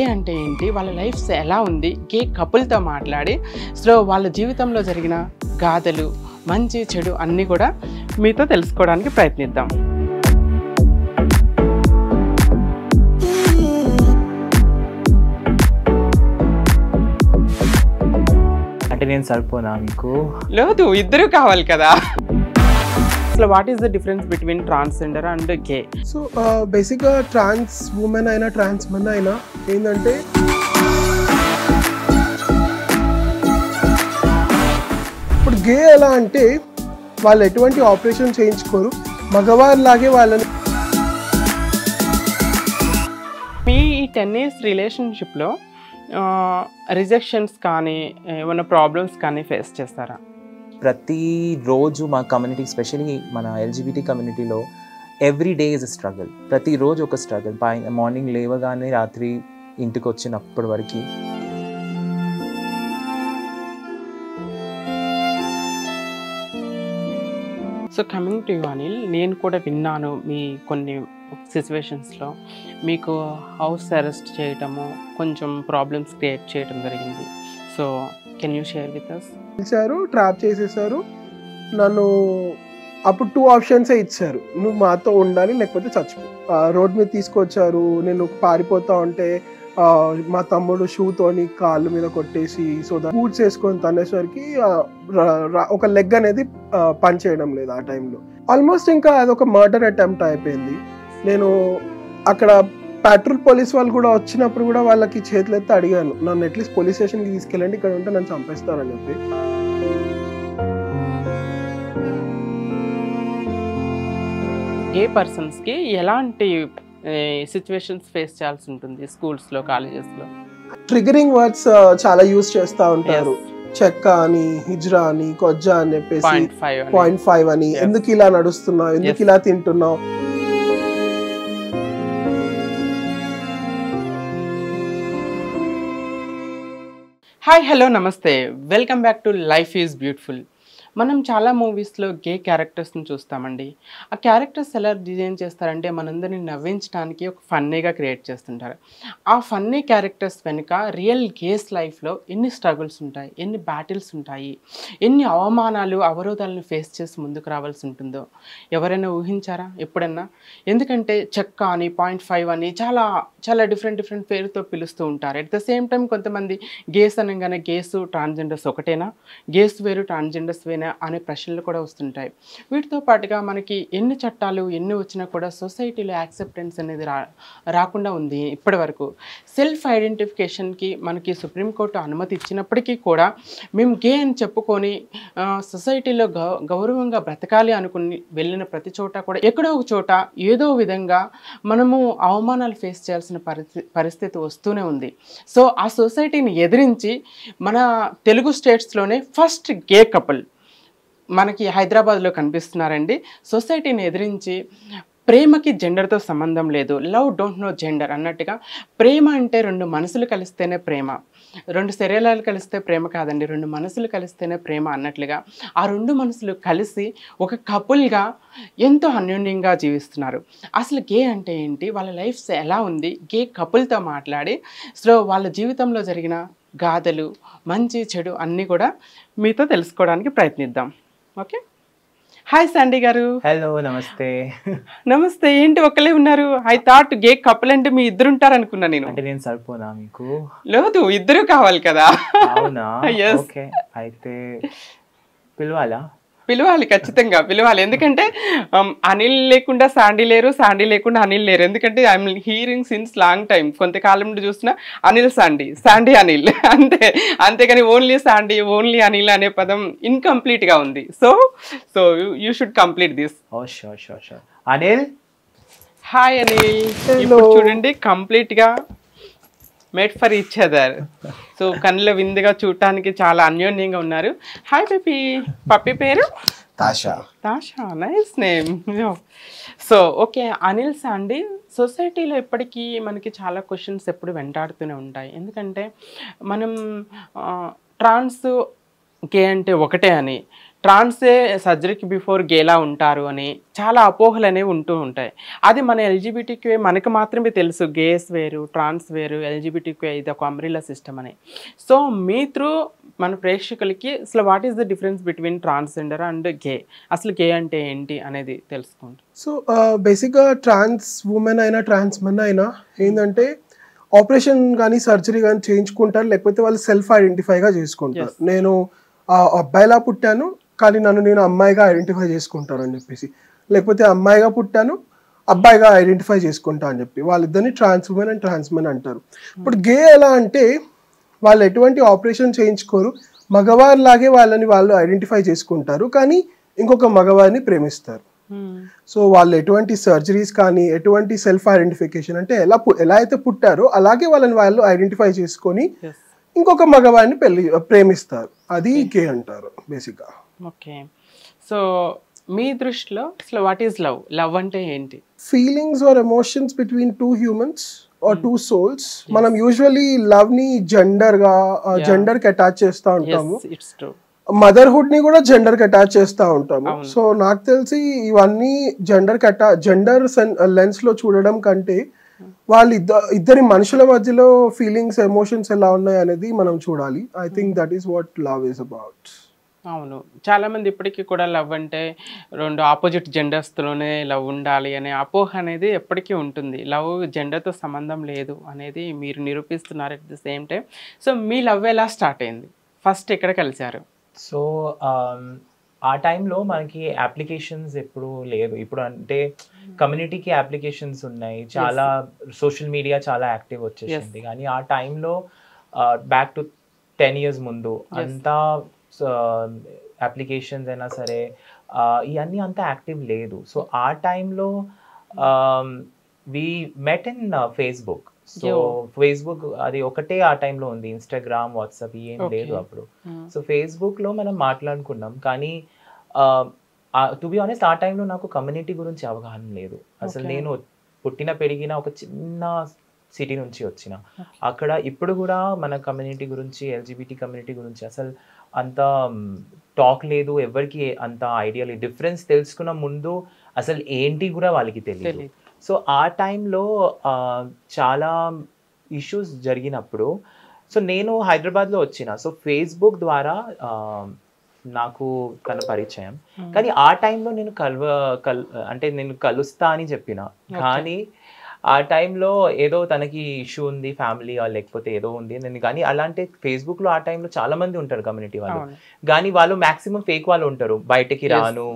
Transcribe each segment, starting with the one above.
గే అంటే ఏంటి, వాళ్ళ లైఫ్స్ ఎలా ఉంది, గే కపుల్తో మాట్లాడి వాళ్ళ జీవితంలో జరిగిన గాథలు, మంచి చెడు అన్నీ కూడా మీతో తెలుసుకోవడానికి ప్రయత్నిద్దాం. అంటే నేను సరిపోనా మీకు? లేదు, ఇద్దరు కావాలి కదా. అసలు what is the difference between transgender and gay? So బేసిక్గా ట్రాన్స్ ఉమెన్ అయినా ట్రాన్స్ మెన్ అయినా ఏంటంటే ఇప్పుడు గే ఎలా అంటే వాళ్ళు ఎటువంటి ఆపరేషన్ చేయించుకోరు, మగవారిలాగే వాళ్ళని. మీ ఈ 10 years రిలేషన్షిప్లో రిజెక్షన్స్ కానీ ఏమైనా ప్రాబ్లమ్స్ కానీ ఫేస్ చేస్తారా? ప్రతిరోజు మా కమ్యూనిటీ, స్పెషలీ మన ఎల్జిబిటీ కమ్యూనిటీలో every day is a struggle. ప్రతిరోజు ఒక స్ట్రగుల్. మార్నింగ్ లేవగానే రాత్రి ఇంటికి వచ్చినప్పటి వరకు. So coming to you Anil, నేను కూడా విన్నాను మీ కొన్ని సిచ్యువేషన్స్లో మీకు హౌస్ అరెస్ట్ చేయటము, కొంచెం ప్రాబ్లమ్స్ క్రియేట్ చేయడం జరిగింది. So can you share with us? పిలిచారు, ట్రాప్ చేసేసారు నన్ను. అప్పుడు 2 ఆప్షన్సే ఇచ్చారు, నువ్వు మాతో ఉండాలి లేకపోతే చచ్చిపో. రోడ్ మీద తీసుకొచ్చారు, నేను పారిపోతా ఉంటే మా తమ్ముడు షూతోని కాళ్ళు మీద కొట్టేసి బూట్స్ వేసుకొని తనేసరికి ఒక లెగ్ అనేది పని చేయడం లేదు. ఆ టైంలో ఆల్మోస్ట్ ఇంకా అదొక మర్డర్ అటెంప్ట్ అయిపోయింది. నేను అక్కడ పెట్రోల్ పోలీస్ వాళ్ళు కూడా వచ్చినప్పుడు కూడా వాళ్ళకి చేతులు ఎత్తి అడిగాను, నన్ను అట్లీస్ట్ పోలీస్ స్టేషన్కి తీసుకెళ్ళండి, ఇక్కడ ఉంటే నన్ను చంపేస్తారని చెప్పి. గే పర్సన్స్కి ఎలాంటి సిచ్యువేషన్స్ ఫేస్ చేయాల్సి ఉంటుంది స్కూల్స్లో, కాలేజెస్లో? ట్రిగరింగ్ వర్డ్స్ చాలా యూజ్ చేస్తూ ఉంటారు. చెక్క అని, హిజ్రా అని, కొజ్జా అని చెప్పేసి, 0.5 అని, ఎందుకు ఇలా నడుస్తున్నావు, ఎందుకు ఇలా తింటున్నావు. హాయ్, హలో, నమస్తే, welcome back to life is beautiful. మనం చాలా మూవీస్లో గే క్యారెక్టర్స్ని చూస్తామండి. ఆ క్యారెక్టర్స్ ఎలా డిజైన్ చేస్తారంటే మనందరినీ నవ్వించడానికి ఒక ఫన్నీగా క్రియేట్ చేస్తుంటారు. ఆ ఫన్నీ క్యారెక్టర్స్ వెనుక రియల్ గేస్ లైఫ్లో ఎన్ని స్ట్రగుల్స్ ఉంటాయి, ఎన్ని బ్యాటిల్స్ ఉంటాయి, ఎన్ని అవమానాలు, అవరోధాలను ఫేస్ చేసి ముందుకు రావాల్సి ఉంటుందో ఎవరైనా ఊహించారా ఎప్పుడన్నా? ఎందుకంటే చెక్క అని, 0.5 అని చాలా చాలా డిఫరెంట్ పేరుతో పిలుస్తూ ఉంటారు. అట్ ద సేమ్ టైం కొంతమంది గేస్ అనగానే గేసు ట్రాన్స్జెండర్స్ ఒకటేనా, గేస్ వేరు ట్రాన్స్జెండర్స్ వేనా అనే ప్రశ్నలు కూడా వస్తుంటాయి. వీటితో పాటుగా మనకి ఎన్ని చట్టాలు ఎన్ని వచ్చినా కూడా సొసైటీలో యాక్సెప్టెన్స్ అనేది రాకుండా ఉంది ఇప్పటి వరకు. సెల్ఫ్ ఐడెంటిఫికేషన్కి మనకి సుప్రీంకోర్టు అనుమతి ఇచ్చినప్పటికీ కూడా మేము గే అని చెప్పుకొని సొసైటీలో గౌరవంగా బ్రతకాలి అనుకుని వెళ్ళిన ప్రతి చోట కూడా ఎక్కడో ఒక చోట ఏదో విధంగా మనము అవమానాలు ఫేస్ చేయాల్సిన పరిస్థితి వస్తూనే ఉంది. సో ఆ సొసైటీని ఎదిరించి మన తెలుగు స్టేట్స్లోనే ఫస్ట్ గే కపుల్ మనకి హైదరాబాద్లో కనిపిస్తున్నారండి. సొసైటీని ఎదిరించి ప్రేమకి జెండర్తో సంబంధం లేదు, లవ్ డోంట్ నో జెండర్ అన్నట్టుగా, ప్రేమ అంటే 2 మనసులు కలిస్తేనే ప్రేమ, 2 శరీరాలు కలిస్తే ప్రేమ కాదండి, 2 మనసులు కలిస్తేనే ప్రేమ అన్నట్లుగా ఆ 2 మనసులు కలిసి ఒక కపుల్గా ఎంతో అన్యోన్యంగా జీవిస్తున్నారు. అసలు గే అంటే ఏంటి, వాళ్ళ లైఫ్స్ ఎలా ఉంది, గే కపుల్తో మాట్లాడి వాళ్ళ జీవితంలో జరిగిన గాథలు, మంచి చెడు అన్నీ కూడా మీతో తెలుసుకోవడానికి ప్రయత్నిద్దాం. ఓకే, హాయ్ శాండీ గారు. హలో, నమస్తే. నమస్తే. ఏంటి ఒక్కలే ఉన్నారు? ఐ థాట్ గే కపుల్ అంటే మీ ఇద్దరు ఉంటారు అనుకున్నా నేను. అంటే నేను సరిపోనా మీకు? లేదు, ఇద్దరు కావాలి కదా. అవునా? ఓకే, అయితే పిలవాలా? పిలవాలి, ఖచ్చితంగా పిలవాలి. ఎందుకంటే అనిల్ లేకుండా శాండీ లేరు, శాండీ లేకుండా అనిల్ లేరు. ఎందుకంటే I'm hearing since long time, కొంతకాలం నుండి చూసిన అనిల్ శాండీ, శాండీ అనిల్ అంతేగాని ఓన్లీ శాండీ, ఓన్లీ అనిల్ అనే పదం ఇన్కంప్లీట్గా ఉంది. So you should complete this. Oh sure sure sure. Anil, hi Anil. ఇప్పుడు చూడండి, కంప్లీట్గా made for each other. So కళ్ళ విందుగా చూడటానికి చాలా అన్యోన్యంగా ఉన్నారు. Hi baby. పప్పి పేరు Tasha. Tasha, nice name. So okay Anil Sandy, సొసైటీలో ఇప్పటికీ మనకి చాలా క్వశ్చన్స్ ఎప్పుడు వెంటాడుతూనే ఉంటాయి. ఎందుకంటే మనం ట్రాన్స్ గే అంటే ఒకటే అని, ట్రాన్సే సర్జరీకి బిఫోర్ గేలా ఉంటారు అని చాలా అపోహలు అనేవి ఉంటూ ఉంటాయి. అది మన ఎల్జీబీటీక్యూ మనకు మాత్రమే తెలుసు, గేస్ వేరు, ట్రాన్స్ వేరు, ఎల్జీబీటీక్యూ ఇది ఒక అంబ్రిల్లా సిస్టమ్ అని. సో మీ త్రూ మన ప్రేక్షకులకి అసలు what is the difference between transgender and gay, అసలు గే అంటే ఏంటి అనేది తెలుసుకుంటాం. సో బేసిక్గా ట్రాన్స్ ఉమెన్ అయినా ట్రాన్స్ మెన్ అయినా ఏంటంటే ఆపరేషన్ కానీ సర్జరీ కానీ చేయించుకుంటారు, లేకపోతే వాళ్ళు సెల్ఫ్ ఐడెంటిఫైగా చేసుకుంటారు. నేను అబ్బాయిలా పుట్టాను కానీ నన్ను నేను అమ్మాయిగా ఐడెంటిఫై చేసుకుంటాను అని చెప్పేసి, లేకపోతే అమ్మాయిగా పుట్టాను అబ్బాయిగా ఐడెంటిఫై చేసుకుంటా అని చెప్పి వాళ్ళిద్దరిని trans women and trans men అంటారు. ఇప్పుడు గే ఎలా అంటే వాళ్ళు ఎటువంటి ఆపరేషన్ చేయించుకోరు, మగవారిలాగే వాళ్ళని వాళ్ళు ఐడెంటిఫై చేసుకుంటారు కానీ ఇంకొక మగవారిని ప్రేమిస్తారు. సో వాళ్ళు ఎటువంటి సర్జరీస్ కానీ ఎటువంటి సెల్ఫ్ ఐడెంటిఫికేషన్ అంటే ఎలా అయితే పుట్టారో అలాగే వాళ్ళని వాళ్ళు ఐడెంటిఫై చేసుకొని ఇంకొక మగవారిని ప్రేమిస్తారు. అది గే అంటారు బేసిక్గా. ఓకే, సో మీ దృష్టిలో అసలు వాట్ ఈస్ లవ్? లవ్ అంటే ఏంటి? Feelings or emotions between two humans or two souls. మనం యూజువల్లీ లవ్ ని జెండర్ కి అటాచ్ చేస్తూ ఉంటాము, మదర్హుడ్ ని కూడా జెండర్ కి అటాచ్ చేస్తూ ఉంటాము. సో నాకు తెలిసి ఇవన్నీ జెండర్ లెన్స్ లో చూడడం కంటే వాళ్ళు ఇద్దరి మనుషుల మధ్యలో ఫీలింగ్స్ ఎమోషన్స్ ఎలా ఉన్నాయి అనేది మనం చూడాలి. I think that is what love is about. అవును, చాలా మంది ఇప్పటికీ కూడా లవ్ అంటే రెండు ఆపోజిట్ జెండర్స్తోనే లవ్ ఉండాలి అనే అపోహ అనేది ఎప్పటికీ ఉంటుంది. లవ్ జెండర్తో సంబంధం లేదు అనేది మీరు నిరూపిస్తున్నారు at the same time. So మీ లవ్ ఎలా స్టార్ట్ అయింది? ఫస్ట్ ఎక్కడ కలిసారు? సో ఆ టైంలో మనకి అప్లికేషన్స్ ఎప్పుడు లేదు. ఇప్పుడు అంటే కమ్యూనిటీకి అప్లికేషన్స్ ఉన్నాయి, చాలా సోషల్ మీడియా చాలా యాక్టివ్ వచ్చేసింది. కానీ ఆ టైంలో బ్యాక్ టు 10 years ముందు అంతా అప్లికేషన్స్ అయినా సరే ఇవన్నీ అంతా యాక్టివ్ లేదు. సో ఆ టైంలో we met in Facebook. So Facebook అది ఒకటే ఆ టైంలో ఉంది, ఇన్స్టాగ్రామ్ వాట్సాప్ ఏం లేదు అప్పుడు. సో ఫేస్బుక్ లో మనం మాట్లాడుకున్నాం. కానీ టు బి ఆనెస్ట్ ఆ టైంలో నాకు కమ్యూనిటీ గురించి అవగాహన లేదు అసలు. నేను పుట్టిన పెరిగిన ఒక చిన్న సిటీ నుంచి వచ్చిన, అక్కడ ఇప్పుడు కూడా మన కమ్యూనిటీ గురించి, ఎల్జిబిటీ కమ్యూనిటీ గురించి అసలు అంత టాక్ లేదు, ఎవరికి అంత ఐడియా లేదు. డిఫరెన్స్ తెలుసుకున్న ముందు అసలు ఏంటి కూడా వాళ్ళకి తెలియదు. సో ఆ టైంలో చాలా ఇష్యూస్ జరిగినప్పుడు సో నేను హైదరాబాద్లో వచ్చిన. సో ఫేస్బుక్ ద్వారా నాకు తన పరిచయం. కానీ ఆ టైంలో నేను అంటే నేను కలుస్తా అని చెప్పిన, కానీ ఆ టైంలో ఏదో తనకి ఇష్యూ ఉంది ఫ్యామిలీ లేకపోతే ఏదో ఉంది నేను. కానీ అలాంటి ఫేస్బుక్లో ఆ టైంలో చాలా మంది ఉంటారు కమ్యూనిటీ వాళ్ళు, కానీ వాళ్ళు మాక్సిమం ఫేక్ వాళ్ళు ఉంటారు. బయటకి రాను,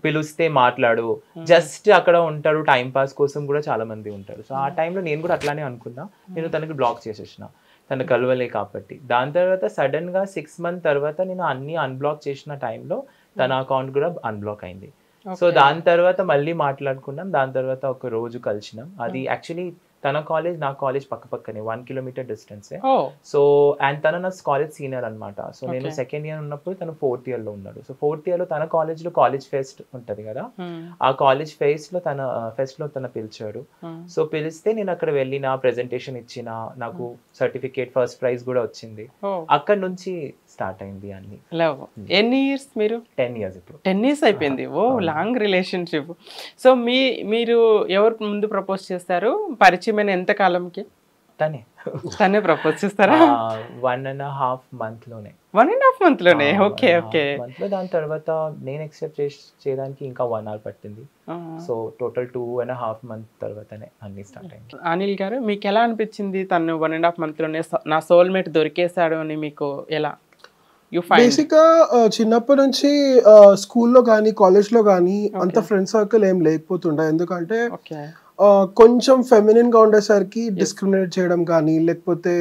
పిలుస్తే మాట్లాడు, జస్ట్ అక్కడ ఉంటారు టైం పాస్ కోసం కూడా చాలా మంది ఉంటారు. సో ఆ టైంలో నేను కూడా అట్లానే అనుకున్నా, నేను తనకి బ్లాక్ చేసేసిన, తను కలవలే కాబట్టి. దాని తర్వాత సడన్గా 6 months తర్వాత నేను అన్ని అన్బ్లాక్ చేసిన టైంలో తన అకౌంట్ కూడా అన్బ్లాక్ అయింది. సో దాని తర్వాత మళ్ళీ మాట్లాడుకున్నాం. దాని తర్వాత ఒక రోజు కలిసినాం. అది యాక్చువల్లీ తన కాలేజ్ నా కాలేజ్ పక్క పక్కనే 1 kilometer డిస్టెన్సే. సో అండ్ తన నా కాలేజ్ సీనియర్ అనమాట. సో నేను 2nd year ఉన్నప్పుడు తను 4th year లో ఉన్నాడు. సో 4th year లో తన కాలేజ్లో కాలేజ్ ఫెస్ట్ ఉంటుంది కదా, ఆ కాలేజ్ ఫెస్ట్ లో తన పిలిచాడు. సో పిలిస్తే నేను అక్కడ వెళ్ళిన, ప్రెజెంటేషన్ ఇచ్చిన, నాకు సర్టిఫికేట్ ఫస్ట్ ప్రైజ్ కూడా వచ్చింది. అక్కడ నుంచి స్టార్ట్ అయింది అన్ని. ఎన్ని ఇయర్స్ మీరు? 10 years. ఇప్పుడు 10 years అయిపోయింది. ఓ లాంగ్ రిలేషన్షిప్. సో మీరు ఎవరు ముందు ప్రపోజ్ చేస్తారు? పరిచయమైన ఎంత కాలంకి? తనే ప్రపోజ్ చేస్తారా? 1.5 months లోనే. 1.5 months లోనే? Okay okay. దాని తర్వాత నేను ఎక్సెప్ట్ చేయడానికి ఇంకా 1 hour పట్టింది. సో టోటల్ 2.5 months తర్వాతనే అన్ని స్టార్ట్ అయింది. అనిల్ గారు, మీకు ఎలా అనిపించింది తను 1.5 months లోనే నా సోల్మేట్ దొరికేశాడు అని? మీకు ఎలా? బేసిక్గా చిన్నప్పటి నుంచి స్కూల్లో కానీ కాలేజ్లో కానీ అంత ఫ్రెండ్ సర్కిల్ ఏం లేకపోతుండే. ఎందుకంటే కొంచెం ఫెమినిన్ గా ఉండేసరికి డిస్క్రిమినేట్ చేయడం కానీ, లేకపోతే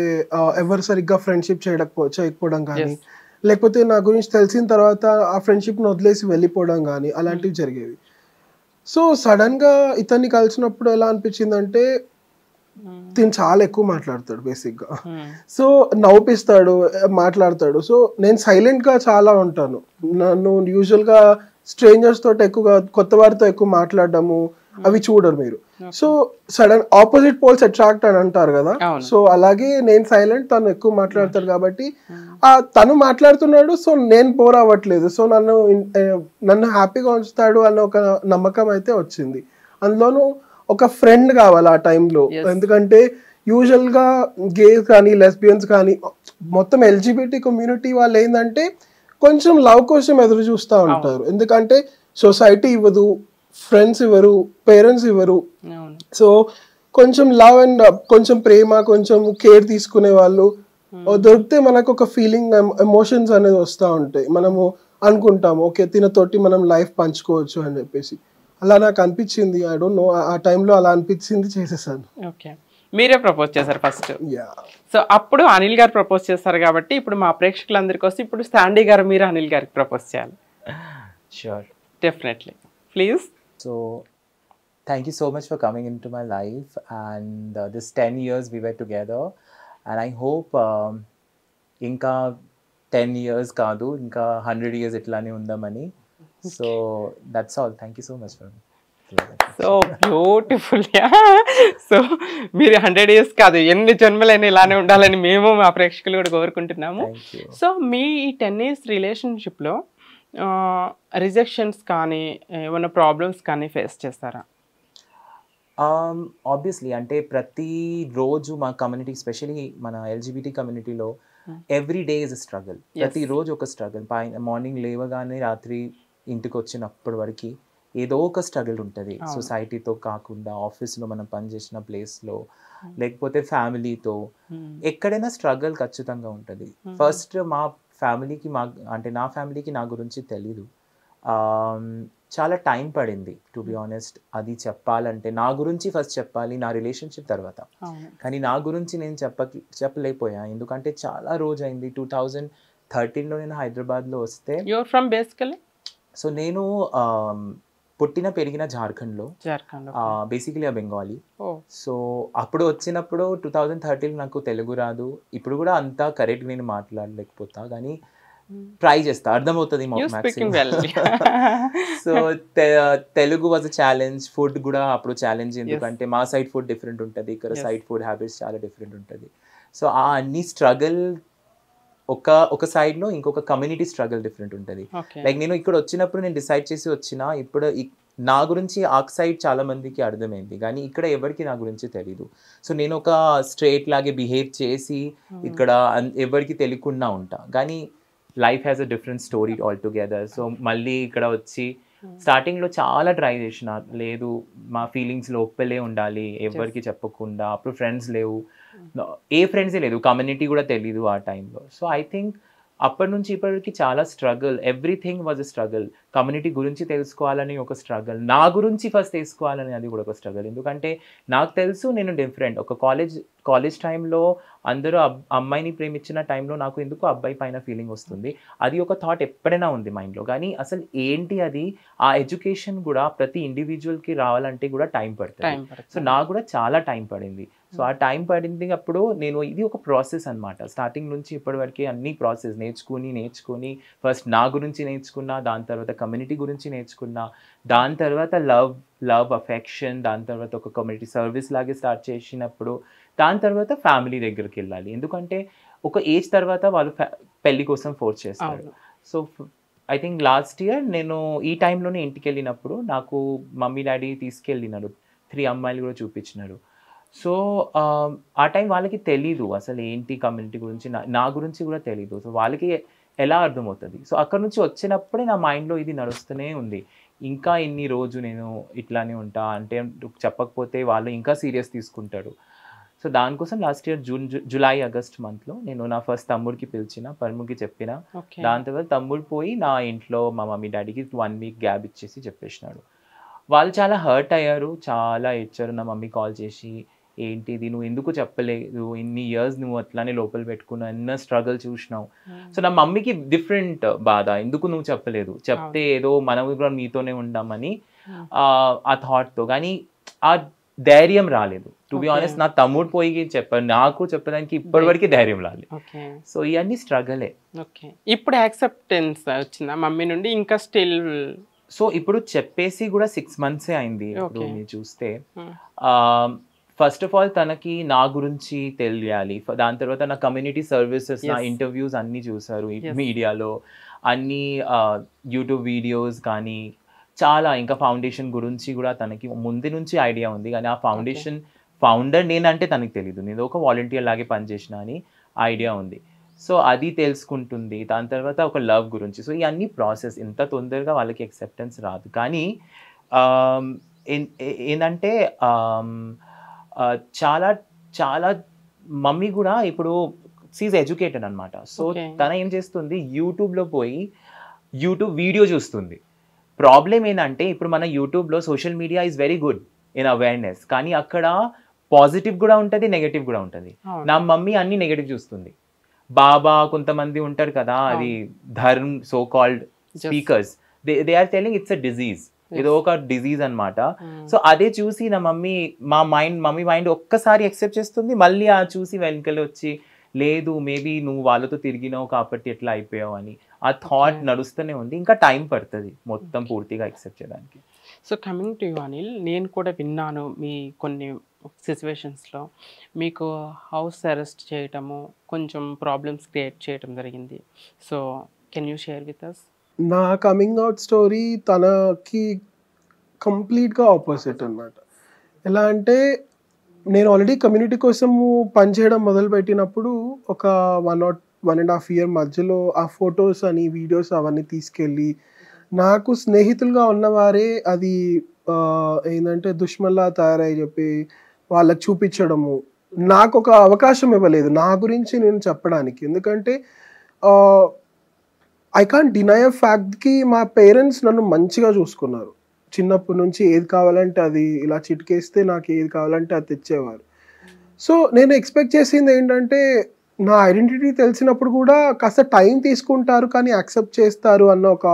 ఎవరు సరిగ్గా ఫ్రెండ్షిప్ చేయకపోవడం కానీ, లేకపోతే నా గురించి తెలిసిన తర్వాత ఆ ఫ్రెండ్షిప్ని వదిలేసి వెళ్ళిపోవడం కానీ అలాంటివి జరిగేవి. సో సడన్గా ఇతన్ని కలిసినప్పుడు ఎలా అనిపించిందంటే తిను చాలా ఎక్కువ మాట్లాడతాడు బేసిక్గా. సో నవ్వుపిస్తాడు, మాట్లాడతాడు. సో నేను సైలెంట్గా చాలా ఉంటాను. నన్ను యూజువల్గా స్ట్రేంజర్స్ తోటి ఎక్కువగా, కొత్త వారితో ఎక్కువ మాట్లాడడము, అవి చూడరు మీరు. So sudden opposite poles attract అని అంటారు కదా, సో అలాగే నేను సైలెంట్, తను ఎక్కువ మాట్లాడతాడు కాబట్టి తను మాట్లాడుతున్నాడు, సో నేను బోర్ అవ్వట్లేదు, సో నన్ను హ్యాపీగా ఉంచుతాడు అన్న ఒక నమ్మకం అయితే వచ్చింది. అందులోనూ ఒక ఫ్రెండ్ కావాలి ఆ టైంలో, ఎందుకంటే యూజువల్ గా గేస్ కానీ లెస్బియన్స్ కానీ మొత్తం ఎల్జిబిటీ కమ్యూనిటీ వాళ్ళు ఏంటంటే కొంచెం లవ్ కోసం ఎదురు చూస్తూ ఉంటారు. ఎందుకంటే సొసైటీ ఇవ్వదు, ఫ్రెండ్స్ ఇవ్వరు, పేరెంట్స్ ఇవ్వరు. సో కొంచెం లవ్ అండ్ కొంచెం ప్రేమ, కొంచెం కేర్ తీసుకునే వాళ్ళు దొరికితే మనకు ఒక ఫీలింగ్, ఎమోషన్స్ అనేది వస్తూ ఉంటాయి. మనము అనుకుంటాము ఓకే తినతోటి మనం లైఫ్ పంచుకోవచ్చు అని చెప్పేసి. అలా నాకు అనిపించింది. ఐ డోంట్ నో, ఆ టైంలో అలా అనిపించింది, చేసేసాను. ఓకే, మీరే ప్రపోజ్ చేశారు ఫస్ట్. సో అప్పుడు అనిల్ గారు ప్రపోజ్ చేస్తారు కాబట్టి ఇప్పుడు మా ప్రేక్షకులందరికీ వస్తే ఇప్పుడు శాండీ గారు మీరు అనిల్ గారికి ప్రపోజ్ చేయాలి. Sure, definitely, please. So thank you so much for coming in to my life and this 10 years we were together and I hope ఇంకా 10 years కాదు, ఇంకా 100 years ఇట్లానే ఉందామని. So that's all. Thank you so much for so beautiful. So మీరు 100 years కాదు, ఎన్ని జన్మలైనా ఇలానే ఉండాలని మేము మా ప్రేక్షకులు కూడా కోరుకుంటున్నాము. సో మీ ఈ 10 years రిలేషన్షిప్లో రిజెక్షన్స్ కానీ ఏమైనా ప్రాబ్లమ్స్ కానీ ఫేస్ చేస్తారా? ఆబ్వియస్లీ, అంటే ప్రతిరోజు మా కమ్యూనిటీ, ఎస్పెషలీ మన ఎల్జిబిటీ కమ్యూనిటీలో every day is a struggle. ప్రతిరోజు ఒక స్ట్రగుల్. మార్నింగ్ లేవగానే రాత్రి ఇంటికి వచ్చినప్పటి వరకు ఏదో ఒక స్ట్రగుల్ ఉంటుంది. సొసైటీతో కాకుండా ఆఫీస్లో మనం పనిచేసిన ప్లేస్లో, లేకపోతే ఫ్యామిలీతో, ఎక్కడైనా స్ట్రగుల్ ఖచ్చితంగా ఉంటుంది. ఫస్ట్ మా ఫ్యామిలీకి అంటే నా ఫ్యామిలీకి నా గురించి తెలీదు. చాలా టైం పడింది టు బి ఆనెస్ట్. అది చెప్పాలంటే నా గురించి ఫస్ట్ చెప్పాలి, నా రిలేషన్షిప్ తర్వాత. కానీ నా గురించి నేను చెప్పలేకపోయా, ఎందుకంటే చాలా రోజు అయింది. 2013లో నేను హైదరాబాద్లో వస్తే. Your from basically? సో నేను పుట్టిన పెరిగిన జార్ఖండ్లో, బేసికలీ ఆ బెంగాలీ. సో అప్పుడు వచ్చినప్పుడు 2013 నాకు తెలుగు రాదు. ఇప్పుడు కూడా అంతా కరెక్ట్ నేను మాట్లాడలేకపోతా, కానీ ట్రై చేస్తా, అర్థమవుతుంది. So Telugu was a challenge. Food కూడా అప్పుడు ఛాలెంజ్, ఎందుకంటే మా సైడ్ ఫుడ్ డిఫరెంట్ ఉంటుంది, ఇక్కడ సైడ్ ఫుడ్ హ్యాబిట్స్ చాలా డిఫరెంట్ ఉంటుంది. సో ఆ అన్ని స్ట్రగుల్ ఒక సైడ్లో, ఇంకొక కమ్యూనిటీ స్ట్రగుల్ డిఫరెంట్ ఉంటుంది. లైక్ నేను ఇక్కడ వచ్చినప్పుడు నేను డిసైడ్ చేసి వచ్చిన, ఇప్పుడు నా గురించి ఆ సైడ్ చాలా మందికి అర్థమైంది, కానీ ఇక్కడ ఎవరికి నా గురించి తెలీదు. సో నేను ఒక స్ట్రేట్ లాగే బిహేవ్ చేసి ఇక్కడ ఎవరికి తెలియకుండా ఉంటా, కానీ life has a different story all together. So మళ్ళీ ఇక్కడ వచ్చి స్టార్టింగ్లో చాలా ట్రై చేసిన, లేదు మా ఫీలింగ్స్ లోపలే ఉండాలి, ఎవరికి చెప్పకుండా. అప్పుడు ఫ్రెండ్స్ లేవు, ఏ ఫ్రెండ్సే లేదు, కమ్యూనిటీ కూడా తెలీదు ఆ టైంలో. సో ఐ థింక్ అప్పటి నుంచి ఇప్పటికి చాలా struggle. Everything was a struggle. Community గురించి తెలుసుకోవాలని ఒక స్ట్రగుల్, నా గురించి ఫస్ట్ తెలుసుకోవాలని అది కూడా ఒక స్ట్రగుల్. ఎందుకంటే నాకు తెలుసు నేను డిఫరెంట్. ఒక కాలేజ్ టైంలో అందరూ అమ్మాయిని ప్రేమించిన టైంలో నాకు ఎందుకు అబ్బాయి పైన ఫీలింగ్ వస్తుంది, అది ఒక థాట్ ఎప్పుడైనా ఉంది మైండ్లో. కానీ అసలు ఏంటి అది, ఆ ఎడ్యుకేషన్ కూడా ప్రతి ఇండివిజువల్కి రావాలంటే కూడా టైం పడుతుంది. సో నాకు కూడా చాలా టైం పడింది. సో ఆ టైం పడింది అప్పుడు నేను, ఇది ఒక ప్రాసెస్ అనమాట. స్టార్టింగ్ నుంచి ఇప్పటి వరకు అన్ని ప్రాసెస్ నేర్చుకుని ఫస్ట్ నా గురించి నేర్చుకున్నా, దాని తర్వాత కమ్యూనిటీ గురించి నేర్చుకున్నా, దాని తర్వాత లవ్ అఫెక్షన్, దాని తర్వాత ఒక కమ్యూనిటీ సర్వీస్ లాగే స్టార్ట్ చేసినప్పుడు, దాని తర్వాత ఫ్యామిలీ దగ్గరికి వెళ్ళాలి. ఎందుకంటే ఒక ఏజ్ తర్వాత వాళ్ళు పెళ్లి కోసం ఫోర్స్ చేస్తారు. So I think last year నేను ఈ టైంలోనే ఇంటికి వెళ్ళినప్పుడు నాకు మమ్మీ డాడీ తీసుకెళ్ళినారు, 3 అమ్మాయిలు కూడా చూపించినారు. సో ఆ టైం వాళ్ళకి తెలీదు అసలు ఏంటి కమ్యూనిటీ గురించి, నా గురించి కూడా తెలీదు. సో వాళ్ళకి ఎలా అర్థమవుతుంది. సో అక్కడ నుంచి వచ్చినప్పుడే నా మైండ్లో ఇది నడుస్తూనే ఉంది, ఇంకా ఇన్ని రోజు నేను ఇట్లానే ఉంటా అంటే చెప్పకపోతే వాళ్ళు ఇంకా సీరియస్ తీసుకుంటారు. సో దానికోసం లాస్ట్ ఇయర్ జూలై ఆగస్ట్ మంత్లో నేను నా ఫస్ట్ తమ్ముడికి పిలిచిన, పర్ముకి చెప్పిన. దాని తర్వాత తమ్ముడు పోయి నా ఇంట్లో మా మమ్మీ డాడీకి 1 week గ్యాప్ ఇచ్చేసి చెప్పేసినాడు. వాళ్ళు చాలా హర్ట్ అయ్యారు, చాలా ఇచ్చారు. నా మమ్మీ కాల్ చేసి, ఏంటిది నువ్వు ఎందుకు చెప్పలేదు, ఇన్ని ఇయర్స్ నువ్వు అట్లానే లోపల పెట్టుకున్నావు, ఎన్నో స్ట్రగుల్ చూసినావు. సో నా మమ్మీకి డిఫరెంట్ బాధ, ఎందుకు నువ్వు చెప్పలేదు, చెప్తే ఏదో మనం కూడా మీతోనే ఉండామని ఆ థాట్తో. కానీ ఆ ధైర్యం రాలేదు. టు బి ఆనెస్ట్, నా తమ్ముడు పోయి చెప్పాను, నాకు చెప్పడానికి ఇప్పటివరకు ధైర్యం రాలేదు. సో ఇవన్నీ స్ట్రగలే. ఓకే, ఇప్పుడు యాక్సెప్టెన్స్ వచ్చిందా మమ్మీ నుండి? ఇంకా స్టిల్ సో ఇప్పుడు చెప్పేసి కూడా 6 months అయింది. ఇప్పుడు Okay. మీరు చూస్తే Hmm. ఫస్ట్ ఆఫ్ ఆల్ తనకి నా గురించి తెలియాలి. దాని తర్వాత నా కమ్యూనిటీ సర్వీసెస్, నా Yes. ఇంటర్వ్యూస్ అన్నీ చూసారు Yes. మీడియాలో, అన్ని యూట్యూబ్ వీడియోస్ కానీ చాలా, ఇంకా ఫౌండేషన్ గురించి కూడా తనకి ముందు నుంచి ఐడియా ఉంది. కానీ ఆ ఫౌండేషన్ ఫౌండర్ నేనంటే తనకి తెలీదు, నేను ఒక వాలంటీర్ లాగే పనిచేసిన అని ఐడియా ఉంది. సో అది తెలుసుకుంటుంది. దాని తర్వాత ఒక లవ్ గురించి. సో ఇవన్నీ ప్రాసెస్, ఇంత తొందరగా వాళ్ళకి యాక్సెప్టెన్స్ రాదు. కానీ ఏంటంటే చాలా చాలా మమ్మీ కూడా ఇప్పుడు షీఈ్ ఎడ్యుకేటెడ్ అనమాట. So Okay. తన ఏం చేస్తుంది, యూట్యూబ్లో పోయి యూట్యూబ్ వీడియో చూస్తుంది. ప్రాబ్లం ఏంటంటే ఇప్పుడు మన యూట్యూబ్లో social media is very good in awareness, కానీ అక్కడ పాజిటివ్ కూడా ఉంటుంది, నెగటివ్ కూడా ఉంటుంది. అవును. నా మమ్మీ అన్ని నెగటివ్ చూస్తుంది. బాబా కొంతమంది ఉంటారు కదా, అది ధర్మ్ so called speakers, they are telling it's a disease, ఏదో ఒక డిజీజ్ అనమాట. సో అదే చూసి నా మమ్మీ మమ్మీ మైండ్ ఒక్కసారి యాక్సెప్ట్ చేస్తుంది, మళ్ళీ ఆ చూసి వెనకలు వచ్చి లేదు మేబీ నువ్వు వాళ్ళతో తిరిగినావు కాబట్టి ఎట్లా అయిపోయావు అని ఆ థాట్ నడుస్తూనే ఉంది. ఇంకా టైం పడుతుంది మొత్తం పూర్తిగా యాక్సెప్ట్ చేయడానికి. So coming to you Anil, నేను కూడా విన్నాను మీ కొన్ని సిచ్యువేషన్స్లో మీకు హౌస్ అరెస్ట్ చేయటము, కొంచెం ప్రాబ్లమ్స్ క్రియేట్ చేయటం జరిగింది. So can you share with us? నా కమింగ్ అవుట్ స్టోరీ తనకి కంప్లీట్గా ఆపోజిట్ అన్నమాట. ఎలా అంటే నేను ఆల్రెడీ కమ్యూనిటీ కోసము పనిచేయడం మొదలుపెట్టినప్పుడు ఒక 1.5 year మధ్యలో ఆ ఫొటోస్ అని వీడియోస్ అవన్నీ తీసుకెళ్ళి నాకు స్నేహితులుగా ఉన్నవారే అది ఏంటంటే దుష్మన్లా తయారై చెప్పి వాళ్ళకి చూపించడము, నాకు ఒక అవకాశం ఇవ్వలేదు నా గురించి నేను చెప్పడానికి. ఎందుకంటే ఐ కాంట్ డినై అ ఫ్యాక్ట్కి మా పేరెంట్స్ నన్ను మంచిగా చూసుకున్నారు. చిన్నప్పటి నుంచి ఏది కావాలంటే అది ఇలా చిటికేస్తే నాకు ఏది కావాలంటే అది తెచ్చేవారు. సో నేను ఎక్స్పెక్ట్ చేసింది ఏంటంటే నా ఐడెంటిటీ తెలిసినప్పుడు కూడా కాస్త టైం తీసుకుంటారు కానీ యాక్సెప్ట్ చేస్తారు అన్న ఒక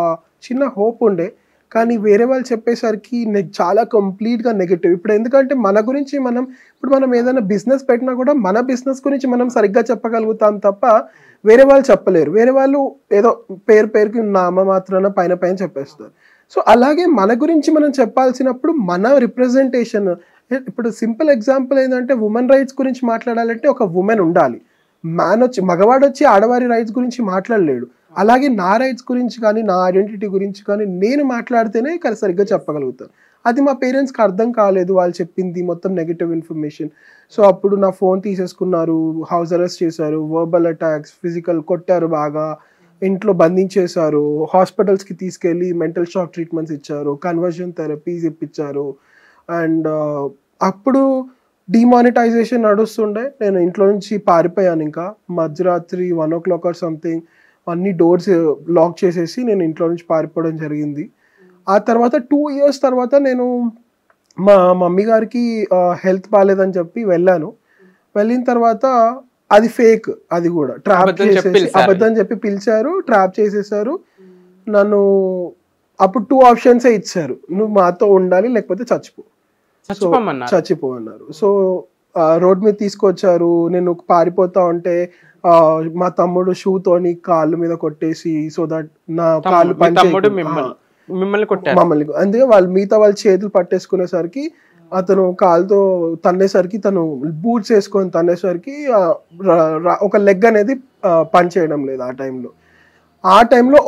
చిన్న హోప్ ఉండే. కానీ వేరే వాళ్ళు చెప్పేసరికి చాలా కంప్లీట్గా నెగటివ్. ఇప్పుడు ఎందుకంటే మన గురించి మనం ఏదైనా బిజినెస్ పెట్టినా కూడా మన బిజినెస్ గురించి మనం సరిగ్గా చెప్పగలుగుతాం తప్ప వేరే వాళ్ళు చెప్పలేరు. వేరే వాళ్ళు ఏదో పేరుకి నామ మాత్రాన పైన చెప్పేస్తారు. సో అలాగే మన గురించి మనం చెప్పాల్సినప్పుడు మన రిప్రజెంటేషన్, ఇప్పుడు సింపుల్ ఎగ్జాంపుల్ ఏంటంటే ఉమెన్ రైట్స్ గురించి మాట్లాడాలంటే ఒక ఉమెన్ ఉండాలి. మగవాడు వచ్చి ఆడవారి రైట్స్ గురించి మాట్లాడలేడు. అలాగే నా రైట్స్ గురించి కానీ నా ఐడెంటిటీ గురించి కానీ నేను మాట్లాడితేనే సరిగ్గా చెప్పగలుగుతాను. అది మా పేరెంట్స్కి అర్థం కాలేదు. వాళ్ళు చెప్పింది మొత్తం నెగిటివ్ ఇన్ఫర్మేషన్. సో అప్పుడు నా ఫోన్ తీసేసుకున్నారు, హౌస్ అరెస్ట్ చేశారు, వర్బల్ అటాక్స్, ఫిజికల్ కొట్టారు, బాగా ఇంట్లో బంధించేశారు, హాస్పిటల్స్కి తీసుకెళ్ళి మెంటల్ షాక్ ట్రీట్మెంట్స్ ఇచ్చారు, కన్వర్షన్ థెరపీస్ ఇప్పించారు. అండ్ అప్పుడు డిమానిటైజేషన్ నడుస్తుండే. నేను ఇంట్లో నుంచి పారిపోయాను. ఇంకా మధ్యరాత్రి 1 o'clock ఆర్ సంథింగ్ అన్ని డోర్స్ లాక్ చేసేసి నేను ఇంట్లో నుంచి పారిపోవడం జరిగింది. ఆ తర్వాత 2 years తర్వాత నేను మా మమ్మీ గారికి హెల్త్ బాగాలేదని చెప్పి వెళ్ళాను. వెళ్ళిన తర్వాత అది ఫేక్, అది కూడా ట్రాప్ చేసేసి అబద్ధం చెప్పి పిలిచారు, ట్రాప్ చేసేసారు నన్ను. అప్పుడు 2 options ఇచ్చారు, నువ్వు మాతో ఉండాలి లేకపోతే చచ్చిపో అన్నారు. సో రోడ్ మీద తీసుకొచ్చారు. నేను పారిపోతా ఉంటే మా తమ్ముడు షూతోని కాళ్ళు మీద కొట్టేసి, సో దట్ నా కాళ్ళు మమ్మల్ని అందుకే మిగతా వాళ్ళ చేతులు పట్టేసుకునేసరికి అతను కాలుతో తన్నేసరికి, తను బూట్స్ వేసుకొని తన్నేసరికి ఒక లెగ్ అనేది పని చేయడం లేదు. ఆ టైంలో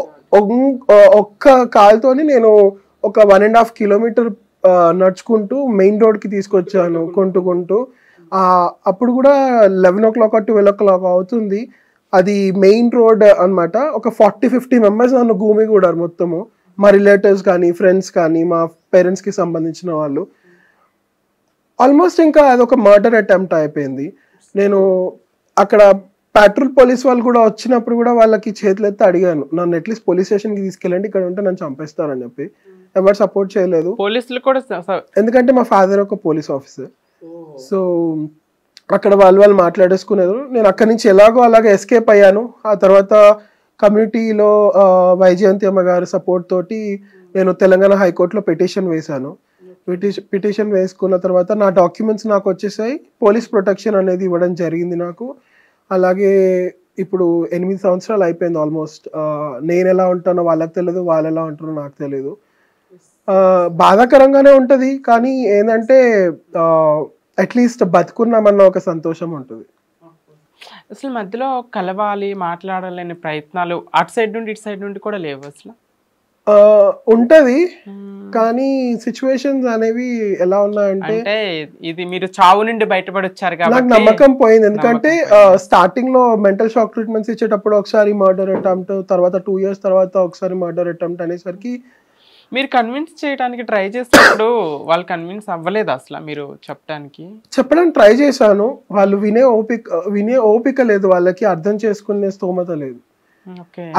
ఒక్క కాలుతోని నేను ఒక 1.5 kilometer నడుచుకుంటూ మెయిన్ రోడ్కి తీసుకొచ్చాను కొంటూ. అప్పుడు కూడా 11 o'clock or 12 o'clock అవుతుంది. అది మెయిన్ రోడ్ అనమాట. ఒక 40-50 members నన్ను గుమిగూడారు మొత్తము, మా రిలేటివ్స్ కానీ ఫ్రెండ్స్ కానీ మా పేరెంట్స్కి సంబంధించిన వాళ్ళు. ఆల్మోస్ట్ ఇంకా అదొక మర్డర్ అటెంప్ట్ అయిపోయింది. నేను అక్కడ పెట్రోల్ పోలీస్ వాళ్ళు కూడా వచ్చినప్పుడు కూడా వాళ్ళకి చేతులెత్తి అడిగాను, నన్ను అట్లీస్ట్ పోలీస్ స్టేషన్కి తీసుకెళ్ళండి, ఇక్కడ ఉంటే నన్ను చంపేస్తారని చెప్పి. ఎవరు సపోర్ట్ చేయలేదు, పోలీసులు కూడా. ఎందుకంటే మా ఫాదర్ ఒక పోలీస్ ఆఫీసర్. సో అక్కడ వాళ్ళు మాట్లాడేసుకునేది. నేను అక్కడి నుంచి ఎలాగో అలాగే ఎస్కేప్ అయ్యాను. ఆ తర్వాత కమ్యూనిటీలో వైజయంతి అమ్మ గారి సపోర్ట్ తోటి నేను తెలంగాణ హైకోర్టులో పిటిషన్ వేశాను. పిటిషన్ వేసుకున్న తర్వాత నా డాక్యుమెంట్స్ నాకు వచ్చేసాయి. పోలీస్ ప్రొటెక్షన్ అనేది ఇవ్వడం జరిగింది నాకు. అలాగే ఇప్పుడు 8 సంవత్సరాలు అయిపోయింది ఆల్మోస్ట్. నేను ఎలా ఉంటానో వాళ్ళకి తెలియదు, వాళ్ళు ఎలా ఉంటారో నాకు తెలియదు. బాధాకరంగానే ఉంటది, కానీ ఏంటంటే అట్లీస్ట్ బతుకున్నామన్న ఒక సంతోషం ఉంటుంది. అసలు మధ్యలో కలవాలి, మాట్లాడాలనే ప్రయత్నాలు అటు సైడ్ నుండి ఇటు సైడ్ నుండి కూడా లేవు అసలు? ఉంటది, కానీ సిచ్యువేషన్స్ అనేవి ఎలా ఉన్నాయంటే అంటే ఇది మీరు చావు నుండి బయటపడి వచ్చారు నాకు కాబట్టి నమ్మకం పోయింది. ఎందుకంటే స్టార్టింగ్ లో మెంటల్ షాక్ ట్రీట్మెంట్స్ ఇచ్చేటప్పుడు ఒకసారి మర్డర్ అటెంప్ట్, తర్వాత 2 years తర్వాత ఒకసారి మర్డర్ అటెంప్ట్ అనేసరికి మీరు కన్విన్స్ చేయడానికి ట్రై చేసినప్పుడు వాళ్ళు కన్విన్స్ అవ్వలేదు అసలు మీరు చెప్పడానికి ట్రై చేశాను. వాళ్ళు వినే ఓపిక లేదు, వాళ్ళకి అర్థం చేసుకునే స్తోమత లేదు.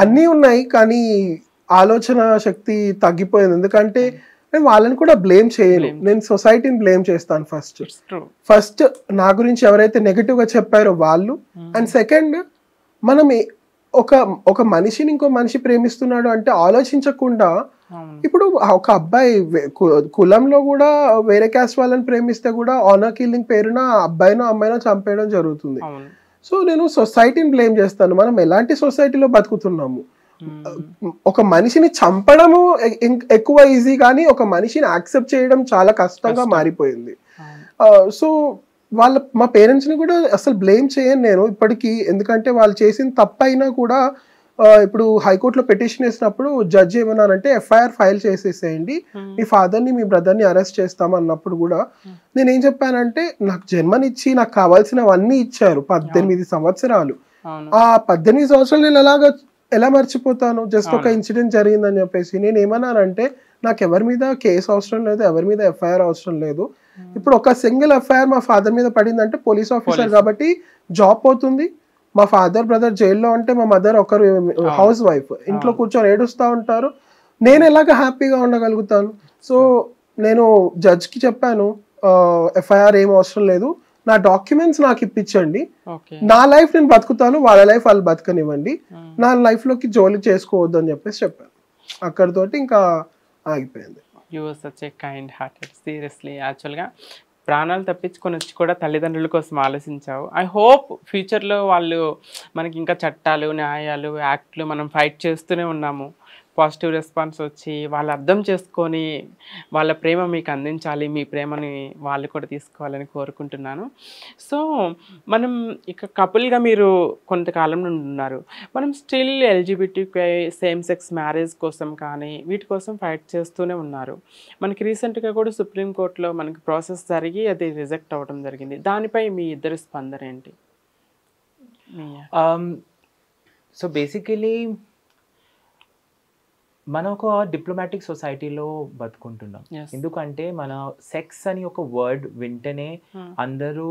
అన్నీ ఉన్నాయి, కానీ ఆలోచన శక్తి తగ్గిపోయింది. ఎందుకంటే నేను వాళ్ళని కూడా బ్లేమ్ చేయను, నేను సొసైటీని బ్లేమ్ చేస్తాను. ఫస్ట్ నా గురించి ఎవరైతే నెగటివ్ గా చెప్పారో వాళ్ళు, అండ్ సెకండ్ మనం ఒక మనిషిని ఇంకో మనిషి ప్రేమిస్తున్నాడు అంటే ఆలోచించకుండా, ఇప్పుడు ఒక అబ్బాయి కులంలో కూడా వేరే క్యాస్ట్ వాళ్ళని ప్రేమిస్తే కూడా ఆనర్ కిల్లింగ్ పేరున అబ్బాయినో అమ్మాయినో చంపేయడం జరుగుతుంది. సో నేను సొసైటీని బ్లేమ్ చేస్తాను. మనం ఎలాంటి సొసైటీలో బతుకుతున్నాము? ఒక మనిషిని చంపడము ఎక్కువ ఈజీ, కానీ ఒక మనిషిని యాక్సెప్ట్ చేయడం చాలా కష్టంగా మారిపోయింది. సో మా పేరెంట్స్ ని కూడా అసలు బ్లేమ్ చేయను నేను ఇప్పటికీ, ఎందుకంటే వాళ్ళు చేసిన తప్పైనా కూడా ఇప్పుడు హైకోర్టులో పిటిషన్ వేసినప్పుడు జడ్జి ఏమన్నారంటే ఎఫ్ఐఆర్ ఫైల్ చేసేసేయండి, మీ ఫాదర్ని మీ బ్రదర్ని అరెస్ట్ చేస్తాం అన్నప్పుడు కూడా నేనేం చెప్పానంటే, నాకు జన్మనిచ్చి నాకు కావాల్సినవన్నీ ఇచ్చారు 18 సంవత్సరాలు. ఆ 18 సంవత్సరాలు నేను ఎలా మర్చిపోతాను? జస్ట్ ఒక ఇన్సిడెంట్ జరిగిందని చెప్పేసి. నేను ఏమన్నానంటే, నాకు ఎవరి మీద కేసు అవసరం లేదు, ఎవరి మీద ఎఫ్ఐఆర్ అవసరం లేదు. ఇప్పుడు ఒక సింగిల్ ఎఫ్ఐఆర్ మా ఫాదర్ మీద పడిందంటే పోలీస్ ఆఫీసర్ కాబట్టి జాబ్ పోతుంది. మా ఫాదర్ బ్రదర్ జైల్లో ఉంటే మా మదర్ ఒకరు హౌస్ వైఫ్ ఇంట్లో కూర్చొని ఏడుస్తూ ఉంటారు. నేను ఎలాగ హ్యాపీగా ఉండగలుగుతాను? సో నేను జడ్జ్కి చెప్పాను, ఎఫ్ఐఆర్ ఏం అవసరం లేదు, నా డాక్యుమెంట్స్ నాకు ఇప్పించండి, నా లైఫ్ నేను బతుకుతాను, వాళ్ళ లైఫ్ వాళ్ళు బతకనివ్వండి, నా లైఫ్ లోకి జోలి చేసుకోవద్దు అని చెప్పేసి చెప్పాను. అక్కడితోటి ఇంకా ఆగిపోయింది. You are such a kind hearted, seriously. యాక్చువల్గా ప్రాణాలు తప్పించుకొని వచ్చి కూడా తల్లిదండ్రుల కోసం ఆలోచించావు. ఐ హోప్ ఫ్యూచర్లో వాళ్ళు మనకి ఇంకా చట్టాలు, న్యాయాలు, యాక్ట్లు మనం ఫైట్ చేస్తూనే ఉన్నాము. పాజిటివ్ రెస్పాన్స్ వచ్చి వాళ్ళు అర్థం చేసుకొని వాళ్ళ ప్రేమ మీకు అందించాలి, మీ ప్రేమని వాళ్ళు కూడా తీసుకోవాలని కోరుకుంటున్నాను. సో మనం ఇక కపుల్గా మీరు కొంతకాలం నుండి ఉన్నారు, మనం still LGBTQ same sex marriage కోసం కానీ వీటి కోసం ఫైట్ చేస్తూనే ఉన్నారు. మనకి రీసెంట్గా కూడా సుప్రీంకోర్టులో మనకి ప్రాసెస్ జరిగి అది రిజెక్ట్ అవ్వడం జరిగింది. దానిపై మీ ఇద్దరి స్పందన ఏంటి? సో బేసికలీ మనం ఒక డిప్లొమాటిక్ సొసైటీలో బతుకుంటున్నాం. ఎందుకంటే మన సెక్స్ అని ఒక వర్డ్ వింటేనే అందరూ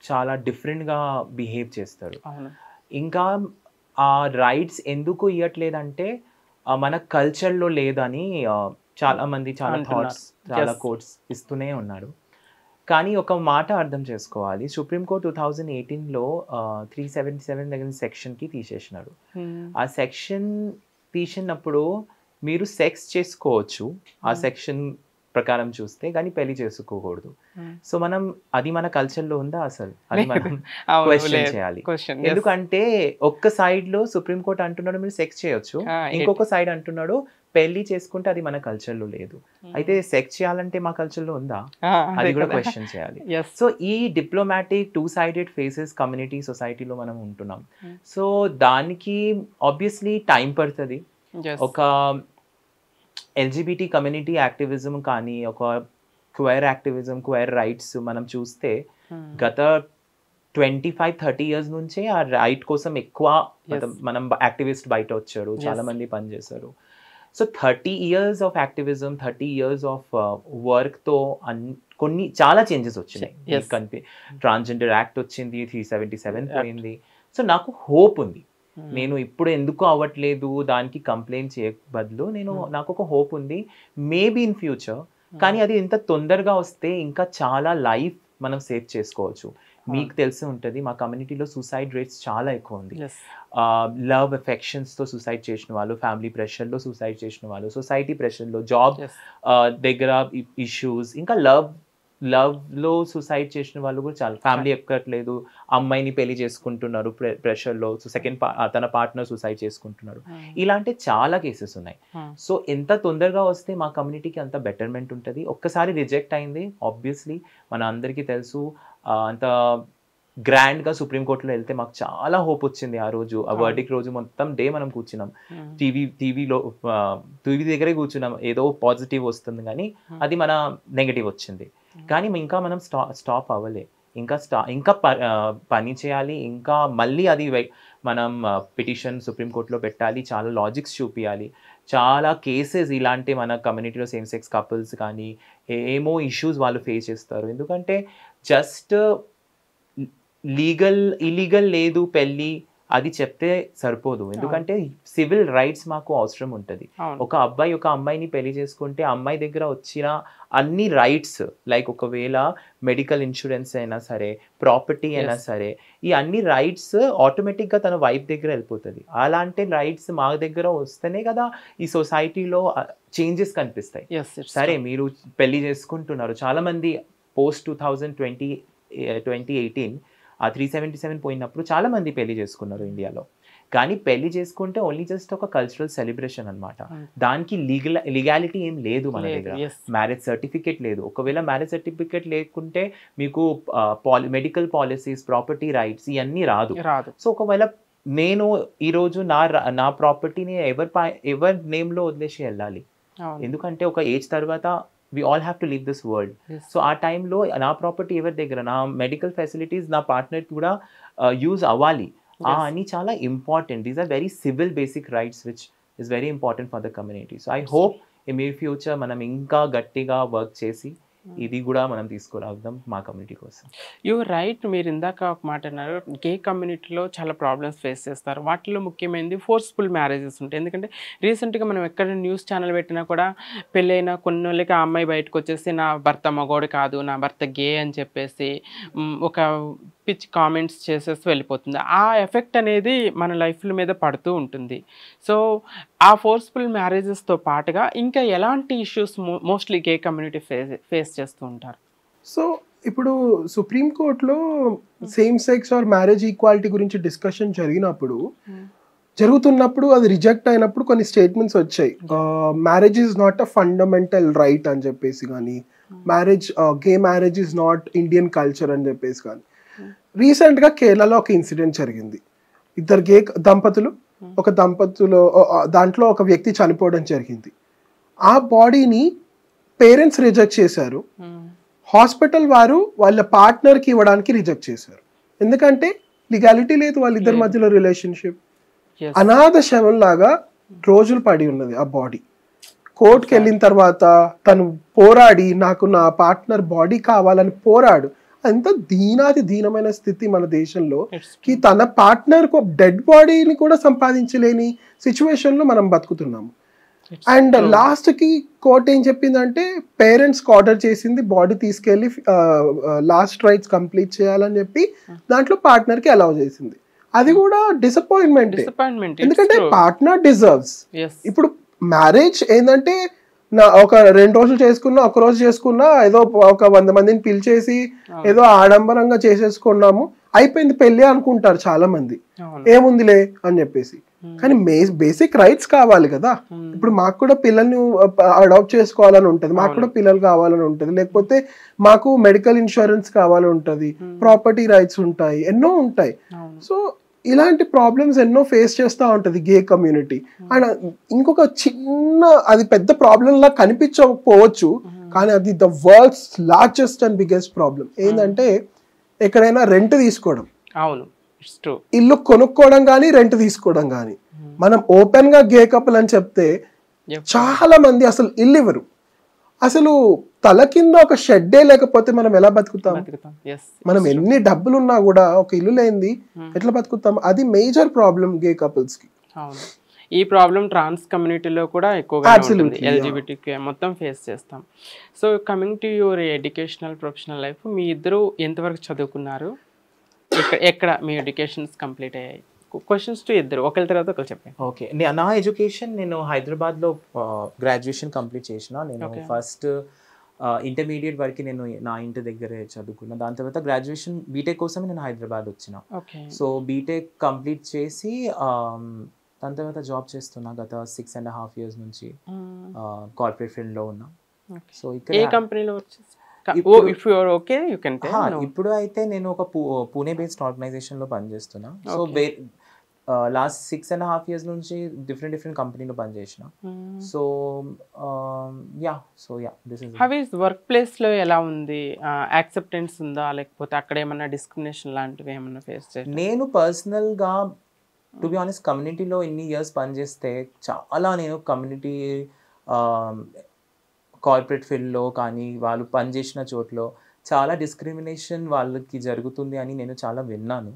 చాలా డిఫరెంట్గా బిహేవ్ చేస్తారు. ఇంకా ఆ రైట్స్ ఎందుకు ఇవ్వట్లేదంటే మన కల్చర్లో లేదని చాలా మంది చాలా థాట్స్, చాలా కోట్స్ ఇస్తూనే ఉన్నారు. కానీ ఒక మాట అర్థం చేసుకోవాలి, సుప్రీంకోర్టు 2018లో 377 దగ్గర సెక్షన్కి తీసేసినారు. ఆ సెక్షన్ తీసినప్పుడు మీరు సెక్స్ చేసుకోవచ్చు ఆ సెక్షన్ ప్రకారం చూస్తే, కానీ పెళ్లి చేసుకోకూడదు. సో మనం అది మన కల్చర్లో ఉందా అసలు? అది మనం క్వశ్చన్ చేయాలి. ఎందుకంటే ఒక్క సైడ్ లో సుప్రీంకోర్టు అంటున్నాడు మీరు సెక్స్ చేయొచ్చు, ఇంకొక సైడ్ అంటున్నాడు పెళ్లి చేసుకుంటే అది మన కల్చర్లో లేదు. అయితే సెక్స్ చేయాలంటే మా కల్చర్లో ఉందా? అది కూడా క్వశ్చన్ చేయాలి. సో ఈ డిప్లొమాటిక్ 2-sided ఫేసెస్ కమ్యూనిటీ సొసైటీలో మనం ఉంటున్నాం. సో దానికి ఆబ్వియస్లీ టైం పడుతుంది. ఒక ఎల్జిబిటి కమ్యూనిటీ యాక్టివిజం కానీ ఒక క్వైర్ యాక్టివిజం, క్వైర్ రైట్స్ మనం చూస్తే గత 25-30 years నుంచే ఆ రైట్ కోసం ఎక్కువ మనం యాక్టివిస్ట్ బయట వచ్చారు, చాలా మంది పనిచేశారు. So 30 years of activism, 30 years of వర్క్తో కొన్ని చాలా చేంజెస్ వచ్చినాయి. ట్రాన్స్జెండర్ యాక్ట్ వచ్చింది, 377 పోయింది. సో నాకు హోప్ ఉంది. నేను ఇప్పుడు ఎందుకు అవ్వట్లేదు దానికి కంప్లైంట్ చేయ బదులు నాకు ఒక హోప్ ఉంది, మేబీ ఇన్ ఫ్యూచర్. కానీ అది ఇంత తొందరగా వస్తే ఇంకా చాలా లైఫ్ మనం సేవ్ చేసుకోవచ్చు. మీకు తెలిసి ఉంటుంది మా కమ్యూనిటీలో సూసైడ్ రేట్స్ చాలా ఎక్కువ ఉంది. లవ్ ఎఫెక్షన్స్తో సూసైడ్ చేసిన వాళ్ళు, ఫ్యామిలీ ప్రెషర్లో సూసైడ్ చేసిన వాళ్ళు, సొసైటీ ప్రెషర్లో, జాబ్ దగ్గర ఇష్యూస్, ఇంకా లవ్ లవ్లో సూసైడ్ చేసిన వాళ్ళు కూడా చాలా, ఫ్యామిలీ ఎక్కట్లేదు, అమ్మాయిని పెళ్లి చేసుకుంటున్నారు ప్రెషర్లో, సో తన పార్ట్నర్ సూసైడ్ చేసుకుంటున్నారు. ఇలాంటి చాలా కేసెస్ ఉన్నాయి. సో ఎంత తొందరగా వస్తే మా కమ్యూనిటీకి అంత బెటర్మెంట్ ఉంటుంది. ఒక్కసారి రిజెక్ట్ అయింది ఆబ్వియస్లీ మన అందరికీ తెలుసు. అంత గ్రాండ్గా సుప్రీంకోర్టులో వెళ్తే మాకు చాలా హోప్ వచ్చింది ఆ రోజు. ఆ వర్డిక్ రోజు మొత్తం డే మనం కూర్చున్నాం, టీవీ దగ్గరే కూర్చున్నాం, ఏదో పాజిటివ్ వస్తుంది కానీ అది మన నెగటివ్ వచ్చింది. కానీ ఇంకా మనం స్టాప్ అవ్వలే, ఇంకా పని చేయాలి, ఇంకా మళ్ళీ అది మనం పిటిషన్ సుప్రీంకోర్టులో పెట్టాలి, చాలా లాజిక్స్ చూపించాలి, చాలా కేసెస్ ఇలాంటి మన కమ్యూనిటీలో సేమ్ సెక్స్ కపుల్స్ కానీ ఏమో ఇష్యూస్ వాళ్ళు ఫేస్ చేస్తారు. ఎందుకంటే జస్ట్ ఇలీగల్ లేదు పెళ్ళి అది చెప్తే సరిపోదు, ఎందుకంటే సివిల్ రైట్స్ మాకు అవసరం ఉంటుంది. ఒక అబ్బాయి ఒక అమ్మాయిని పెళ్లి చేసుకుంటే అమ్మాయి దగ్గర వచ్చిన అన్ని రైట్స్, లైక్ ఒకవేళ మెడికల్ ఇన్సూరెన్స్ అయినా సరే, ప్రాపర్టీ అయినా సరే, ఈ అన్ని రైట్స్ ఆటోమేటిక్గా తన వైఫ్ దగ్గర వెళ్ళిపోతుంది. అలాంటి రైట్స్ మా దగ్గర వస్తేనే కదా ఈ సొసైటీలో చేంజెస్ కనిపిస్తాయి. సరే మీరు పెళ్లి చేసుకుంటున్నారు, చాలామంది పోస్ట్ 2018 ఆ 377 పోయినప్పుడు చాలా మంది పెళ్లి చేసుకున్నారు ఇండియాలో. కానీ పెళ్లి చేసుకుంటే ఓన్లీ జస్ట్ ఒక కల్చరల్ సెలబ్రేషన్ అనమాట, దానికి లీగాలిటీ ఏం లేదు మన దగ్గర, మ్యారేజ్ సర్టిఫికేట్ లేదు. ఒకవేళ మ్యారేజ్ సర్టిఫికేట్ లేకుంటే మీకు మెడికల్ పాలసీస్, ప్రాపర్టీ రైట్స్ ఇవన్నీ రాదు. సో ఒకవేళ నేను ఈరోజు నా ప్రాపర్టీని ఎవరి నేమ్లో వదిలేసి వెళ్ళాలి, ఎందుకంటే ఒక ఏజ్ తర్వాత we all have to leave this world. So ఆ టైంలో నా ప్రాపర్టీ ఎవరి దగ్గర, నా మెడికల్ ఫెసిలిటీస్ నా పార్ట్నర్ కూడా యూజ్ అవ్వాలి అని చాలా important. These are very civil basic rights which is very important for the community. So I hope in మీ ఫ్యూచర్ మనం ఇంకా గట్టిగా వర్క్ చేసి ఇది కూడా మనం తీసుకురావద్దాం మా కమ్యూనిటీ కోసం. Your right. మీరు ఇందాక ఒక మాట అన్నారు, గే కమ్యూనిటీలో చాలా ప్రాబ్లమ్స్ ఫేస్ చేస్తారు. వాటిలో ముఖ్యమైనది ఫోర్స్ఫుల్ మ్యారేజెస్ ఉంటాయి. ఎందుకంటే రీసెంట్గా మనం ఎక్కడ న్యూస్ ఛానల్ పెట్టినా కూడా పెళ్ళైన కొన్ని వాళ్ళకి ఆ అమ్మాయి బయటకు వచ్చేసి నా భర్త మగోడు కాదు, నా భర్త గే అని చెప్పేసి ఒక పిచ్ కామెంట్స్ చేసేసి వెళ్ళిపోతుంది. ఆ ఎఫెక్ట్ అనేది మన లైఫ్ల మీద పడుతూ ఉంటుంది. సో ఆ ఫోర్స్ఫుల్ మ్యారేజెస్తో పాటుగా ఇంకా ఎలాంటి issues mostly gay community face చేస్తూ ఉంటారు? సో ఇప్పుడు సుప్రీంకోర్టులో same sex or marriage equality గురించి డిస్కషన్ జరుగుతున్నప్పుడు అది రిజెక్ట్ అయినప్పుడు కొన్ని స్టేట్మెంట్స్ వచ్చాయి. Marriage is not a fundamental right అని చెప్పేసి కానీ, గే marriage is not Indian culture అని చెప్పేసి కానీ. రీసెంట్గా కేరళలో ఒక ఇన్సిడెంట్ జరిగింది. ఇద్దరు గే దంపతులు దాంట్లో ఒక వ్యక్తి చనిపోవడం జరిగింది. ఆ బాడీని పేరెంట్స్ రిజెక్ట్ చేశారు, హాస్పిటల్ వారు వాళ్ళ పార్ట్నర్కి ఇవ్వడానికి రిజెక్ట్ చేశారు. ఎందుకంటే లీగాలిటీ లేదు వాళ్ళిద్దరి మధ్యలో రిలేషన్షిప్. అనాథ శవంలాగా రోజులు పడి ఉన్నది ఆ బాడీ. కోర్టుకి వెళ్ళిన తర్వాత తను పోరాడి నాకు నా పార్ట్నర్ బాడీ కావాలని పోరాడు. అంత దీనమైన స్థితి మన దేశంలో, కి తన పార్ట్నర్ కు డెడ్ బాడీని కూడా సంపాదించలేని సిచ్యువేషన్ లో మనం బతుకుతున్నాము. అండ్ లాస్ట్ కి కోర్ట్ ఏం చెప్పిందంటే పేరెంట్స్ ఆర్డర్ చేసింది బాడీ తీసుకెళ్లి లాస్ట్ రైట్స్ కంప్లీట్ చేయాలని చెప్పి దాంట్లో పార్ట్నర్ కి అలౌ చేసింది. అది కూడా డిసప్పాయింట్మెంట్, ఎందుకంటే పార్ట్నర్ డిజర్వ్స్. ఇప్పుడు మ్యారేజ్ ఏంటంటే ఒక 2 రోజులు చేసుకున్నా, ఒక రోజు చేసుకున్నా, ఏదో ఒక 100 మందిని పిలిచేసి ఏదో ఆడంబరంగా చేసేసుకున్నాము అయిపోయింది పెళ్లి అనుకుంటారు చాలా మంది, ఏముందిలే అని చెప్పేసి. కానీ బేసిక్ రైట్స్ కావాలి కదా. ఇప్పుడు మాకు కూడా పిల్లల్ని అడాప్ట్ చేసుకోవాలని ఉంటది, మాకు కూడా పిల్లలు కావాలని ఉంటది, లేకపోతే మాకు మెడికల్ ఇన్సూరెన్స్ కావాలని ఉంటది, ప్రాపర్టీ రైట్స్ ఉంటాయి, ఎన్నో ఉంటాయి. సో ఇలాంటి ప్రాబ్లమ్స్ ఎన్నో ఫేస్ చేస్తూ ఉంటుంది గే కమ్యూనిటీ. అండ్ ఇంకొక చిన్న, అది పెద్ద ప్రాబ్లం లా కనిపించకపోవచ్చు కానీ అది the world's largest and biggest problem. ఏంటంటే ఎక్కడైనా రెంట్ తీసుకోవడం, ఇల్లు కొనుక్కోవడం కానీ రెంట్ తీసుకోవడం కానీ. మనం ఓపెన్ గా గే కపుల్ అని చెప్తే చాలా మంది అసలు ఇల్లు ఇవ్వరు. అసలు తల కింద ఒక షెడ్డే లేకపోతే మనం ఎలా బతుకుతాం? మనం ఎన్ని డబ్బులు ఉన్నా కూడా ఒక ఇల్లు లేనిది ఎట్లా బతుకుతాం? అది మేజర్ ప్రాబ్లం గే కపుల్స్ కి. ఈ ప్రాబ్లం ట్రాన్స్ కమ్యూనిటీలో కూడా ఎక్కువగా ఉంటుంది, ఎల్జిబిటికి మొత్తం ఫేస్ చేస్తాం. So coming to your educational professional life, మీ ఇద్దరు ఎంతవరకు చదువుకున్నారు, ఎక్కడ మీ ఎడ్యుకేషన్స్ కంప్లీట్ అయ్యాయి? క్వశ్చన్స్ టు ఇద్దరు, ఒకరి తర్వాత ఒకరు చెప్పండి. ఓకే, నా ఎడ్యుకేషన్ నేను హైదరాబాద్లో గ్రాడ్యుయేషన్ కంప్లీట్ చేసిన. నేను ఫస్ట్ ఇంటర్మీడియట్ వరకు నేను నా ఇంటి దగ్గరే చదువుకున్నా. దాని తర్వాత గ్రాడ్యుయేషన్ బీటెక్ కోసం నేను హైదరాబాద్ వచ్చిన. ఓకే. సో బీటెక్ కంప్లీట్ చేసి దాని తర్వాత జాబ్ చేస్తున్నా గత 6.5 years నుంచి కార్పొరేట్ ఫీల్డ్లో ఉన్నా. సో ఏ ఇక్కడ కంపెనీలో వచ్చేసి ఇప్పుడు- if you are okay you can tell. ఇప్పుడు అయితే నేను ఒక పూణే బేస్డ్ ఆర్గనైజేషన్లో పనిచేస్తున్నా. So Okay. లాస్ట్ 6.5 years నుంచి డిఫరెంట్ కంపెనీలో పనిచేసిన. So this is how is work place లో ఎలా ఉంది? యాక్సెప్టెన్స్ ఉందా, లేకపోతే అక్కడ ఏమన్నా డిస్క్రిమినేషన్ లాంటివి ఏమన్నా ఫేస్ చేయాలి? నేను పర్సనల్గా టు బి ఆనెస్ట్ కమ్యూనిటీలో ఇన్ని ఇయర్స్ పనిచేస్తే చాలా నేను కమ్యూనిటీ కార్పొరేట్ ఫీల్డ్లో కానీ వాళ్ళు పనిచేసిన చోట్ల చాలా డిస్క్రిమినేషన్ వాళ్ళకి జరుగుతుంది అని నేను చాలా విన్నాను.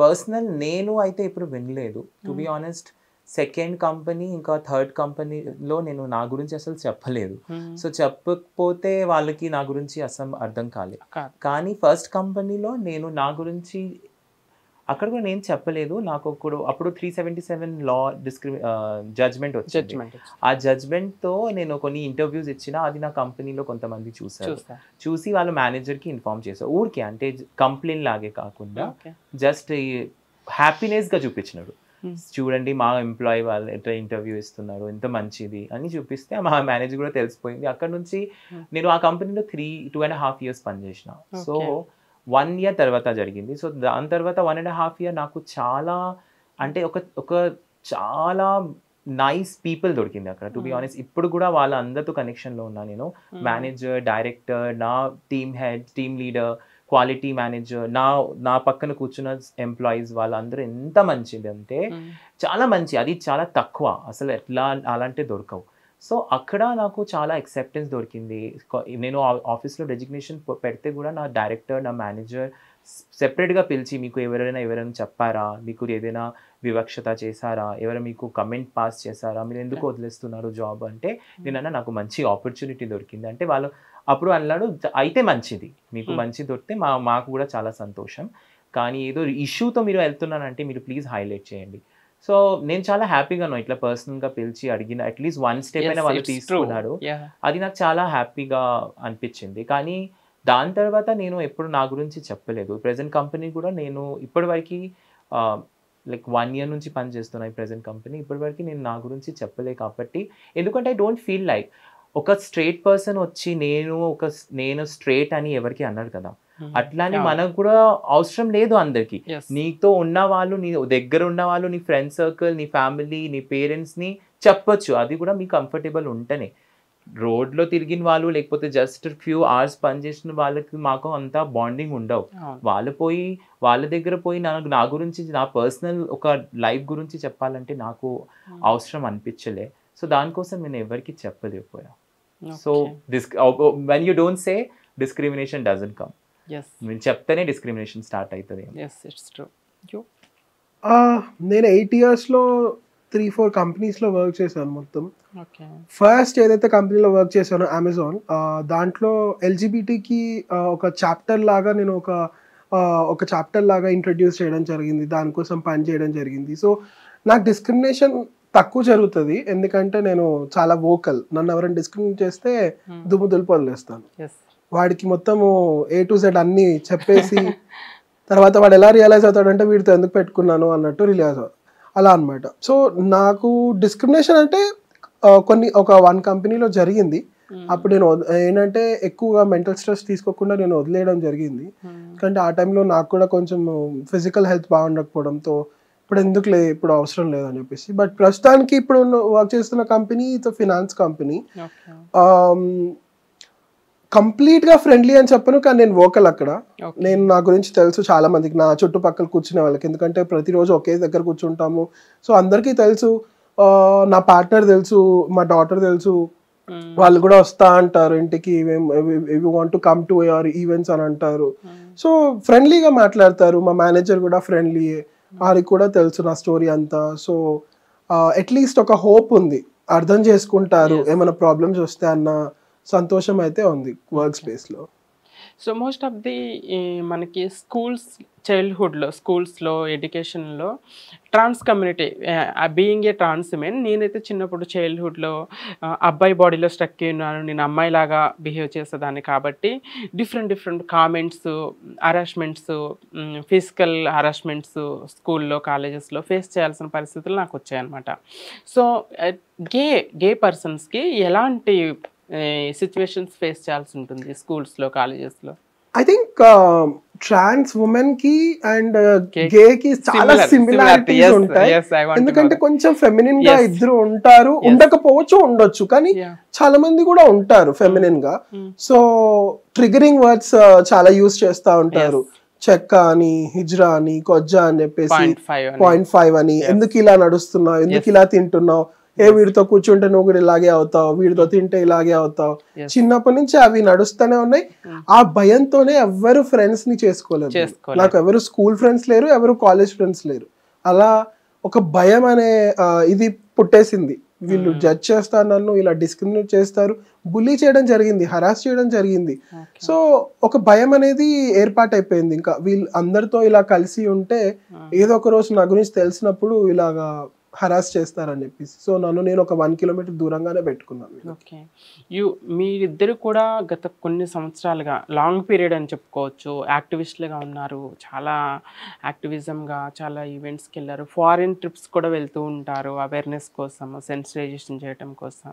పర్సనల్ నేను అయితే ఇప్పుడు వినలేదు. To be honest second company ఇంకా థర్డ్ కంపెనీలో నేను నా గురించి అసలు చెప్పలేదు. సో చెప్పకపోతే వాళ్ళకి నా గురించి అసలు అర్థం కాలేదు. కానీ ఫస్ట్ కంపెనీలో నేను నా గురించి అక్కడ కూడా నేను చెప్పలేదు. నాకు అప్పుడు 377 లా జడ్జ్మెంట్ వచ్చింది. ఆ జడ్జ్మెంట్తో నేను కొన్ని ఇంటర్వ్యూస్ ఇచ్చిన. అది నా కంపెనీలో కొంతమంది చూసి వాళ్ళ మేనేజర్కి ఇన్ఫార్మ్ చేశారు. ఊరికే అంటే కంప్లైంట్ లాగే కాకుండా జస్ట్ హ్యాపీనెస్గా చూపించినాడు. చూడండి మా ఎంప్లాయీ వాళ్ళు ఎట్లా ఇంటర్వ్యూ ఇస్తున్నారు, ఎంత మంచిది అని చూపిస్తే మా మేనేజర్ కూడా తెలిసిపోయింది. అక్కడ నుంచి నేను ఆ కంపెనీలో 2.5 years పనిచేసిన. సో 1 year తర్వాత జరిగింది. సో దాని తర్వాత 1.5 year నాకు చాలా అంటే ఒక చాలా నైస్ పీపుల్ దొరికింది అక్కడ. టు బి ఆనెస్ట్ ఇప్పుడు కూడా వాళ్ళ అందరితో కనెక్షన్లో ఉన్నా నేను. మేనేజర్, డైరెక్టర్, నా team head, team leader, quality manager, నా పక్కన కూర్చున్న ఎంప్లాయీస్ వాళ్ళందరూ ఎంత మంచిది అంటే చాలా మంచి. అది చాలా తక్కువ అసలు ఎట్లా అలాంటి దొరకవు. సో అక్కడ నాకు చాలా యాక్సెప్టెన్స్ దొరికింది. నేను ఆఫీస్లో డెసిగ్నేషన్ పెడితే కూడా నా డైరెక్టర్, నా మేనేజర్ సెపరేట్గా పిలిచి మీకు ఎవరైనా చెప్పారా, మీకు ఏదైనా వివక్షత చేశారా, ఎవరైనా మీకు కమెంట్ పాస్ చేశారా, మీరు ఎందుకు వదిలేస్తున్నారు జాబ్ అంటే నేనన్నా నాకు మంచి ఆపర్చునిటీ దొరికింది అంటే వాళ్ళు అప్పుడు అన్నాడు అయితే మంచిది, మీకు మంచి దొరికితే మాకు కూడా చాలా సంతోషం, కానీ ఏదో ఇష్యూతో మీరు వెళ్తున్నారంటే మీరు ప్లీజ్ హైలైట్ చేయండి. సో నేను చాలా హ్యాపీగా ఉన్నాను ఇట్లా పర్సనల్గా పిలిచి అడిగిన అట్లీస్ట్ 1 step అయినా వాళ్ళు తీసుకున్నాడు. అది నాకు చాలా హ్యాపీగా అనిపించింది. కానీ దాని తర్వాత నేను ఎప్పుడు నా గురించి చెప్పలేదు. ప్రెజెంట్ కంపెనీ కూడా నేను ఇప్పటివరకు లైక్ 1 year నుంచి పనిచేస్తున్నా ఈ ప్రెజెంట్ కంపెనీ. ఇప్పటివరకు నేను నా గురించి చెప్పలే కాబట్టి, ఎందుకంటే ఐ డోంట్ ఫీల్ లైక్ ఒక స్ట్రైట్ పర్సన్ వచ్చి నేను స్ట్రైట్ అని ఎవరికి అన్నాడు కదా, అట్లానే మనకు కూడా అవసరం లేదు అందరికి. నీతో ఉన్న వాళ్ళు, నీ దగ్గర ఉన్న వాళ్ళు, నీ ఫ్రెండ్ సర్కిల్, నీ ఫ్యామిలీ, నీ పేరెంట్స్ని చెప్పొచ్చు. అది కూడా మీకు కంఫర్టబుల్ ఉంటేనే. రోడ్లో తిరిగిన వాళ్ళు లేకపోతే జస్ట్ ఫ్యూ అవర్స్ పనిచేసిన వాళ్ళకి మాకు అంత బాండింగ్ ఉండవు. వాళ్ళ దగ్గర పోయి నా గురించి, నా పర్సనల్ ఒక లైఫ్ గురించి చెప్పాలంటే నాకు అవసరం అనిపించలే. సో దానికోసం నేను ఎవరికి చెప్పలేకపోయా. So when you don't say discrimination doesn't come. మీరు చెప్తేనే డిస్క్రిమినేషన్ స్టార్ట్ అవుతుంది. నేను 8 yearsలో 3-4 కంపెనీస్లో వర్క్ చేశాను మొత్తం. ఫస్ట్ ఏదైతే కంపెనీలో వర్క్ చేశానో అమెజాన్, దాంట్లో ఎల్జిబిటీకి ఒక చాప్టర్ లాగా నేను ఒక చాప్టర్ లాగా ఇంట్రడ్యూస్ చేయడం జరిగింది. దానికోసం పని చేయడం జరిగింది. సో నాకు డిస్క్రిమినేషన్ తక్కువ జరుగుతుంది, ఎందుకంటే నేను చాలా వోకల్. నన్ను ఎవరైనా డిస్క్రిమినేట్ చేస్తే దుమ్ము దులిపి వదిలేస్తాను. వాడికి మొత్తము A to Z అన్నీ చెప్పేసి తర్వాత వాడు ఎలా రియలైజ్ అవుతాడంటే వీడితో ఎందుకు పెట్టుకున్నాను అన్నట్టు రియలైజ్ అవుతాడు, అలా అనమాట. సో నాకు డిస్క్రిమినేషన్ అంటే ఒక 1 కంపెనీలో జరిగింది. అప్పుడు నేను ఏంటంటే ఎక్కువగా మెంటల్ స్ట్రెస్ తీసుకోకుండా నేను వదిలేయడం జరిగింది. ఎందుకంటే ఆ టైంలో నాకు కూడా కొంచెం ఫిజికల్ హెల్త్ బాగుండకపోవడంతో ఇప్పుడు ఎందుకులే, ఇప్పుడు అవసరం లేదని చెప్పేసి. బట్ ప్రస్తుతానికి ఇప్పుడు వర్క్ చేస్తున్న కంపెనీ ఇట్స్ ఫినాన్స్ కంపెనీ. కంప్లీట్గా ఫ్రెండ్లీ అని చెప్పను, కానీ నేను వోకల్ అక్కడ. నేను నా గురించి తెలుసు చాలా మందికి, నా చుట్టుపక్కల కూర్చునే వాళ్ళకి, ఎందుకంటే ప్రతిరోజు ఒకే దగ్గర కూర్చుంటాము. సో అందరికీ తెలుసు, నా పార్ట్నర్ తెలుసు, మా డాటర్ తెలుసు, వాళ్ళు కూడా వస్తా అంటారు ఇంటికి, you want to come to your events అని అంటారు. సో ఫ్రెండ్లీగా మాట్లాడతారు. మా మేనేజర్ కూడా ఫ్రెండ్లీ, వారికి కూడా తెలుసు నా స్టోరీ అంతా. సో అట్లీస్ట్ ఒక హోప్ ఉంది, అర్థం చేసుకుంటారు ఏమైనా ప్రాబ్లమ్స్ వస్తే అన్న సంతోషం అయితే ఉంది వర్క్ స్పేస్లో. సో మోస్ట్ ఆఫ్ ది మనకి చైల్డ్హుడ్లో స్కూల్స్లో ఎడ్యుకేషన్లో trans community being a trans men నేనైతే చిన్నప్పుడు చైల్డ్హుడ్లో అబ్బాయి బాడీలో స్ట్రక్ ఉన్నాను, నేను అమ్మాయిలాగా బిహేవ్ చేసేదాన్ని కాబట్టి different comments, harassments, physical harassments స్కూల్లో కాలేజెస్లో ఫేస్ చేయాల్సిన పరిస్థితులు నాకు వచ్చాయన్నమాట. సో గే పర్సన్స్కి ఎలాంటి సిచ్యువేషన్స్ ఫేస్ చేయాల్సి ఉంటుంది స్కూల్స్లో కాలేజెస్లో? ఐ థింక్ ట్రాన్స్ ఉమెన్ కి అండ్ గే కి చాలా సిమిలారిటీస్ ఉంటాయి. ఎందుకంటే కొంచెం ఫెమినిన్ గా ఇద్దరు ఉంటారు, ఉండకపోవచ్చు, ఉండొచ్చు, కానీ చాలా మంది కూడా ఉంటారు ఫెమినిన్ గా. సో ట్రిగరింగ్ వర్డ్స్ చాలా యూస్ చేస్తా ఉంటారు. చెక్క అని, హిజ్రా అని, కొజ్జా అని చెప్పేసి, 0.5 అని, ఎందుకు ఇలా నడుస్తున్నావు, ఎందుకు ఇలా తింటున్నావు, వీడితో కూర్చుంటే నువ్వు కూడా ఇలాగే అవుతావు, వీడితో తింటే ఇలాగే అవుతావు. చిన్నప్పటి నుంచి అవి నడుస్తూనే ఉన్నాయి. ఆ భయంతోనే ఎవరు ఫ్రెండ్స్ ని చేసుకోలేదు. నాకు ఎవరు స్కూల్ ఫ్రెండ్స్ లేరు, ఎవరు కాలేజ్ ఫ్రెండ్స్ లేరు. అలా ఒక భయం అనే ఇది పుట్టేసింది. వీళ్ళు జడ్జ్ చేస్తారు, నన్ను ఇలా డిస్క్రిమినేట్ చేస్తారు, బుల్లీ చేయడం జరిగింది, హరాస్ చేయడం జరిగింది. సో ఒక భయం అనేది ఏర్పాటైపోయింది. ఇంకా వీళ్ళు అందరితో ఇలా కలిసి ఉంటే ఏదో ఒక రోజు నా గురించి తెలిసినప్పుడు ఇలాగా హరాస్ చేస్తారని చెప్పేసి, సో నేను ఒక 1 కిలోమీటర్ దూరంగానే పెట్టుకున్నాను. ఓకే, మీరిద్దరు కూడా గత కొన్ని సంవత్సరాలుగా లాంగ్ పీరియడ్ అని చెప్పుకోవచ్చు యాక్టివిస్టులుగా ఉన్నారు. చాలా యాక్టివిజంగా చాలా ఈవెంట్స్కి వెళ్ళారు, ఫారిన్ ట్రిప్స్ కూడా వెళ్తూ ఉంటారు అవేర్నెస్ కోసం, సెన్సిటైజేషన్ చేయడం కోసం.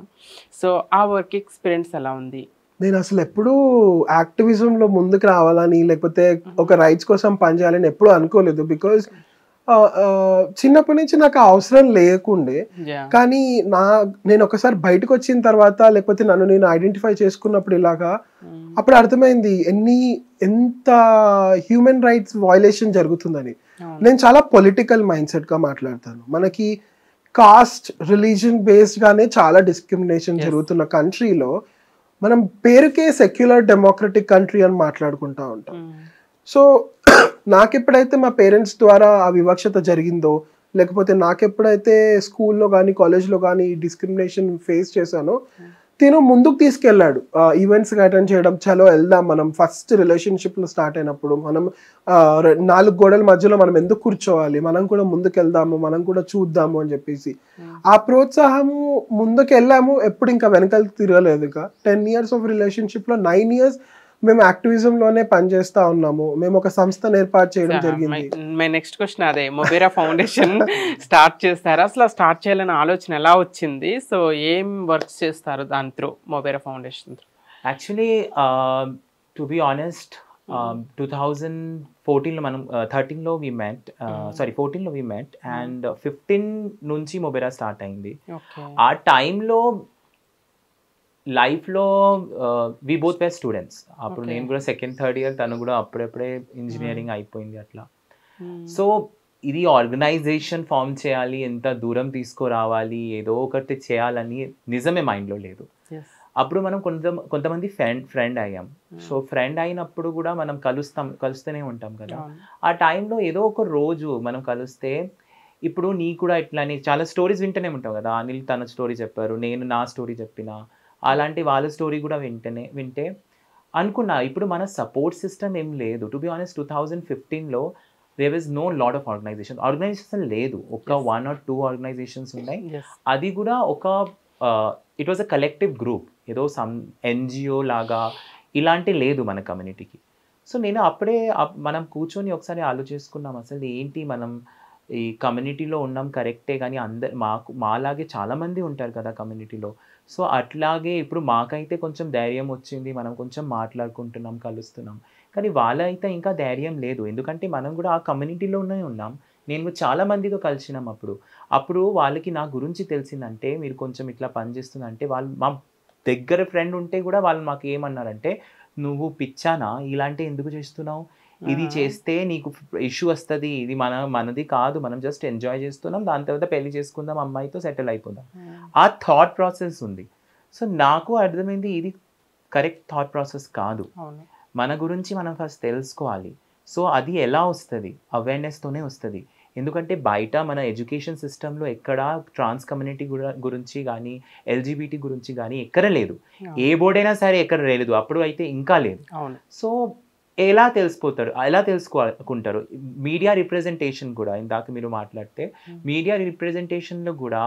సో ఆ వర్క్ ఎక్స్పీరియన్స్ ఎలా ఉంది? నేను అసలు ఎప్పుడూ యాక్టివిజంలో ముందుకు రావాలని లేకపోతే ఒక రైట్స్ కోసం పనిచేయాలని ఎప్పుడూ అనుకోలేదు. బికాజ్ చిన్నప్పటి నుంచి నాకు అవసరం లేకుండే. కానీ నేను ఒకసారి బయటకు వచ్చిన తర్వాత లేకపోతే నన్ను నేను ఐడెంటిఫై చేసుకున్నప్పుడు ఇలాగా అప్పుడు అర్థమైంది ఎంత హ్యూమన్ రైట్స్ వయలేషన్ జరుగుతుందని. నేను చాలా పొలిటికల్ మైండ్ సెట్ గా మాట్లాడతాను. మనకి కాస్ట్, రిలీజన్ బేస్డ్ గానే చాలా డిస్క్రిమినేషన్ జరుగుతున్న కంట్రీలో మనం పేరుకే సెక్యులర్ డెమోక్రటిక్ కంట్రీ అని మాట్లాడుకుంటా ఉంటాం. సో నాకెప్పుడైతే మా పేరెంట్స్ ద్వారా ఆ వివక్షత జరిగిందో, లేకపోతే నాకెప్పుడైతే స్కూల్లో కానీ కాలేజ్లో కానీ డిస్క్రిమినేషన్ ఫేస్ చేశానో, తిను ముందుకు తీసుకెళ్ళాడు ఈవెంట్స్ అటెండ్ చేయడం. చలో వెళ్దాం, మనం ఫస్ట్ రిలేషన్షిప్లో స్టార్ట్ అయినప్పుడు మనం 4 గోడల మధ్యలో మనం ఎందుకు కూర్చోవాలి, మనం కూడా ముందుకు వెళ్దాము, మనం కూడా చూద్దాము అని చెప్పేసి ఆ ప్రోత్సాహము ముందుకు వెళ్ళాము. ఎప్పుడు ఇంకా వెనకాల తిరగలేదు. ఇంకా 10 years ఆఫ్ రిలేషన్షిప్లో 9 years మేము యాక్టివిజం లోనే పనిచేస్తా ఉన్నాము. మేము ఒక సంస్థను ఏర్పాటు చేయడం జరిగింది. మై నెక్స్ట్ క్వశ్చన్ అదే, మొబేరా ఫౌండేషన్ స్టార్ట్ చేస్తారు. అసలు స్టార్ట్ చేయాలనే ఆలోచన ఎలా వచ్చింది? సో ఏం వర్క్స్ చేస్తారు దాని through, Mobera foundation through? Actually to be honest 2014లో మనం 13లో వి మెట్, 14లో వి మెట్ అండ్ 15 నుంచి మొబేరా స్టార్ట్ అయింది. ఆ టైంలో లైఫ్లో వి బోత్ వేర్ స్టూడెంట్స్. అప్పుడు నేను కూడా 2nd, 3rd year, తను కూడా అప్పుడప్పుడే ఇంజనీరింగ్ అయిపోయింది అట్లా. సో ఇది ఆర్గనైజేషన్ ఫామ్ చేయాలి, ఎంత దూరం తీసుకురావాలి, ఏదో ఒకటి చేయాలని నిజమే మైండ్లో లేదు. అప్పుడు మనం కొంతమంది ఫ్రెండ్ అయ్యాం. సో ఫ్రెండ్ అయినప్పుడు కూడా మనం కలుస్తూనే ఉంటాం కదా. ఆ టైంలో ఏదో ఒక రోజు మనం కలిస్తే, ఇప్పుడు నీ కూడా ఇట్లానే చాలా స్టోరీస్ వింటూనే ఉంటాం కదా. అనిల్ తన స్టోరీ చెప్పారు, నేను నా స్టోరీ చెప్పిన, అలాంటి వాళ్ళ స్టోరీ కూడా వింటే అనుకున్నా ఇప్పుడు మన సపోర్ట్ సిస్టమ్ ఏం లేదు. టు బి ఆనెస్ట్ 2015లో there was no lot of organization లేదు. ఒక 1 or 2 ఆర్గనైజేషన్స్ ఉన్నాయి. అది కూడా it was a collective group, ఏదో సమ్ NGO లాగా ఇలాంటి లేదు మన కమ్యూనిటీకి. సో నేను అప్పుడే మనం కూర్చొని ఒకసారి ఆలోచించుకున్నాం, అసలు ఏంటి మనం ఈ కమ్యూనిటీలో ఉన్నాం కరెక్టే, కానీ మాలాగే చాలామంది ఉంటారు కదా కమ్యూనిటీలో. సో అట్లాగే ఇప్పుడు మాకైతే కొంచెం ధైర్యం వచ్చింది, మనం కొంచెం మాట్లాడుకుంటున్నాం, కలుస్తున్నాం. కానీ వాళ్ళైతే ఇంకా ధైర్యం లేదు, ఎందుకంటే మనం కూడా ఆ కమ్యూనిటీలోనే ఉన్నాం. నేను చాలా మందితో కలిసినాం. అప్పుడు వాళ్ళకి నా గురించి తెలిసిందంటే, మీరు కొంచెం ఇట్లా పనిచేస్తుందంటే, వాళ్ళు మా దగ్గర ఫ్రెండ్ ఉంటే కూడా వాళ్ళు మాకు ఏమన్నారంటే, నువ్వు పిచ్చానా, ఇలాంటి ఎందుకు చేస్తున్నావు, ఇది చేస్తే నీకు ఇష్యూ వస్తుంది, ఇది మనది కాదు, మనం జస్ట్ ఎంజాయ్ చేస్తున్నాం, దాని తర్వాత పెళ్లి చేసుకుందాం, అమ్మాయితో సెటిల్ అయిపోదాం, ఆ థాట్ ప్రాసెస్ ఉంది. సో నాకు అర్థమైంది ఇది కరెక్ట్ థాట్ ప్రాసెస్ కాదు, మన గురించి మనం ఫస్ట్ తెలుసుకోవాలి. సో అది ఎలా వస్తుంది, అవేర్నెస్తోనే వస్తుంది. ఎందుకంటే బయట మన ఎడ్యుకేషన్ సిస్టంలో ఎక్కడ ట్రాన్స్ కమ్యూనిటీ గురించి కానీ ఎల్జిబిటీ గురించి కానీ ఎక్కడ లేదు. ఏ బోర్డ్ అయినా సరే ఎక్కడ లేదు, అప్పుడు అయితే ఇంకా లేదు. సో ఎలా తెలుసుకుంటారు? మీడియా రిప్రజెంటేషన్ కూడా, ఇందాక మీరు మాట్లాడితే మీడియా రిప్రజెంటేషన్లో కూడా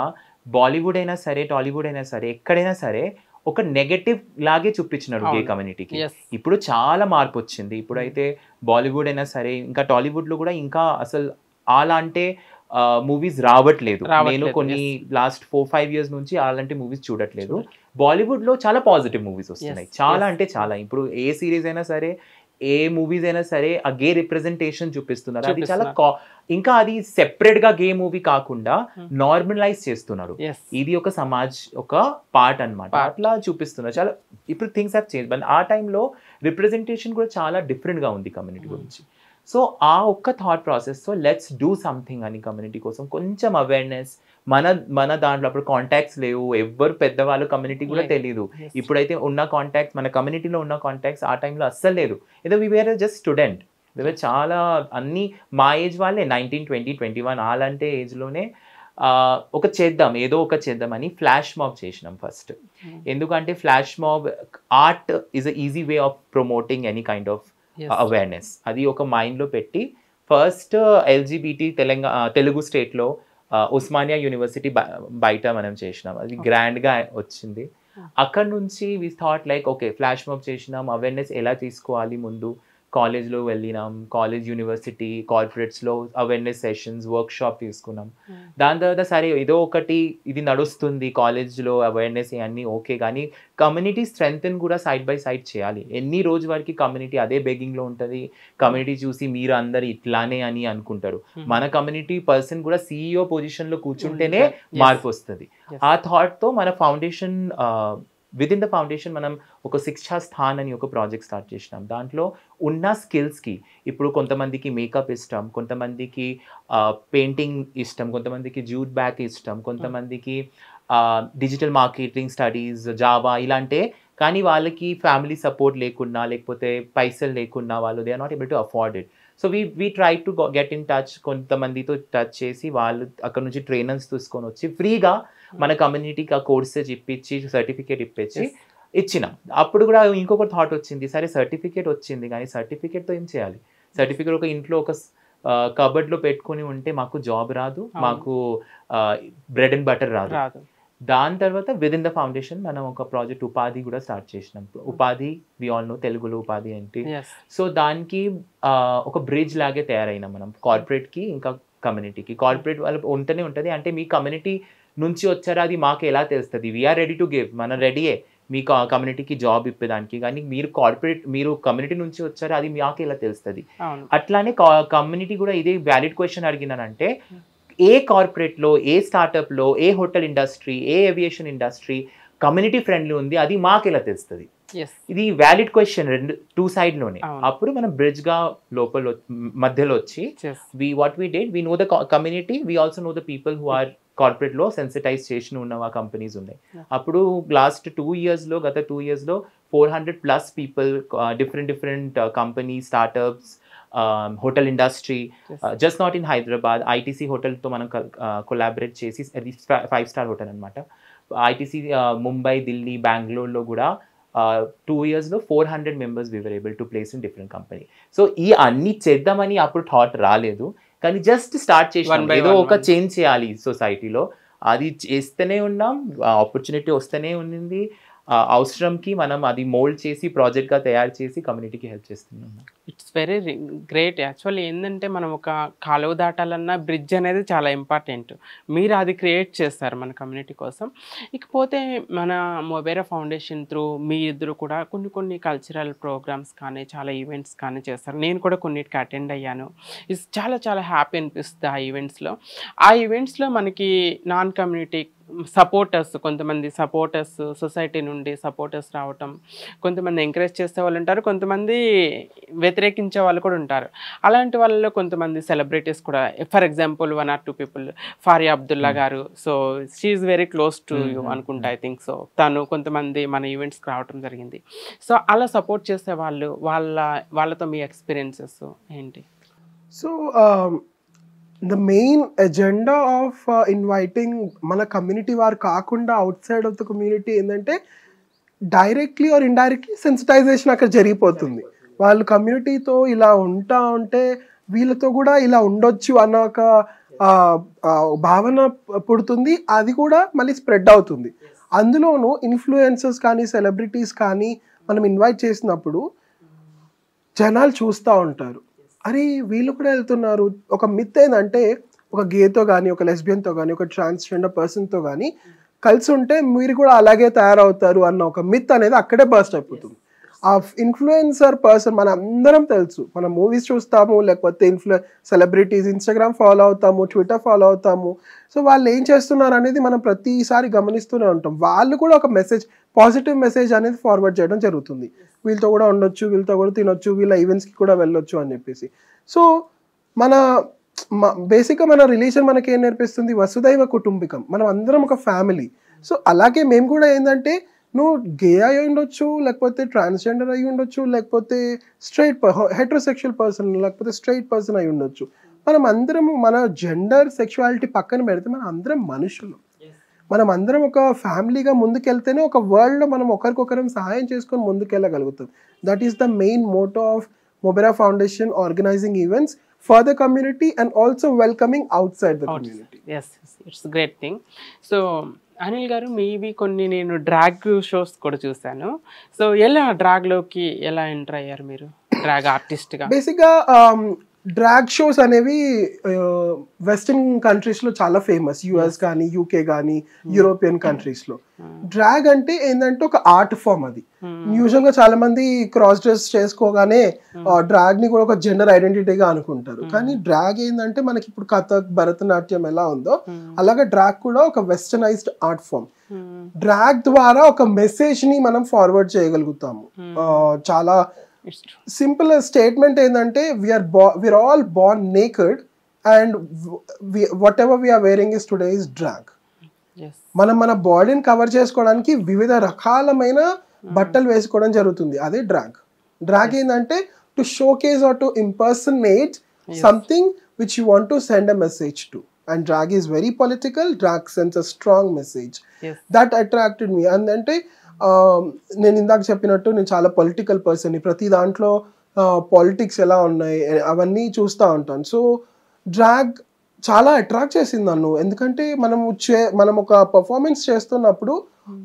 బాలీవుడ్ అయినా సరే టాలీవుడ్ అయినా సరే ఎక్కడైనా సరే ఒక నెగటివ్ లాగే చూపించినాడు గే కమ్యూనిటీకి. ఇప్పుడు చాలా మార్పు వచ్చింది. ఇప్పుడైతే బాలీవుడ్ అయినా సరే ఇంకా టాలీవుడ్లో కూడా ఇంకా అసలు అలాంటి మూవీస్ రావట్లేదు. నేను కొన్ని లాస్ట్ 4-5 years నుంచి అలాంటి మూవీస్ చూడట్లేదు. బాలీవుడ్లో చాలా పాజిటివ్ మూవీస్ వస్తున్నాయి, చాలా అంటే చాలా. ఇప్పుడు ఏ సిరీస్ అయినా సరే ఏ మూవీస్ అయినా సరే ఆ గే రిప్రజెంటేషన్ చూపిస్తున్నారు. అది చాలా ఇంకా అది సెపరేట్ గా గే మూవీ కాకుండా నార్మలైజ్ చేస్తున్నారు. ఇది ఒక సమాజ్ ఒక పార్ట్ అన్నమాట, అట్లా చూపిస్తున్నారు. చాలా ఇప్పుడు థింగ్స్ హావ్ చేంజ్. బట్ ఆ టైంలో రిప్రజెంటేషన్ కూడా చాలా డిఫరెంట్ గా ఉంది కమ్యూనిటీ గురించి. సో ఆ ఒక్క thought process, so let's do something అని కమ్యూనిటీ కోసం కొంచెం అవేర్నెస్. మన దాంట్లో అప్పుడు కాంటాక్ట్స్ లేవు, ఎవ్వరు పెద్దవాళ్ళు కమ్యూనిటీ కూడా తెలియదు. ఇప్పుడైతే ఉన్న కాంటాక్ట్స్, మన కమ్యూనిటీలో ఉన్న కాంటాక్ట్స్ ఆ టైంలో అస్సలు లేదు. ఏదో వి వేర్ జస్ట్ స్టూడెంట్. చాలా అన్ని మా ఏజ్ వాళ్ళే 19, 20, 21 అలాంటి ఏజ్లోనే ఏదో ఒక చేద్దాం అని ఫ్లాష్ మాబ్ చేసినాం ఫస్ట్. ఎందుకంటే flash mob art is a easy way of promoting any kind of awareness. అది ఒక మైండ్లో పెట్టి ఫస్ట్ ఎల్జిబిటీ తెలుగు స్టేట్లో ఉస్మానియా యూనివర్సిటీ బయట మనం చేసినాం. అది గ్రాండ్గా వచ్చింది. అక్కడ నుంచి we thought like okay flash mob చేసినాం, అవేర్నెస్ ఎలా తీసుకోవాలి ముందు. కాలేజ్లో వెళ్ళినాం, కాలేజ్ యూనివర్సిటీ కార్పొరేట్స్లో అవేర్నెస్ సెషన్స్ వర్క్షాప్ తీసుకున్నాం. దాని తర్వాత సరే ఏదో ఒకటి ఇది నడుస్తుంది కాలేజ్లో అవేర్నెస్ అన్నీ ఓకే, కానీ కమ్యూనిటీ స్ట్రెంగ్త్ కూడా సైడ్ బై సైడ్ చేయాలి. ఎన్ని రోజు వరకు కమ్యూనిటీ అదే బెగ్గింగ్లో ఉంటుంది, కమ్యూనిటీ చూసి మీరు అందరు ఇట్లానే అని అనుకుంటారు. మన కమ్యూనిటీ పర్సన్ కూడా CEO పొజిషన్లో కూర్చుంటేనే మార్పు వస్తుంది. ఆ థాట్తో మన foundation with in the foundation మనం ఒక శిక్షా స్థాన్ అని ఒక ప్రాజెక్ట్ స్టార్ట్ చేసినాం. దాంట్లో ఉన్న స్కిల్స్కి ఇప్పుడు కొంతమందికి మేకప్ ఇష్టం, కొంతమందికి పెయింటింగ్ ఇష్టం, కొంతమందికి జూట్ బ్యాగ్ ఇష్టం, కొంతమందికి డిజిటల్ మార్కెటింగ్ స్టడీస్, జావా ఇలాంటి. కానీ వాళ్ళకి ఫ్యామిలీ సపోర్ట్ లేకున్నా లేకపోతే పైసలు లేకున్నా వాళ్ళు they are not able to afford it. So we try to get in touch, కొంతమందితో టచ్ చేసి వాళ్ళు అక్కడ నుంచి ట్రైనర్స్ తీసుకొని వచ్చి ఫ్రీగా మన కమ్యూనిటీకి ఆ కోర్సెస్ ఇప్పించి సర్టిఫికేట్ ఇచ్చినాం. అప్పుడు కూడా ఇంకొక థాట్ వచ్చింది, సరే సర్టిఫికేట్ వచ్చింది కానీ సర్టిఫికేట్తో ఏం చేయాలి? సర్టిఫికేట్ ఒక ఇంట్లో ఒక కబర్డ్లో పెట్టుకుని ఉంటే మాకు జాబ్ రాదు, మాకు బ్రెడ్ అండ్ బటర్ రాదు. దాని తర్వాత విత్ ఇన్ ద ఫౌండేషన్ మనం ఒక ప్రాజెక్ట్ ఉపాధి కూడా స్టార్ట్ చేసినాం. ఉపాధి వి ఆల్ నో తెలుగులో ఉపాధి ఏంటి. సో దానికి ఒక బ్రిడ్జ్ లాగే తయారైనా మనం కార్పొరేట్కి ఇంకా కమ్యూనిటీకి. కార్పొరేట్ వాళ్ళు ఉంటూనే ఉంటుంది, అంటే మీ కమ్యూనిటీ నుంచి వచ్చారా అది మాకు ఎలా తెలుస్తుంది? వీఆర్ రెడీ టు గివ్, మన రెడీయే మీ కమ్యూనిటీకి జాబ్ ఇప్పేదానికి. కానీ మీరు కమ్యూనిటీ నుంచి వచ్చారా అది మాకు ఎలా తెలుస్తుంది? అట్లానే కమ్యూనిటీ కూడా ఇదే వ్యాలిడ్ క్వశ్చన్ అడిగినానంటే ఏ కార్పొరేట్లో, ఏ స్టార్టప్లో, ఏ హోటల్ ఇండస్ట్రీ, ఏ ఏవియేషన్ ఇండస్ట్రీ కమ్యూనిటీ ఫ్రెండ్లీ ఉంది అది మాకు ఎలా తెలుస్తుంది? ఇది వ్యాలిడ్ క్వశ్చన్ టూ సైడ్లోనే. అప్పుడు మనం బ్రిడ్జ్గా మధ్యలో వచ్చి what we did, we know the community, we also know the people who are కార్పొరేట్లో సెన్సిటైజ్ చేసిన ఉన్న కంపెనీస్ ఉన్నాయి. అప్పుడు లాస్ట్ 2 yearsలో, గత 2 yearsలో 400+ people, different company, startups, hotel industry, just not in Hyderabad. ITC హోటల్తో మనం కొలాబరేట్ చేసి, అది 5-star హోటల్ అనమాట. ITC ముంబై, ఢిల్లీ, బెంగళూరులో కూడా 2 yearsలో 400 members we were able to place in different company. So ఈ అన్ని చేద్దామని అప్పుడు థాట్ రాలేదు, కానీ జస్ట్ స్టార్ట్ చేసినాం. ఏదో ఒక చేంజ్ చేయాలి సొసైటీలో, అది చేస్తూనే ఉన్నాం. ఆపర్చునిటీ వస్తూనే ఉంది. అవసరంకి మనం అది మోల్డ్ చేసి ప్రాజెక్ట్గా తయారు చేసి కమ్యూనిటీకి హెల్ప్ చేస్తున్నాం. It's very great. యాక్చువల్లీ ఏంటంటే మనం ఒక కాలువ దాటాలన్నా బ్రిడ్జ్ అనేది చాలా ఇంపార్టెంట్. మీరు అది క్రియేట్ చేస్తారు మన కమ్యూనిటీ కోసం. ఇకపోతే మన మొబైరా ఫౌండేషన్ త్రూ మీ ఇద్దరు కూడా కొన్ని కల్చరల్ ప్రోగ్రామ్స్ కానీ చాలా ఈవెంట్స్ కానీ చేస్తారు. నేను కూడా కొన్నిటికి అటెండ్ అయ్యాను. ఇది చాలా హ్యాపీ అనిపిస్తుంది ఆ ఈవెంట్స్లో. ఆ ఈవెంట్స్లో మనకి నాన్ కమ్యూనిటీ సపోర్టర్స్, కొంతమంది సపోర్టర్స్ సొసైటీ నుండి సపోర్టర్స్ రావటం, కొంతమంది ఎంకరేజ్ చేసే వాళ్ళు ఉంటారు, కొంతమంది వ్యతిరేకించే వాళ్ళు కూడా ఉంటారు. అలాంటి వాళ్ళలో కొంతమంది సెలబ్రిటీస్ కూడా, for example 1 or 2 people, Faria Abdullah గారు. So she is very close to you అనుకుంటా, ఐ థింక్. సో తను కొంతమంది మన ఈవెంట్స్కి రావటం జరిగింది. సో అలా సపోర్ట్ చేసే వాళ్ళతో మీ ఎక్స్పీరియన్సెస్ ఏంటి? So the main agenda of inviting మన కమ్యూనిటీ వారు కాకుండా out side of the community ఏంటంటే డైరెక్ట్లీ ఆర్ ఇండైరెక్ట్లీ సెన్సిటైజేషన్ అక్కడ జరిగిపోతుంది. వాళ్ళు కమ్యూనిటీతో ఇలా ఉంటా ఉంటే వీళ్ళతో కూడా ఇలా ఉండొచ్చు అన్న ఒక భావన పుడుతుంది. అది కూడా మళ్ళీ స్ప్రెడ్ అవుతుంది. అందులోనూ ఇన్ఫ్లుయెన్సర్స్ కానీ సెలబ్రిటీస్ కానీ మనం ఇన్వైట్ చేసినప్పుడు జనాలు చూస్తూ ఉంటారు, అరే వీళ్ళు కూడా వెళ్తున్నారు. ఒక మిత్ ఏంటంటే ఒక గేతో కానీ ఒక లెస్బియన్తో కానీ ఒక ట్రాన్స్జెండర్ పర్సన్తో కానీ కలిసి ఉంటే మీరు కూడా అలాగే తయారవుతారు అన్న ఒక మిత్ అనేది అక్కడే బర్స్ట్ అయిపోతుంది. ఆ ఇన్ఫ్లుయెన్సర్ పర్సన్ మన అందరం తెలుసు, మనం మూవీస్ చూస్తాము, లేకపోతే సెలబ్రిటీస్ ఇన్స్టాగ్రామ్ ఫాలో అవుతాము, ట్విట్టర్ ఫాలో అవుతాము. సో వాళ్ళు ఏం చేస్తున్నారు అనేది మనం ప్రతిసారి గమనిస్తూనే ఉంటాం. వాళ్ళు కూడా ఒక మెసేజ్, పాజిటివ్ మెసేజ్ అనేది ఫార్వర్డ్ చేయడం జరుగుతుంది. వీళ్ళతో కూడా ఉండొచ్చు, వీళ్ళతో కూడా తినొచ్చు, వీళ్ళ ఈవెంట్స్కి కూడా వెళ్ళొచ్చు అని చెప్పేసి. సో మన బేసిక్గా మన రిలీజన్ మనకి ఏం నేర్పిస్తుంది, వసుదైవ కుటుంబికం, మనం అందరం ఒక ఫ్యామిలీ. సో అలాగే మేము కూడా ఏంటంటే నువ్వు గే అయి ఉండొచ్చు, లేకపోతే ట్రాన్స్జెండర్ అయి ఉండొచ్చు, లేకపోతే స్ట్రైట్ హెట్రోసెక్షువల్ పర్సన్, లేకపోతే స్ట్రైట్ పర్సన్ అయి ఉండొచ్చు. మనం అందరం మన జెండర్ సెక్షువాలిటీ పక్కన పెడితే మనం అందరం మనుషులు. మనం అందరం ఒక ఫ్యామిలీగా ముందుకెళ్తేనే ఒక వరల్డ్లో మనం ఒకరికొకరం సహాయం చేసుకొని ముందుకెళ్ళగలుగుతాం. That is the main motto of Mobera foundation, organizing events for the community and also welcoming outside the community. Yes, it's a great thing. So Anil గారు, మీవి కొన్ని నేను డ్రాగ్ షోస్ కూడా చూసాను. సో ఎలా డ్రాగ్లోకి ఎలా ఎంటర్ అయ్యారు మీరు డ్రాగ్ ఆర్టిస్ట్గా? బేసిక్గా డ్రాగ్ షోస్ అనేవి వెస్టర్న్ కంట్రీస్లో చాలా ఫేమస్, యుఎస్ కానీ యూకే కానీ యూరోపియన్ కంట్రీస్లో. డ్రాగ్ అంటే ఏంటంటే ఒక ఆర్ట్ ఫామ్. అది యూజువల్గా చాలా మంది క్రాస్ డ్రెస్ చేసుకోగానే డ్రాగ్ని కూడా ఒక జెండర్ ఐడెంటిటీగా అనుకుంటారు. కానీ డ్రాగ్ ఏంటంటే మనకి ఇప్పుడు కథక్, భరతనాట్యం ఎలా ఉందో అలాగే డ్రాగ్ కూడా ఒక వెస్టర్నైజ్డ్ ఆర్ట్ ఫామ్. డ్రాగ్ ద్వారా ఒక మెసేజ్ ని మనం ఫార్వర్డ్ చేయగలుగుతాము. చాలా సింపుల్ స్టేట్మెంట్ ఏంటంటే we are all born naked and whatever we are wearing is today is drag. మనం మన బాడీని కవర్ చేసుకోవడానికి వివిధ రకాలమైన బట్టలు వేసుకోవడం జరుగుతుంది, అదే డ్రాగ్. డ్రాగ్ ఏంటంటే to showcase or to impersonate something which you want to send a message to. And drag is very political. Drag sends a strong message. That attracted me. And అంటే నేను ఇందాక చెప్పినట్టు నేను చాలా పొలిటికల్ పర్సన్. ప్రతి దాంట్లో politics ఎలా ఉన్నాయి అవన్నీ చూస్తూ ఉంటాను. సో డ్రాగ్ చాలా అట్రాక్ట్ చేసింది నన్ను. ఎందుకంటే మనం ఒక పర్ఫార్మెన్స్ చేస్తున్నప్పుడు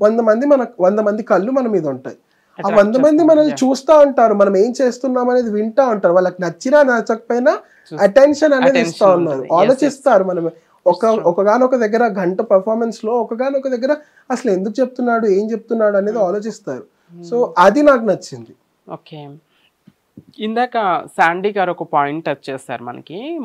100 మంది కళ్ళు మన మీద ఉంటాయి. ఆ 100 మంది మనల్ని చూస్తూ ఉంటారు, మనం ఏం చేస్తున్నాం అనేది వింటూ ఉంటారు. వాళ్ళకి నచ్చినా నచ్చకపోయినా అటెన్షన్ అనేది ఇస్తూ ఉన్నారు, ఆలోచిస్తారు. మనం ఒకగానొక దగ్గర గంట పర్ఫార్మెన్స్ లో ఒకగానొక దగ్గర అసలు ఎందుకు చెప్తున్నాడు, ఏం చెప్తున్నాడు అనేది ఆలోచిస్తారు. సో అది నాకు నచ్చింది. ఓకే, ఇందాక శాండీ గారు ఒక పాయింట్ టచ్ చేస్తారు.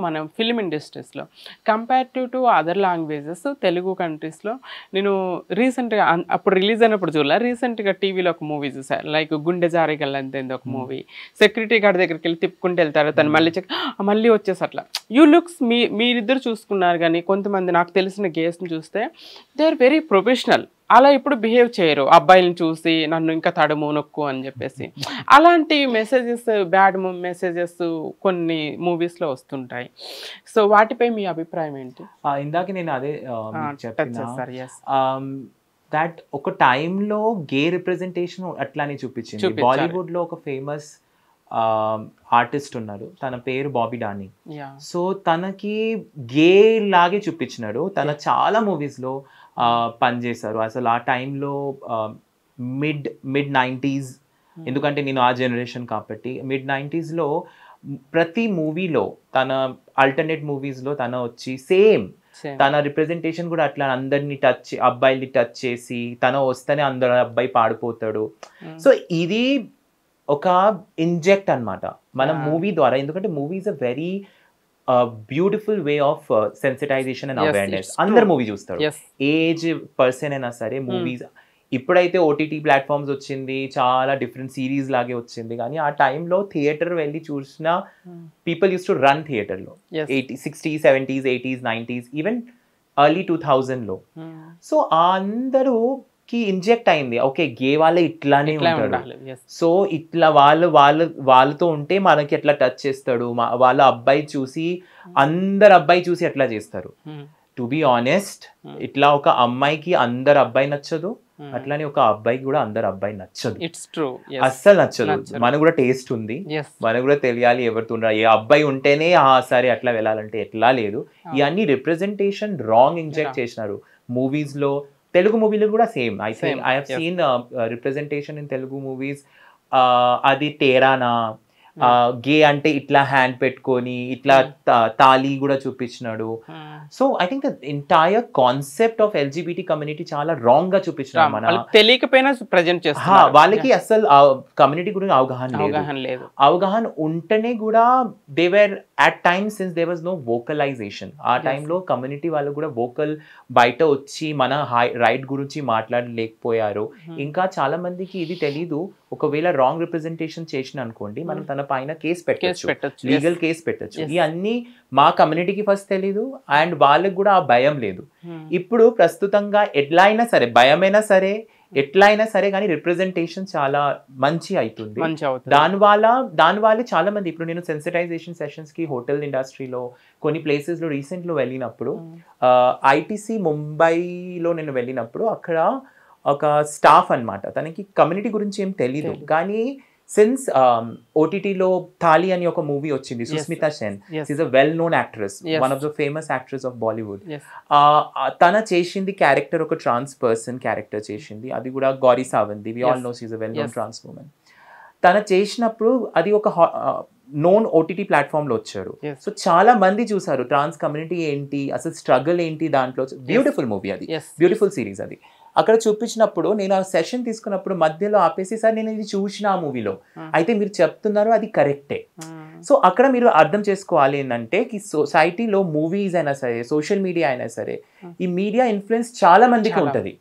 మన ఫిల్మ్ ఇండస్ట్రీస్లో comparative to other languages, Telugu కంట్రీస్లో నేను రీసెంట్గా అప్పుడు రిలీజ్ అయినప్పుడు చూడాలి, రీసెంట్గా టీవీలో ఒక మూవీ చూసాను, లైక్ గుండె జారి గల్లంతేంది ఒక మూవీ. సెక్యూరిటీ గార్డ్ దగ్గరికి వెళ్ళి తిప్పుకుంటూ వెళ్తారు, తను మళ్ళీ వచ్చేసి అట్లా యూ లుక్స్ మీరిద్దరు చూసుకున్నారు. కానీ కొంతమంది నాకు తెలిసిన గేస్ని చూస్తే దే ఆర్ వెరీ ప్రొఫెషనల్. అలా ఇప్పుడు బిహేవ్ చేయరు, అబ్బాయిలను చూసి నన్ను ఇంకా తడుము నొక్కు అని చెప్పేసి. అలాంటి మెసేజెస్, బ్యాడ్ మెసేజెస్ కొన్ని మూవీస్లో వస్తుంటాయి. సో వాటిపై మీ అభిప్రాయం ఏంటి? ఇందాక నేను అదే దట్ ఒక టైంలో గే రిప్రజెంటేషన్ అట్లానే చూపించింది. బాలీవుడ్ లో ఒక ఫేమస్ ఆర్టిస్ట్ ఉన్నారు, తన పేరు బాబీ డానీ. సో తనకి గే లాగే చూపించినాడు. తన చాలా మూవీస్ లో పనిచేశారు. అసలు ఆ టైంలో మిడ్ 90s, ఎందుకంటే నేను ఆ జనరేషన్ కాబట్టి మిడ్ 90sలో ప్రతి మూవీలో తన ఆల్టర్నేట్ మూవీస్లో తన వచ్చి సేమ్ తన రిప్రజెంటేషన్ కూడా అట్లా అందరినీ అబ్బాయిని టచ్ చేసి తన వస్తేనే అందరు అబ్బాయి పాడిపోతాడు. సో ఇది ఒక ఇంజెక్ట్ అన్నమాట మన మూవీ ద్వారా. ఎందుకంటే movie is a very beautiful way of sensitization and awareness. అందరు మూవీ చూస్తారు, ఏజ్ పర్సన్ అయినా సరే. మూవీస్ ఇప్పుడైతే ఓటీటీ ప్లాట్ఫామ్స్ వచ్చింది, చాలా డిఫరెంట్ సిరీస్ లాగే వచ్చింది. కానీ ఆ టైంలో థియేటర్ వెళ్ళి చూసిన పీపుల్ యూస్ టు రన్ థియేటర్లో 60s, 70s, 80s, 90s, even early 2000లో. So అందరూ కి ఇంజెక్ట్ అయింది. ఓకే, గే వాళ్ళే ఇట్లానే ఇట్లా ఉంటాడు, ఉండాలి. Yes. సో ఇట్లా వాళ్ళతో ఉంటే మనకి ఎట్లా టచ్ చేస్తాడు, వాళ్ళ అబ్బాయి చూసి అందరు అబ్బాయి చూసి ఎట్లా చేస్తారు. టు బి ఆనెస్ట్, ఇట్లా ఒక అమ్మాయికి అందరు అబ్బాయి నచ్చదు, అట్లానే ఒక అబ్బాయికి కూడా అందరు అబ్బాయి నచ్చదు. It's true. అస్సలు నచ్చదు. మనకు కూడా టేస్ట్ ఉంది, మనకు కూడా తెలియాలి ఎవరితో ఉండాలి. ఏ అబ్బాయి ఉంటేనే సరే అట్లా వెళ్ళాలంటే ఎట్లా లేదు. ఇవన్నీ రిప్రజెంటేషన్ రాంగ్ ఇంజెక్ట్ చేసినారు మూవీస్ లో. తెలుగు మూవీలో కూడా same. I have seen representation in Telugu movies. అది తేరానా, గే అంటే ఇట్లా హ్యాండ్ పెట్టుకొని ఇట్లా తాళి కూడా చూపించినాడు. So I think the entire concept of LGBT community చాలా రాంగ్ గా చూపించినాడు. మన తెలియకపోయినా ప్రెజెంట్ చేస్తున్నారు. వాళ్ళకి అసలు కమ్యూనిటీ గురించి అవగాహన లేదు. అవగాహన ఉంటేనే కూడా they were at times since they was no vocalization. ఆ టైంలో కమ్యూనిటీ వాళ్ళు కూడా వోకల్ బయట వచ్చి మన రైట్ గురించి మాట్లాడలేకపోయారు. ఇంకా చాలా మందికి ఇది తెలీదు. ఒకవేళ రాంగ్ రిప్రజెంటేషన్ చేసిన అనుకోండి, మనం తన పైన కేసు పెట్టచ్చు, లీగల్ కేసు పెట్టచ్చు. ఇవన్నీ మా కమ్యూనిటీకి ఫస్ట్ తెలీదు, అండ్ వాళ్ళకి కూడా ఆ భయం లేదు. ఇప్పుడు ప్రస్తుతంగా ఎట్లా అయినా సరే, భయమైనా సరే, ఎట్లా అయినా సరే కానీ రిప్రజెంటేషన్ చాలా మంచి అవుతుంది. దానివల్ల చాలా మంది, ఇప్పుడు నేను సెన్సిటైజేషన్ సెషన్స్ కి హోటల్ ఇండస్ట్రీలో కొన్ని ప్లేసెస్ లో రీసెంట్ లో వెళ్ళినప్పుడు, ఐటీసీ ముంబైలో నేను వెళ్ళినప్పుడు, అక్కడ ఒక స్టాఫ్ అన్నమాట, తనకి కమ్యూనిటీ గురించి ఏం తెలీదు, కానీ సిన్స్ ఓటీటీలో థాలి అని ఒక మూవీ వచ్చింది, Sushmita Sen, is a well known actress, one of the famous actress of Bollywood. తన చేసింది క్యారెక్టర్ ఒక ట్రాన్స్ పర్సన్ క్యారెక్టర్ చేసింది, అది కూడా Gauri Sawant. We all know she is a well known trans woman. తన చేసినప్పుడు అది ఒక నోన్ ఓటీటీ ప్లాట్ఫామ్ లో వచ్చారు. సో చాలా మంది చూసారు ట్రాన్స్ కమ్యూనిటీ ఏంటి, అసలు స్ట్రగుల్ ఏంటి దాంట్లో. బ్యూటిఫుల్ మూవీ అది, బ్యూటిఫుల్ సిరీస్ అది. అక్కడ చూపించినప్పుడు నేను ఆ సెషన్ తీసుకున్నప్పుడు మధ్యలో ఆపేసి, సార్ నేను ఇది చూసిన ఆ మూవీలో, అయితే మీరు చెప్తున్నారు అది కరెక్టే. సో అక్కడ మీరు అర్థం చేసుకోవాలి ఏంటంటే, సొసైటీలో మూవీస్ అయినా సరే, సోషల్ మీడియా అయినా సరే, ఈ మీడియా ఇన్ఫ్లుయెన్స్ చాలా మందికి ఉంటుంది.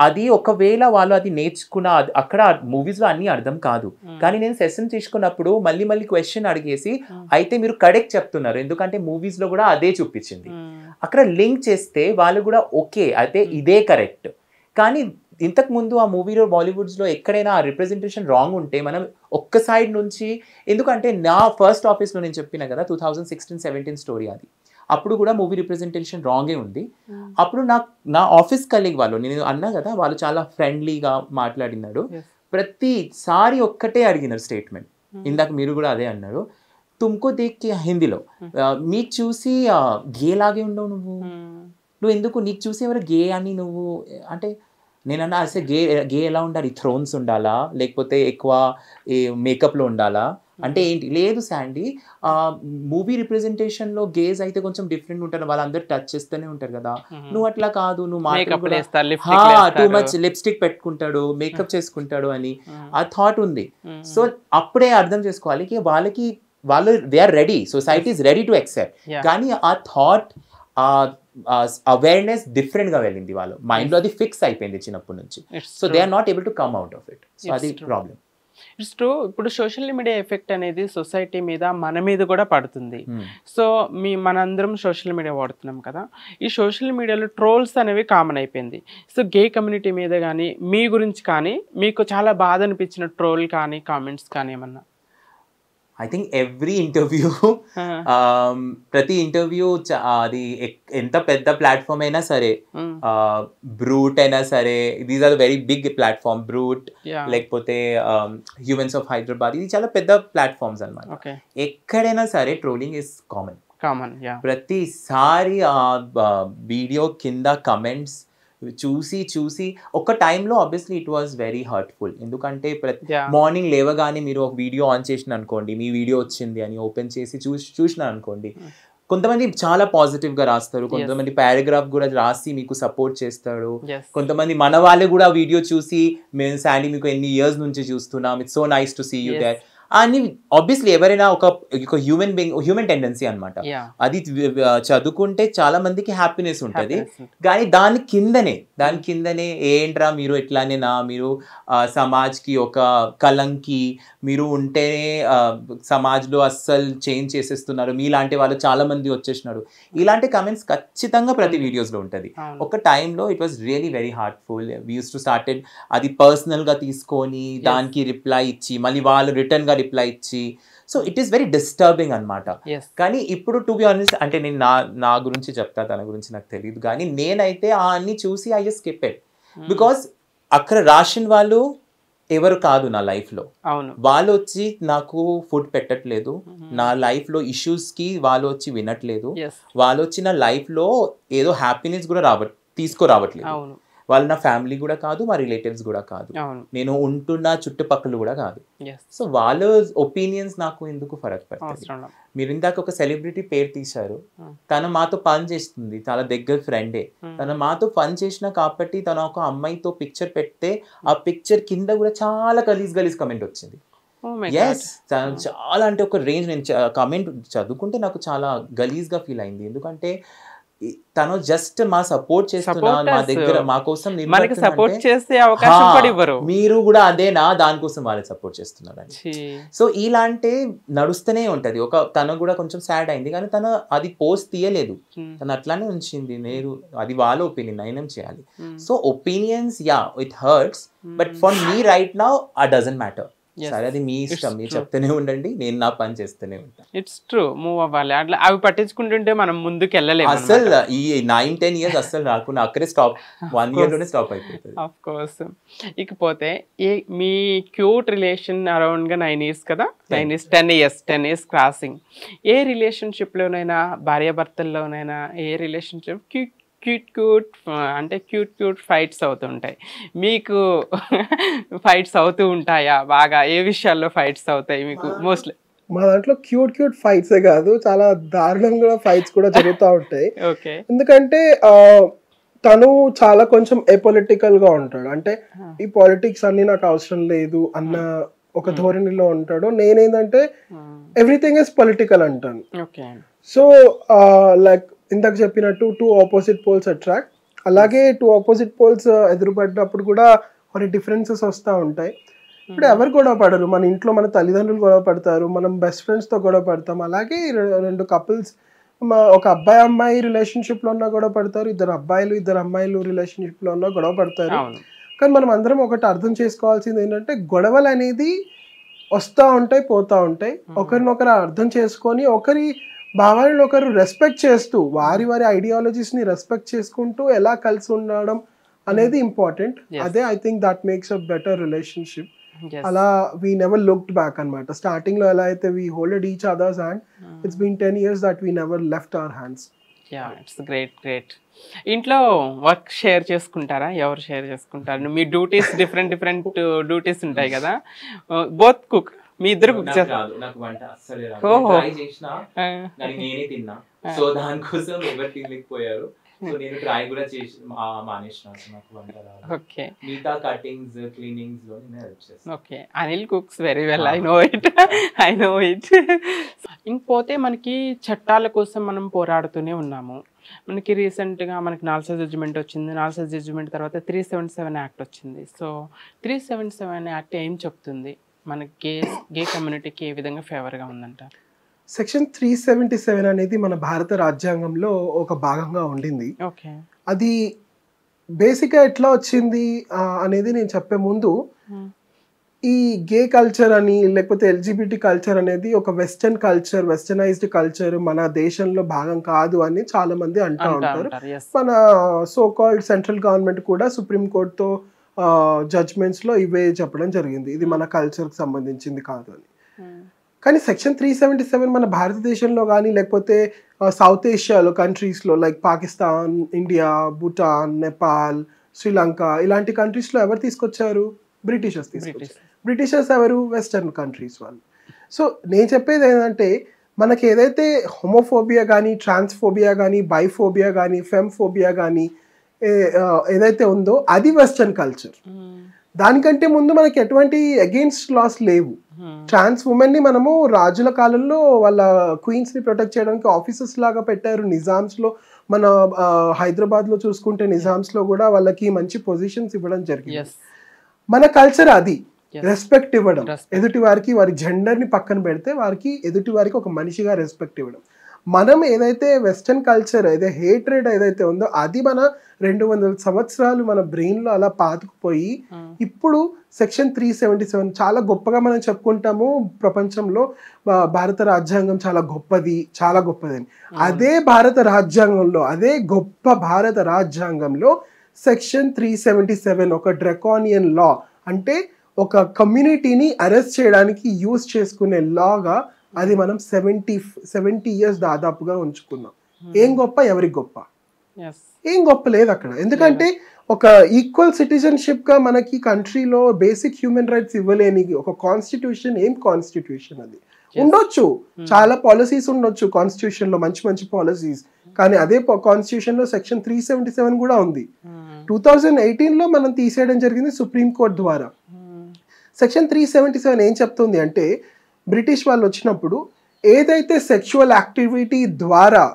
అది ఒకవేళ వాళ్ళు అది నేర్చుకున్న, అక్కడ మూవీస్ లో అన్ని అర్థం కాదు, కానీ నేను సెషన్ తీసుకున్నప్పుడు మళ్ళీ క్వశ్చన్ అడిగేసి, అయితే మీరు కరెక్ట్ చెప్తున్నారు, ఎందుకంటే మూవీస్ లో కూడా అదే చూపించింది. అక్కడ లింక్ చేస్తే వాళ్ళు కూడా ఓకే అయితే ఇదే కరెక్ట్. కానీ ఇంతకు ముందు ఆ మూవీలో బాలీవుడ్స్లో ఎక్కడైనా ఆ రిప్రజెంటేషన్ రాంగ్ ఉంటే మనం ఒక్క సైడ్ నుంచి, ఎందుకంటే నా ఫస్ట్ ఆఫీస్లో నేను చెప్పిన కదా 2016-17 స్టోరీ అది, అప్పుడు కూడా మూవీ రిప్రజెంటేషన్ రాంగే ఉంది. అప్పుడు నా ఆఫీస్ కలీగ్ వాళ్ళు, నేను అన్నా కదా, వాళ్ళు చాలా ఫ్రెండ్లీగా మాట్లాడినాడు. ప్రతిసారి ఒక్కటే అడిగినారు స్టేట్మెంట్, ఇందాక మీరు కూడా అదే అన్నారు, తుమ్కో దేఖ్కే, హిందీలో, మీకు చూసి గే లాగే ఉండవు నువ్వు ఎందుకు, నీకు చూసి ఎవరు గే అని నువ్వు అంటే, నేనన్నా అసలు గే ఎలా ఉండాలి, థ్రోన్స్ ఉండాలా, లేకపోతే ఎక్కువ మేకప్లో ఉండాలా అంటే ఏంటి? లేదు శాండీ, మూవీ రిప్రజెంటేషన్లో గేస్ అయితే కొంచెం డిఫరెంట్ ఉంటారు, వాళ్ళందరూ టచ్ చేస్తూనే ఉంటారు కదా, నువ్వు అట్లా కాదు, నువ్వు టూ మచ్ లిప్స్టిక్ పెట్టుకుంటాడు, మేకప్ చేసుకుంటాడు అని ఆ థాట్ ఉంది. సో అప్పుడే అర్థం చేసుకోవాలి వాళ్ళు they are ready, society is ready to accept, కానీ ఆ థాట్ అవేర్నెస్ డిఫరెంట్ గా వెళ్ళింది, వాళ్ళ మైండ్ లో అది ఫిక్స్ అయిపోయింది చిన్నప్పటి నుంచి. So they are not able to come out of it. So అది ప్రాబ్లం. It's true. ఇప్పుడు సోషల్ మీడియా ఎఫెక్ట్ అనేది సొసైటీ మీద, మన మీద కూడా పడుతుంది. సో మనందరం సోషల్ మీడియా వాడుతున్నాం కదా, ఈ సోషల్ మీడియాలో ట్రోల్స్ అనేవి కామన్ అయిపోయింది. సో గే కమ్యూనిటీ మీద కానీ, మీ గురించి కానీ, మీకు చాలా బాధ అనిపించిన ట్రోల్ కానీ, కామెంట్స్ కానీ ఏమన్నా? ఐ థింక్ ఎవ్రీ ఇంటర్వ్యూ, ప్రతి ఇంటర్వ్యూ అది ఎంత పెద్ద ప్లాట్ఫామ్ అయినా సరే, బ్రూట్ అయినా సరే, these are very big platform, Brut లేకపోతే హ్యూమన్స్ ఆఫ్ హైదరాబాద్, ఇది చాలా పెద్ద ప్లాట్ఫామ్స్ అన్నమాట. ఎక్కడైనా సరే ట్రోలింగ్ ఇస్ కామన్. ప్రతిసారి వీడియో కింద కమెంట్స్ చూసి ఒక టైంలో obviously it was very hurtful. ఎందుకంటే మార్నింగ్ లేవగానే మీరు ఒక వీడియో ఆన్ చేసిన అనుకోండి, మీ వీడియో వచ్చింది అని ఓపెన్ చేసి చూసిన అనుకోండి, కొంతమంది చాలా పాజిటివ్ గా రాస్తారు, కొంతమంది పారాగ్రాఫ్ కూడా రాసి మీకు సపోర్ట్ చేస్తాడు, కొంతమంది మన వాళ్ళు కూడా వీడియో చూసి, మేము శాండీ మీకు ఎన్ని ఇయర్స్ నుంచి చూస్తున్నాం, it's so nice to see you there అని ఆబ్వియస్లీ ఎవరైనా ఒక హ్యూమన్ టెండెన్సీ అనమాట. అది చదువుకుంటే చాలా మందికి హ్యాపీనెస్ ఉంటుంది, కానీ దాని కిందనే ఏంట్రా మీరు ఎట్లానేనా, మీరు సమాజ్కి ఒక కలంకి, మీరు ఉంటేనే సమాజ్లో అస్సలు చేంజ్ చేసేస్తున్నారు, మీలాంటి వాళ్ళు చాలా మంది వచ్చేసినారు, ఇలాంటి కమెంట్స్ ఖచ్చితంగా ప్రతి వీడియోస్లో ఉంటుంది. ఒక టైంలో it was really very heartful. We use to started అది పర్సనల్గా తీసుకొని దానికి రిప్లై ఇచ్చి మళ్ళీ వాళ్ళు రిటర్న్గా రిప్లై ఇచ్చి, so it is very disturbing అనమాట. కానీ ఇప్పుడు టు బి ఆనెస్ట్ అంటే నేను నా గురించి చెప్తా, తన గురించి నాకు తెలియదు, కానీ నేనైతే అన్ని చూసి I just skip it. Because అక్కడ రాసిన వాళ్ళు ఎవరు కాదు నా లైఫ్లో, వాళ్ళు వచ్చి నాకు ఫుడ్ పెట్టట్లేదు, నా లైఫ్లో ఇష్యూస్కి వాళ్ళు వచ్చి వినట్లేదు, వాళ్ళు వచ్చి నా లైఫ్లో ఏదో హ్యాపీనెస్ కూడా తీసుకురావట్లేదు. వాళ్ళు నా ఫ్యామిలీ కూడా కాదు, మా రిలేటివ్స్ కూడా కాదు, నేను ఉంటున్న చుట్టుపక్కల కూడా కాదు. సో వాళ్ళ ఒపీనియన్స్ నాకు ఎందుకు ఫరక్ పడుతుంది? మీరు ఇందాక ఒక సెలబ్రిటీ పేరు తీశారు, తను మాతో పని చేస్తుంది, చాలా దగ్గర ఫ్రెండే, తను మాతో పని చేసిన కాబట్టి తను ఒక అమ్మాయితో పిక్చర్ పెడితే ఆ పిక్చర్ కింద కూడా చాలా గలీజ్ కమెంట్ వచ్చింది. ఎస్, చాలా అంటే ఒక రేంజ్. నేను కమెంట్ చదువుకుంటే నాకు చాలా గలీజ్గా ఫీల్ అయింది, ఎందుకంటే తను జస్ట్ మా సపోర్ట్ చేస్తున్నా, మా దగ్గర మా కోసం మీరు కూడా అదేనా దానికోసం వాళ్ళకి సపోర్ట్ చేస్తున్నారని. సో ఇలాంటి నడుస్తూనే ఉంటది. తను కూడా కొంచెం సాడ్ అయింది, కానీ తను అది పోస్ట్ తీయలేదు, తను అట్లానే ఉంచింది. నేను అది వాళ్ళ ఒపీనియన్, నేనేం చేయాలి? So opinions it hurts, but for me right now doesn't matter. సరే, అది మీ ఇష్టం, మీరు చెప్తూనే ఉండండి, నేను నా పని చేస్తూనే ఉంటాను. ఇట్స్ ట్రూ, మూవ్ అవ్వాలి. అట్లా అవి పట్టించుకుంటుంటే మనం ముందుకు వెళ్ళలేము. అసలు ఈ 9-10 years అసలు రాకుండా అక్కడే స్టాప్, 1 year లోనే స్టాప్ అయిపోతుంది. Of course. ఇకపోతే మీ క్యూట్ రిలేషన్ అరౌండ్ గా 9 years కదా, 9 years 10 years క్రాసింగ్. ఏ రిలేషన్షిప్లోనైనా, భార్యాభర్తల్లోనైనా, ఏ రిలేషన్షిప్ క్యూట్ ఫైట్స్ అవుతుంటాయి. మీకు ఫైట్స్ అవుతూ ఉంటాయా? బాగా ఏ విషయాల్లో ఫైట్స్ అవుతాయి మీకు మోస్ట్లీ? మా దాంట్లో క్యూట్ ఫైట్సే కాదు, చాలా దారుణంగా ఫైట్స్ కూడా జరుగుతూ ఉంటాయి. ఎందుకంటే తను చాలా కొంచెం అపొలిటికల్ గా ఉంటాడు, అంటే ఈ పాలిటిక్స్ అన్ని నాకు అవసరం లేదు అన్న ఒక ధోరణిలో ఉంటాడు. నేనేంటంటే ఎవ్రీథింగ్ ఇస్ పొలిటికల్ అంటాను. సో లైక్ ఇందాక చెప్పినట్టు 2 opposite poles అట్రాక్ట్, అలాగే 2 opposite poles ఎదురుపడినప్పుడు కూడా కొన్ని డిఫరెన్సెస్ వస్తూ ఉంటాయి. ఇప్పుడు ఎవరు గొడవ పడరు, మన ఇంట్లో మన తల్లిదండ్రులు గొడవ పడతారు, మనం బెస్ట్ ఫ్రెండ్స్తో గొడవ పడతాం, అలాగే 2 couples, ఒక అబ్బాయి అమ్మాయి రిలేషన్షిప్లో ఉన్నా గొడవ పడతారు, 2 అబ్బాయిలు 2 అమ్మాయిలు రిలేషన్షిప్లో ఉన్నా గొడవ పడతారు. కానీ మనం అందరం ఒకటి అర్థం చేసుకోవాల్సింది ఏంటంటే, గొడవలు అనేది వస్తూ ఉంటాయి, పోతూ ఉంటాయి. ఒకరినొకరు అర్థం చేసుకొని ఒకరి భావాలను ఒకరు రెస్పెక్ట్ చేస్తూ, వారి ఐడియాలజీస్ని రెస్పెక్ట్ చేసుకుంటూ ఎలా కలిసి ఉండడం అనేది ఇంపార్టెంట్. అదే I think that makes a better relationship. అలా వీ నెవర్ లుక్డ్ బ్యాక్ అనమాట. స్టార్టింగ్ లో ఎలా అయితే we holded each others hand, it's been 10 years that we never left our hands. It's great. ఇంట్లో వర్క్ షేర్ చేసుకుంటారా? ఎవరు share చేసుకుంటారు? మీ duties different duties ఉంటాయి కదా, బోత్ కుక్, మీ ఇద్దరు కుక్ చేస్తారు? నేనే తిన్నా, సో దానికోసం ఎవరు తినలేకపోయారు, సో నేను ట్రై కూడా చేసి మానేసిన. నాకు వంట రాదు. ఓకే, మిగతా కటింగ్స్ క్లీనింగ్స్ లో నేను హెల్ప్ చేస్తాను. Okay, Anil cooks very well, I know it. ఇంకపోతే మనకి చట్టాల కోసం మనం పోరాడుతూనే ఉన్నాము. మనకి రీసెంట్గా మనకి నాల్సా జడ్జిమెంట్ వచ్చింది. నాల్సా జడ్జిమెంట్ తర్వాత 377 యాక్ట్ వచ్చింది. సో 377 యాక్ట్ ఏం చెప్తుంది? మనకి గే కమ్యూనిటీకి ఏ విధంగా ఫేవర్గా ఉందంటారు? సెక్షన్ 377 అనేది మన భారత రాజ్యాంగంలో ఒక భాగంగా ఉండింది. అది బేసిక్గా ఎట్లా వచ్చింది అనేది నేను చెప్పే ముందు, ఈ గే కల్చర్ అని లేకపోతే ఎల్జిబిటి కల్చర్ అనేది ఒక వెస్టర్న్ కల్చర్, వెస్టర్నైజ్డ్ కల్చర్, మన దేశంలో భాగం కాదు అని చాలా మంది అంటూ ఉంటారు. మన సో కాల్డ్ సెంట్రల్ గవర్నమెంట్ కూడా సుప్రీం కోర్టుతో జడ్జ్మెంట్స్ లో ఇవే చెప్పడం జరిగింది, ఇది మన కల్చర్కి సంబంధించింది కాదు అని. కానీ సెక్షన్ 377 మన భారతదేశంలో కానీ లేకపోతే సౌత్ ఏషియాలో కంట్రీస్లో లైక్ పాకిస్తాన్, ఇండియా, భూటాన్, నేపాల్, శ్రీలంక ఇలాంటి కంట్రీస్లో ఎవరు తీసుకొచ్చారు? బ్రిటిషర్స్ తీసుకొచ్చారు. బ్రిటిషర్స్ ఎవరు? వెస్టర్న్ కంట్రీస్ వాళ్ళు. సో నేను చెప్పేది ఏంటంటే, మనకి ఏదైతే హోమోఫోబియా కానీ, ట్రాన్స్ఫోబియా కానీ, బైఫోబియా కానీ, ఫెమ్ఫోబియా కానీ ఏదైతే ఉందో అది వెస్టర్న్ కల్చర్. దానికంటే ముందు మనకి ఎటువంటి అగెయిన్స్ట్ లాస్ లేవు. ట్రాన్స్ ఉమెన్ ని మనము రాజుల కాలంలో వాళ్ళ క్వీన్స్ ని ప్రొటెక్ట్ చేయడానికి ఆఫీసర్స్ లాగా పెట్టారు. నిజామ్స్ లో మన హైదరాబాద్ లో చూసుకుంటే నిజామ్స్ లో కూడా వాళ్ళకి మంచి పొజిషన్స్ ఇవ్వడం జరిగింది. మన కల్చర్ అది, రెస్పెక్ట్ ఇవ్వడం, ఎదుటి వారికి వారి జెండర్ ని పక్కన పెడితే వారికి ఎదుటి వారికి ఒక మనిషిగా రెస్పెక్ట్ ఇవ్వడం. మనం ఏదైతే వెస్టర్న్ కల్చర్ ఏదైతే హేట్రెడ్ ఏదైతే ఉందో అది మన 200 సంవత్సరాలు మన బ్రెయిన్ లో అలా పాతుకుపోయి ఇప్పుడు సెక్షన్ 377 చాలా గొప్పగా మనం చెప్పుకుంటాము ప్రపంచంలో. భారత రాజ్యాంగం చాలా గొప్పది, చాలా గొప్పదని. అదే భారత రాజ్యాంగంలో, అదే గొప్ప భారత రాజ్యాంగంలో సెక్షన్ 377 ఒక డ్రాకోనియన్ లా, అంటే ఒక కమ్యూనిటీని అరెస్ట్ చేయడానికి యూజ్ చేసుకునే లాగా అది మనం 70 ఇయర్స్ దాదాపుగా ఉంచుకున్నాం. ఏం గొప్ప, ఎవరికి గొప్ప? ఏం గొప్ప లేదు అక్కడ. ఎందుకంటే ఒక ఈక్వల్ సిటిజన్షిప్ గా మనకి కంట్రీలో బేసిక్ హ్యూమన్ రైట్స్ ఇవ్వలేని ఒక కాన్స్టిట్యూషన్, ఏం కాన్స్టిట్యూషన్ అది? ఉండొచ్చు, చాలా పాలసీస్ ఉండొచ్చు కాన్స్టిట్యూషన్ లో, మంచి మంచి పాలసీస్, కానీ అదే కాన్స్టిట్యూషన్ లో సెక్షన్ 377 కూడా ఉంది. 2018 లో మనం తీసేయడం జరిగింది సుప్రీం కోర్ట్ ద్వారా. సెక్షన్ 377 ఏం చెప్తుంది అంటే, బ్రిటిష్ వాళ్ళు వచ్చినప్పుడు ఏదైతే సెక్షువల్ యాక్టివిటీ ద్వారా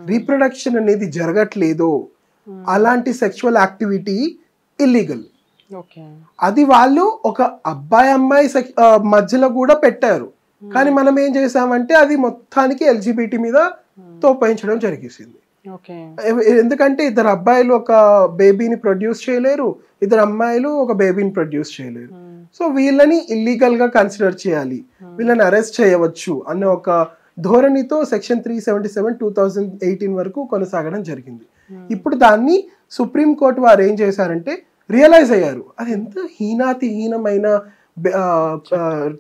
రీప్రొడక్షన్ అనేది జరగట్లేదో అలాంటి సెక్షువల్ యాక్టివిటీ ఇల్లీగల్. అది వాళ్ళు ఒక అబ్బాయి అమ్మాయి మధ్యలో కూడా పెట్టారు. కానీ మనం ఏం చేసామంటే అది మొత్తానికి ఎల్జిబిటి మీద తోపాయించడం జరిగేసింది. ఎందుకంటే ఇద్దరు అబ్బాయిలు ఒక బేబీని ప్రొడ్యూస్ చేయలేరు, ఇద్దరు అమ్మాయిలు ఒక బేబీని ప్రొడ్యూస్ చేయలేరు. సో వీళ్ళని ఇల్లీగల్ గా కన్సిడర్ చేయాలి, వీళ్ళని అరెస్ట్ చేయవచ్చు అనే ఒక ధోరణితో సెక్షన్ 377 2018 వరకు కొనసాగడం జరిగింది. ఇప్పుడు దాన్ని సుప్రీం కోర్టు వారు ఏం చేశారంటే రియలైజ్ అయ్యారు, అది ఎంత హీనమైన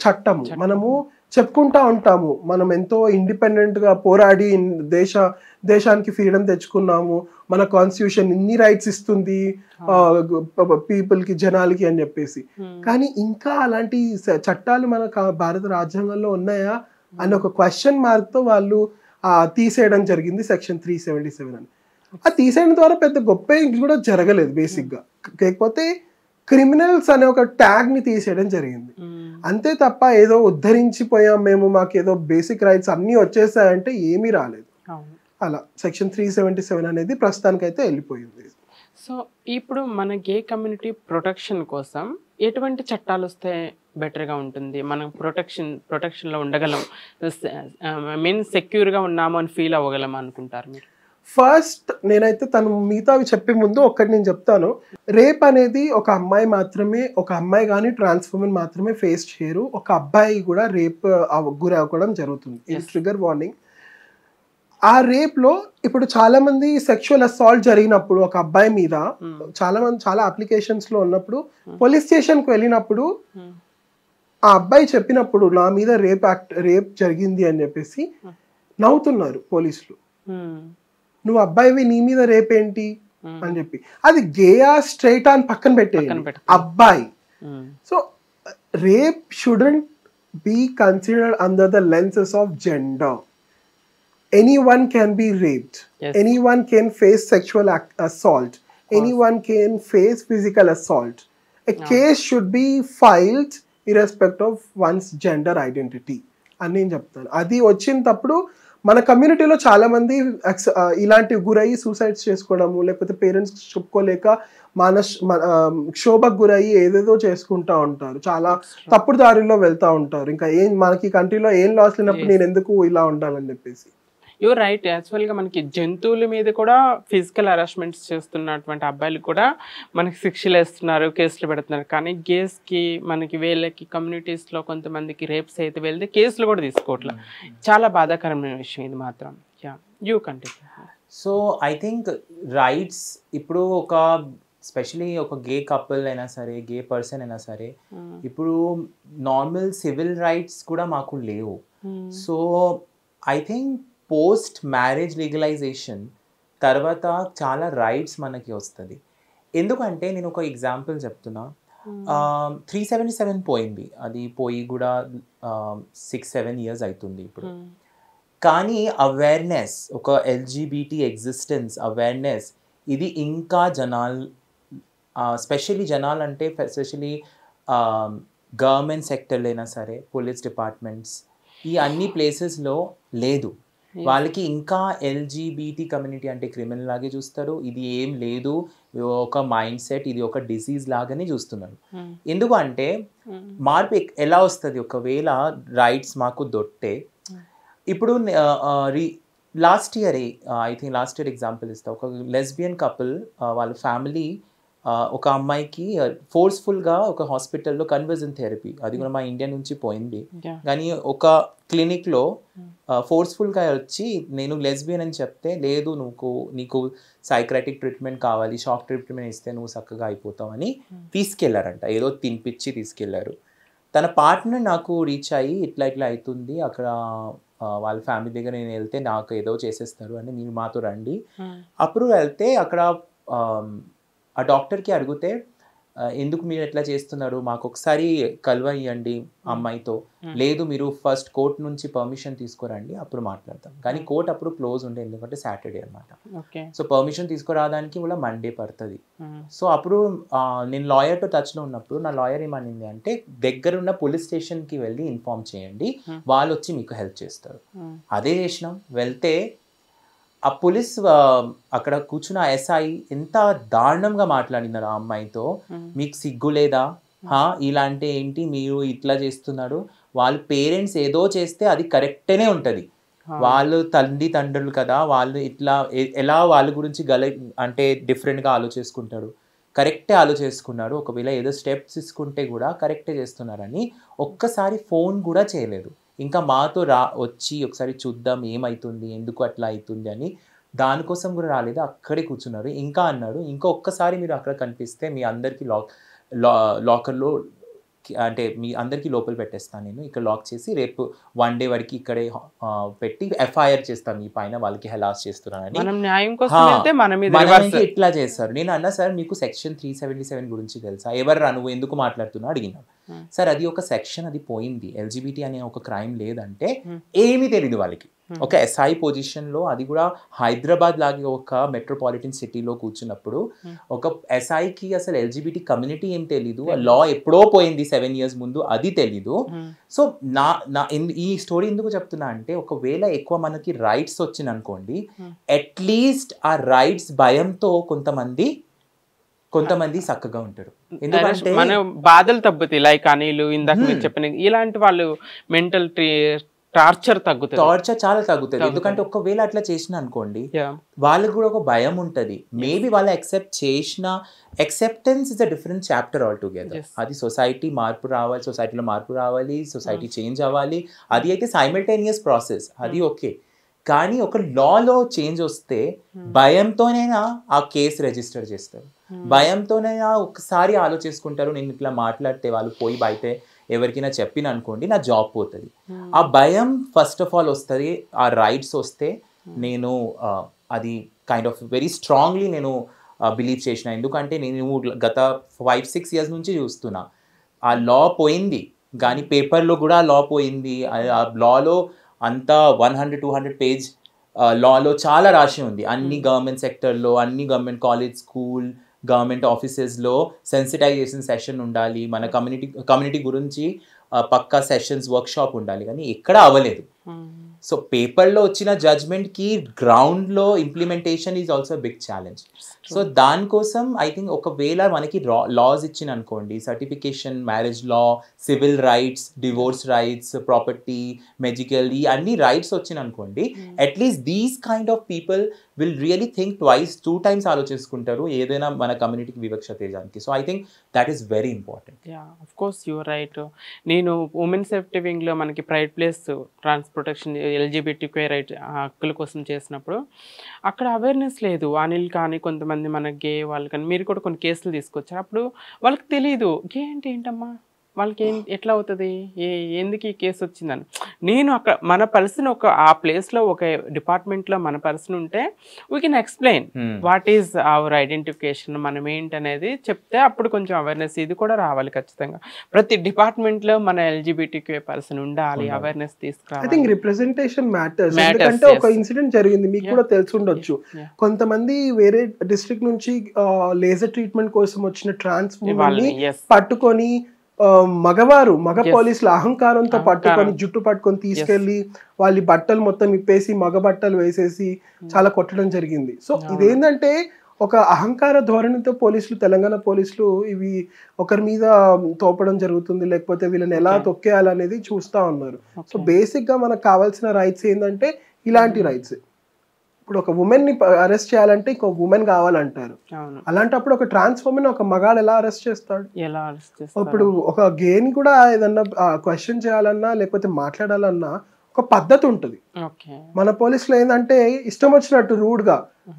చట్టము. మనము చెప్పుకుంటా ఉంటాము, మనం ఎంతో ఇండిపెండెంట్ గా పోరాడి దేశానికి ఫ్రీడమ్ తెచ్చుకున్నాము, మన కాన్స్టిట్యూషన్ ఇన్ని రైట్స్ ఇస్తుంది పీపుల్ కి, జనాలకి అని చెప్పేసి. కానీ ఇంకా అలాంటి చట్టాలు మన భారత రాజ్యాంగంలో ఉన్నాయా అన్న ఒక క్వశ్చన్ మార్క్ తో వాళ్ళు తీసేయడం జరిగింది సెక్షన్ 377 అని. ఆ తీసేయడం ద్వారా పెద్ద గొప్ప కూడా జరగలేదు బేసిక్ గా, కాకపోతే క్రిమినల్స్ అనే ఒక ట్యాగ్ ని తీసేయడం జరిగింది అంతే తప్ప ఏదో ఉద్ధరించిపోయాం మేము, మాకు ఏదో బేసిక్ రైట్స్ అన్ని వచ్చేసాయంటే ఏమీ రాలేదు. అలా సెక్షన్ 377 అనేది ప్రస్తుతానికైతే వెళ్ళిపోయింది. సో ఇప్పుడు మన గే కమ్యూనిటీ ప్రొటెక్షన్ కోసం ఎటువంటి చట్టాలు వస్తే బెటర్గా ఉంటుంది? మనం ప్రొటెక్షన్లో ఉండగలం, సెక్యూర్గా ఉన్నాము అని ఫీల్ అవ్వగలం అనుకుంటారు మీరు? ఫస్ట్ నేనైతే తను మిగతావి చెప్పే ముందు ఒక్కటి నేను చెప్తాను. రేప్ అనేది ఒక అమ్మాయి మాత్రమే, ఒక అమ్మాయి కానీ ట్రాన్స్ ఉమెన్ మాత్రమే ఫేస్ చేయరు, ఒక అబ్బాయి కూడా రేప్ గురి అవ్వడం జరుగుతుంది. ఇది ట్రిగర్ వార్నింగ్. ఆ రేప్ లో ఇప్పుడు చాలా మంది సెక్షువల్ అసాల్ట్ జరిగినప్పుడు ఒక అబ్బాయి మీద చాలా అప్లికేషన్స్ లో ఉన్నప్పుడు పోలీస్ స్టేషన్ కు వెళ్ళినప్పుడు ఆ అబ్బాయి చెప్పినప్పుడు నా మీద రేప్ జరిగింది అని చెప్పేసి నవ్వుతున్నారు పోలీసులు. నువ్వు అబ్బాయివి, నీ మీద రేప్ ఏంటి అని చెప్పి. అది గేయా స్ట్రైట్ అని పక్కన పెట్టేయండి, అబ్బాయి. So rape shouldn't be considered under the lenses of gender. Anyone can be raped. Yes. Anyone can face sexual assault. Anyone can face physical assault. A case should be filed irrespective of one's gender identity. అని నేను చెప్తాను. అది వచ్చినప్పుడు మన కమ్యూనిటీలో చాలా మంది ఇలాంటి గురయ్యి సూసైడ్స్ చేసుకోవడము, లేకపోతే పేరెంట్స్ చెప్పుకోలేక క్షోభకు గురయ్యి ఏదేదో చేసుకుంటా ఉంటారు, చాలా తప్పుడు దారిలో వెళ్తా ఉంటారు. ఇంకా మనకి కంట్రీలో ఏం లాస్ లేనప్పుడు నేను ఎందుకు ఇలా ఉండాలని చెప్పేసి. You're right. యాక్చువల్గా మనకి జంతువుల మీద కూడా ఫిజికల్ హరాస్మెంట్స్ చేస్తున్నటువంటి అబ్బాయిలు కూడా మనకి శిక్షలు వేస్తున్నారు, కేసులు పెడుతున్నారు. కానీ గేస్కి మనకి వీళ్ళకి కమ్యూనిటీస్లో కొంతమందికి రేప్స్ అయితే వెళ్తే కేసులు కూడా తీసుకోవట్లేదు. చాలా బాధాకరమైన విషయం ఇది మాత్రం. You continue. So I think rights ఇప్పుడు ఒక స్పెషలీ ఒక గే కపుల్ అయినా సరే, గే పర్సన్ అయినా సరే, ఇప్పుడు నార్మల్ సివిల్ రైట్స్ కూడా మాకు లేవు. So I think post marriage legalisation తర్వాత చాలా రైట్స్ మనకి వస్తుంది. ఎందుకంటే నేను ఒక ఎగ్జాంపుల్ చెప్తున్నా. 377 పోయింది, అది పోయి కూడా 6-7 years అవుతుంది ఇప్పుడు. కానీ అవేర్నెస్, ఒక ఎల్జిబిటి ఎగ్జిస్టెన్స్ అవేర్నెస్, ఇది ఇంకా స్పెషల్లీ జనాలంటే ఎస్పెషలీ గవర్నమెంట్ సెక్టర్లో అయినా సరే, పోలీస్ డిపార్ట్మెంట్స్, ఈ అన్ని ప్లేసెస్లో లేదు. వాళ్ళకి ఇంకా ఎల్జీబీటీ కమ్యూనిటీ అంటే క్రిమినల్ లాగే చూస్తారు. ఇది ఏం లేదు, ఒక మైండ్ సెట్, ఇది ఒక డిసీజ్ లాగానే చూస్తున్నారు. ఎందుకు అంటే మార్పు ఎలా వస్తుంది ఒకవేళ రైట్స్ మాకు దొట్టే. ఇప్పుడు last year I think last year example ఇస్తా. ఒక లెస్బియన్ కపుల్ వాళ్ళ ఫ్యామిలీ ఒక అమ్మాయికి ఫోర్స్ఫుల్గా ఒక హాస్పిటల్లో కన్వర్జన్ థెరపీ, అది కూడా మా ఇండియా నుంచి పోయింది, కానీ ఒక క్లినిక్లో ఫోర్స్ఫుల్గా వచ్చి నేను లెస్బియన్ అని చెప్తే, లేదు నీకు సైక్రాటిక్ ట్రీట్మెంట్ కావాలి, షాక్ ట్రీట్మెంట్ ఇస్తే నువ్వు చక్కగా అయిపోతావు అని తీసుకెళ్లారంట. ఏదో తినిపించి తీసుకెళ్లారు. తన పార్ట్నర్ నాకు రీచ్ అయ్యి ఇట్లా అవుతుంది అక్కడ వాళ్ళ ఫ్యామిలీ దగ్గర, నేను వెళ్తే నాకు ఏదో చేసేస్తారు అని, మీరు మాతో రండి. అప్పుడు వెళ్తే అక్కడ ఆ డాక్టర్కి అడిగితే, ఎందుకు మీరు ఎట్లా చేస్తున్నారు, మాకు ఒకసారి కలవయ్యండి అమ్మాయితో. లేదు, మీరు ఫస్ట్ కోర్ట్ నుంచి పర్మిషన్ తీసుకురండి, అప్పుడు మాట్లాడతాం. కానీ కోర్ట్ అప్పుడు క్లోజ్ ఉండే, ఎందుకంటే సాటర్డే అనమాట. సో పర్మిషన్ తీసుకురావడానికి కూడా మండే పడుతుంది. సో అప్పుడు నేను లాయర్తో టచ్లో ఉన్నప్పుడు నా లాయర్ ఏమనింది అంటే, దగ్గరున్న పోలీస్ స్టేషన్కి వెళ్ళి ఇన్ఫార్మ్ చేయండి, వాళ్ళు వచ్చి మీకు హెల్ప్ చేస్తారు. అదే చేసినాం. వెళ్తే ఆ పోలీస్ అక్కడ కూర్చున్న ఎస్ఐ ఎంత దారుణంగా మాట్లాడినారు ఆ అమ్మాయితో. మీకు సిగ్గు లేదా, ఇలా అంటే ఏంటి, మీరు ఇట్లా చేస్తున్నారు, వాళ్ళ పేరెంట్స్ ఏదో చేస్తే అది కరెక్టేనే ఉంటుంది, వాళ్ళు తండ్రులు కదా, వాళ్ళు ఇట్లా ఎలా వాళ్ళ గురించి అంటే డిఫరెంట్గా ఆలోచించుకుంటారు, కరెక్టే ఆలోచించుకున్నారు, ఒకవేళ ఏదో స్టెప్స్ తీసుకుంటే కూడా కరెక్టే చేస్తున్నారని ఒక్కసారి ఫోన్ కూడా చేయలేదు. ఇంకా మాతో వచ్చి ఒకసారి చూద్దాం ఏమవుతుంది, ఎందుకు అట్లా అవుతుంది అని దానికోసం కూడా రాలేదు, అక్కడే కూర్చున్నారు. ఇంకా అన్నాడు, ఇంకా ఒక్కసారి మీరు అక్కడ కనిపిస్తే మీ అందరికీ లాకర్లో అంటే మీ అందరికీ లోపల పెట్టేస్తాను నేను, ఇక్కడ లాక్ చేసి రేపు 1 day వరకు ఇక్కడే పెట్టి ఎఫ్ఐఆర్ చేస్తాను మీ పైన, వాళ్ళకి హెలాస్ చేస్తున్నానని. ఇట్లా చేస్తారు. నేను అన్నా, సార్ మీకు సెక్షన్ 377 గురించి తెలుసా, ఎవరు నువ్వు ఎందుకు మాట్లాడుతున్నా అడిగినాను. సార్ అది ఒక సెక్షన్, అది పోయింది, ఎల్జిబిటీ అనే ఒక క్రైమ్ లేదంటే ఏమీ తెలియదు వాళ్ళకి. ఒక ఎస్ఐ పొజిషన్లో, అది కూడా హైదరాబాద్ లాగే ఒక మెట్రోపాలిటన్ సిటీలో కూర్చున్నప్పుడు ఒక ఎస్ఐకి అసలు ఎల్జిబిటీ కమ్యూనిటీ ఏం తెలీదు, లా ఎప్పుడో పోయింది 7 years ముందు, అది తెలీదు. సో ఈ స్టోరీ ఎందుకు చెప్తున్నా అంటే, ఒకవేళ ఎక్కువ మనకి రైట్స్ వచ్చిందనుకోండి, అట్లీస్ట్ ఆ రైట్స్ భయంతో కొంతమంది చక్కగా ఉంటారు. ఎందుకంటే మన బాధలు తగ్గుతాయి. లైక్ అనిలు ఇందాక మీరు చెప్పిన ఇలాంటి వాళ్ళు మెంటల్ టార్చర్ చాలా తగ్గుతుంది. ఎందుకంటే ఒకవేళ అట్లా చేసిన అనుకోండి, వాళ్ళకి కూడా ఒక భయం ఉంటుంది. మేబీ వాళ్ళు acceptance is a different chapter all together. అది సొసైటీలో మార్పు రావాలి, సొసైటీ చేంజ్ అవ్వాలి. అది అయితే సైమల్టేనియస్ ప్రాసెస్, అది ఓకే. కానీ ఒక లాలో చేంజ్ వస్తే భయంతోనైనా ఆ కేసు రిజిస్టర్ చేస్తారు, భయంతోనైనా ఒకసారి ఆలోచించుకుంటారు, నేను ఇట్లా మాట్లాడితే వాళ్ళు పోయి బయట ఎవరికైనా చెప్పిన అనుకోండి నా జాబ్ పోతుంది. ఆ భయం ఫస్ట్ ఆఫ్ ఆల్ వస్తుంది. ఆ రైట్స్ వస్తే నేను అది కైండ్ ఆఫ్ వెరీ స్ట్రాంగ్లీ నేను బిలీవ్ చేసిన. ఎందుకంటే నేను గత 5-6 years నుంచి చూస్తున్నా, ఆ లా పోయింది కానీ పేపర్లో కూడా లా పోయింది. ఆ లాలో అంతా 100-200 page లాలో చాలా రాసి ఉంది. అన్ని గవర్నమెంట్ సెక్టర్లో, అన్ని గవర్నమెంట్ కాలేజ్, స్కూల్, గవర్నమెంట్ ఆఫీసెస్లో సెన్సిటైజేషన్ సెషన్ ఉండాలి, మన కమ్యూనిటీ గురించి పక్కా సెషన్స్, వర్క్షాప్ ఉండాలి, కానీ ఎక్కడ అవ్వలేదు. సో పేపర్లో వచ్చిన జడ్జ్మెంట్కి గ్రౌండ్లో implementation is also big challenge. So దానికోసం ఐ థింక్ ఒకవేళ మనకి లాస్ ఇచ్చిన అనుకోండి, certification, marriage law, civil rights, divorce rights, property, medical, ఈ అన్ని రైట్స్ వచ్చిన అనుకోండి, at least these kind of people will really think twice, 2 times ఆలోచించుకుంటారు ఏదైనా మన కమ్యూనిటీకి వివక్ష తేజానికి. So I think that is very important. Of course your right. నేను ఉమెన్ సేఫ్టీ వింగ్లో మనకి pride place trans protection LGBTQ right హక్కుల కోసం చేసినప్పుడు అక్కడ అవేర్నెస్ లేదు. అనిల్ కానీ కొంతమంది మన గే వాళ్ళు కానీ మీరు కూడా కొన్ని కేసులు తీసుకొచ్చారు. అప్పుడు వాళ్ళకి తెలియదు గే అంటే ఏంటమ్మా, వాళ్ళకి ఎట్లా అవుతుంది ఎందుకు ఈ కేసు వచ్చిందని నేను అక్కడ మన పర్సన్ ఆ ప్లేస్లో ఒక డిపార్ట్మెంట్లో మన పర్సన్ ఉంటే we can explain what is our identification మనం ఏంటనేది చెప్తే అప్పుడు కొంచెం అవేర్నెస్ ఇది కూడా రావాలి ఖచ్చితంగా ప్రతి డిపార్ట్మెంట్లో మన ఎల్జిబిటిక్యూ పర్సన్ ఉండాలి అవేర్నెస్ తీసుకురావాలి. I think representation matters. ఎందుకంటే ఒక ఇన్సిడెంట్ జరిగింది మీకు కూడా తెలిసి ఉండొచ్చు. కొంతమంది వేరే డిస్ట్రిక్ట్ నుంచి లేజర్ ట్రీట్మెంట్ కోసం వచ్చిన ట్రాన్స్ ని పట్టుకొని మగ పోలీసుల అహంకారంతో పట్టుకొని జుట్టు పట్టుకొని తీసుకెళ్లి వాళ్ళ బట్టలు మొత్తం ఇప్పేసి మగ బట్టలు వేసేసి చాలా కొట్టడం జరిగింది. సో ఇదేంటంటే ఒక అహంకార ధోరణితో పోలీసులు, తెలంగాణ పోలీసులు ఇవి ఒకరి మీద తోపడం జరుగుతుంది, లేకపోతే వీళ్ళని ఎలా తొక్కేయాలనేది చూస్తా ఉన్నారు. సో బేసిక్ గా మనకు కావాల్సిన రైట్స్ ఏంటంటే ఇలాంటి రైట్స్. ఇప్పుడు ఒక ఉమెన్ ని అరెస్ట్ చేయాలంటే ఇంకో ఉమెన్ కావాలంటారు. అలాంటప్పుడు ఒక ట్రాన్స్ ఉమెన్ ఒక మగాడు ఎలా అరెస్ట్ చేస్తాడు? ఇప్పుడు ఒక గేని కూడా ఏదన్నా క్వశ్చన్ చేయాలన్నా లేకపోతే మాట్లాడాలన్నా ఒక పద్ధతి ఉంటుంది. మన పోలీసులు ఏంటంటే ఇష్టం వచ్చినట్టు రూడ్ గా,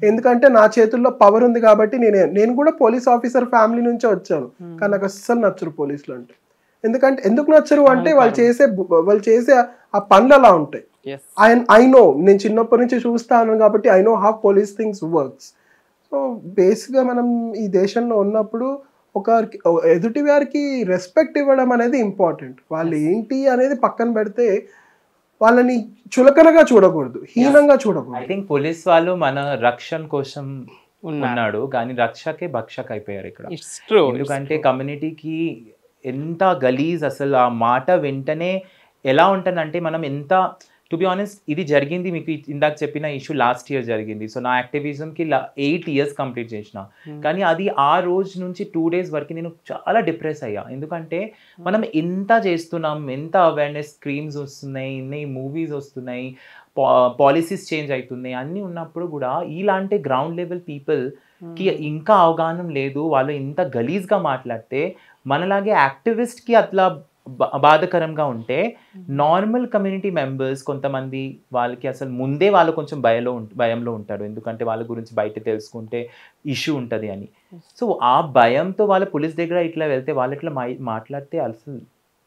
ఎందుకంటే నా చేతుల్లో పవర్ ఉంది కాబట్టి నేను కూడా పోలీస్ ఆఫీసర్ ఫ్యామిలీ నుంచే వచ్చాను, కానీ నాకు అస్సలు నచ్చరు పోలీసులు అంటే. ఎందుకు నచ్చరు అంటే వాళ్ళు చేసే ఆ పనులు అలా ఉంటాయి. ఐ నో, నేను చిన్నప్పటి నుంచి చూస్తాను కాబట్టి I know how police things works. So బేసిక్గా మనం ఈ దేశంలో ఉన్నప్పుడు ఎదుటి వారికి రెస్పెక్ట్ ఇవ్వడం అనేది ఇంపార్టెంట్. వాళ్ళు ఏంటి అనేది పక్కన పెడితే వాళ్ళని చులకనగా చూడకూడదు, హీనంగా చూడకూడదు. ఐ థింక్ పోలీస్ వాళ్ళు మన రక్షణ కోసం ఉన్నాడు కానీ రక్షకే భక్షక్ అయిపోయారు ఇక్కడ. ఎందుకంటే కమ్యూనిటీకి ఎంత గలీజ్ అసలు ఆ మాట వెంటనే ఎలా ఉంటుందంటే మనం ఎంత టు బి ఆనెస్ట్ ఇది జరిగింది మీకు ఇందాక చెప్పిన ఇష్యూ లాస్ట్ ఇయర్ జరిగింది. సో నా యాక్టివిజంకి 8 years కంప్లీట్ చేసిన, కానీ అది ఆ రోజు నుంచి 2 days వరకు నేను చాలా డిప్రెస్ అయ్యా. ఎందుకంటే మనం ఎంత చేస్తున్నాం, ఎంత అవేర్నెస్ స్క్రీమ్స్ వస్తున్నాయి, ఇన్ని మూవీస్ వస్తున్నాయి, పాలసీస్ చేంజ్ అవుతున్నాయి, అన్నీ ఉన్నప్పుడు కూడా ఇలాంటి గ్రౌండ్ లెవెల్ పీపుల్కి ఇంకా అవగాహన లేదు. వాళ్ళు ఇంత గలీజ్గా మాట్లాడితే మనలాగే యాక్టివిస్ట్కి అట్లా బాధకరంగా ఉంటే నార్మల్ కమ్యూనిటీ మెంబర్స్ కొంతమంది వాళ్ళకి అసలు ముందే వాళ్ళు కొంచెం భయంలో ఉంటారు. ఎందుకంటే వాళ్ళ గురించి బయట తెలుసుకుంటే ఇష్యూ ఉంటుంది అని. సో ఆ భయంతో వాళ్ళ పోలీస్ దగ్గర ఇట్లా వెళ్తే వాళ్ళు ఇట్లా మాట్లాడితే అసలు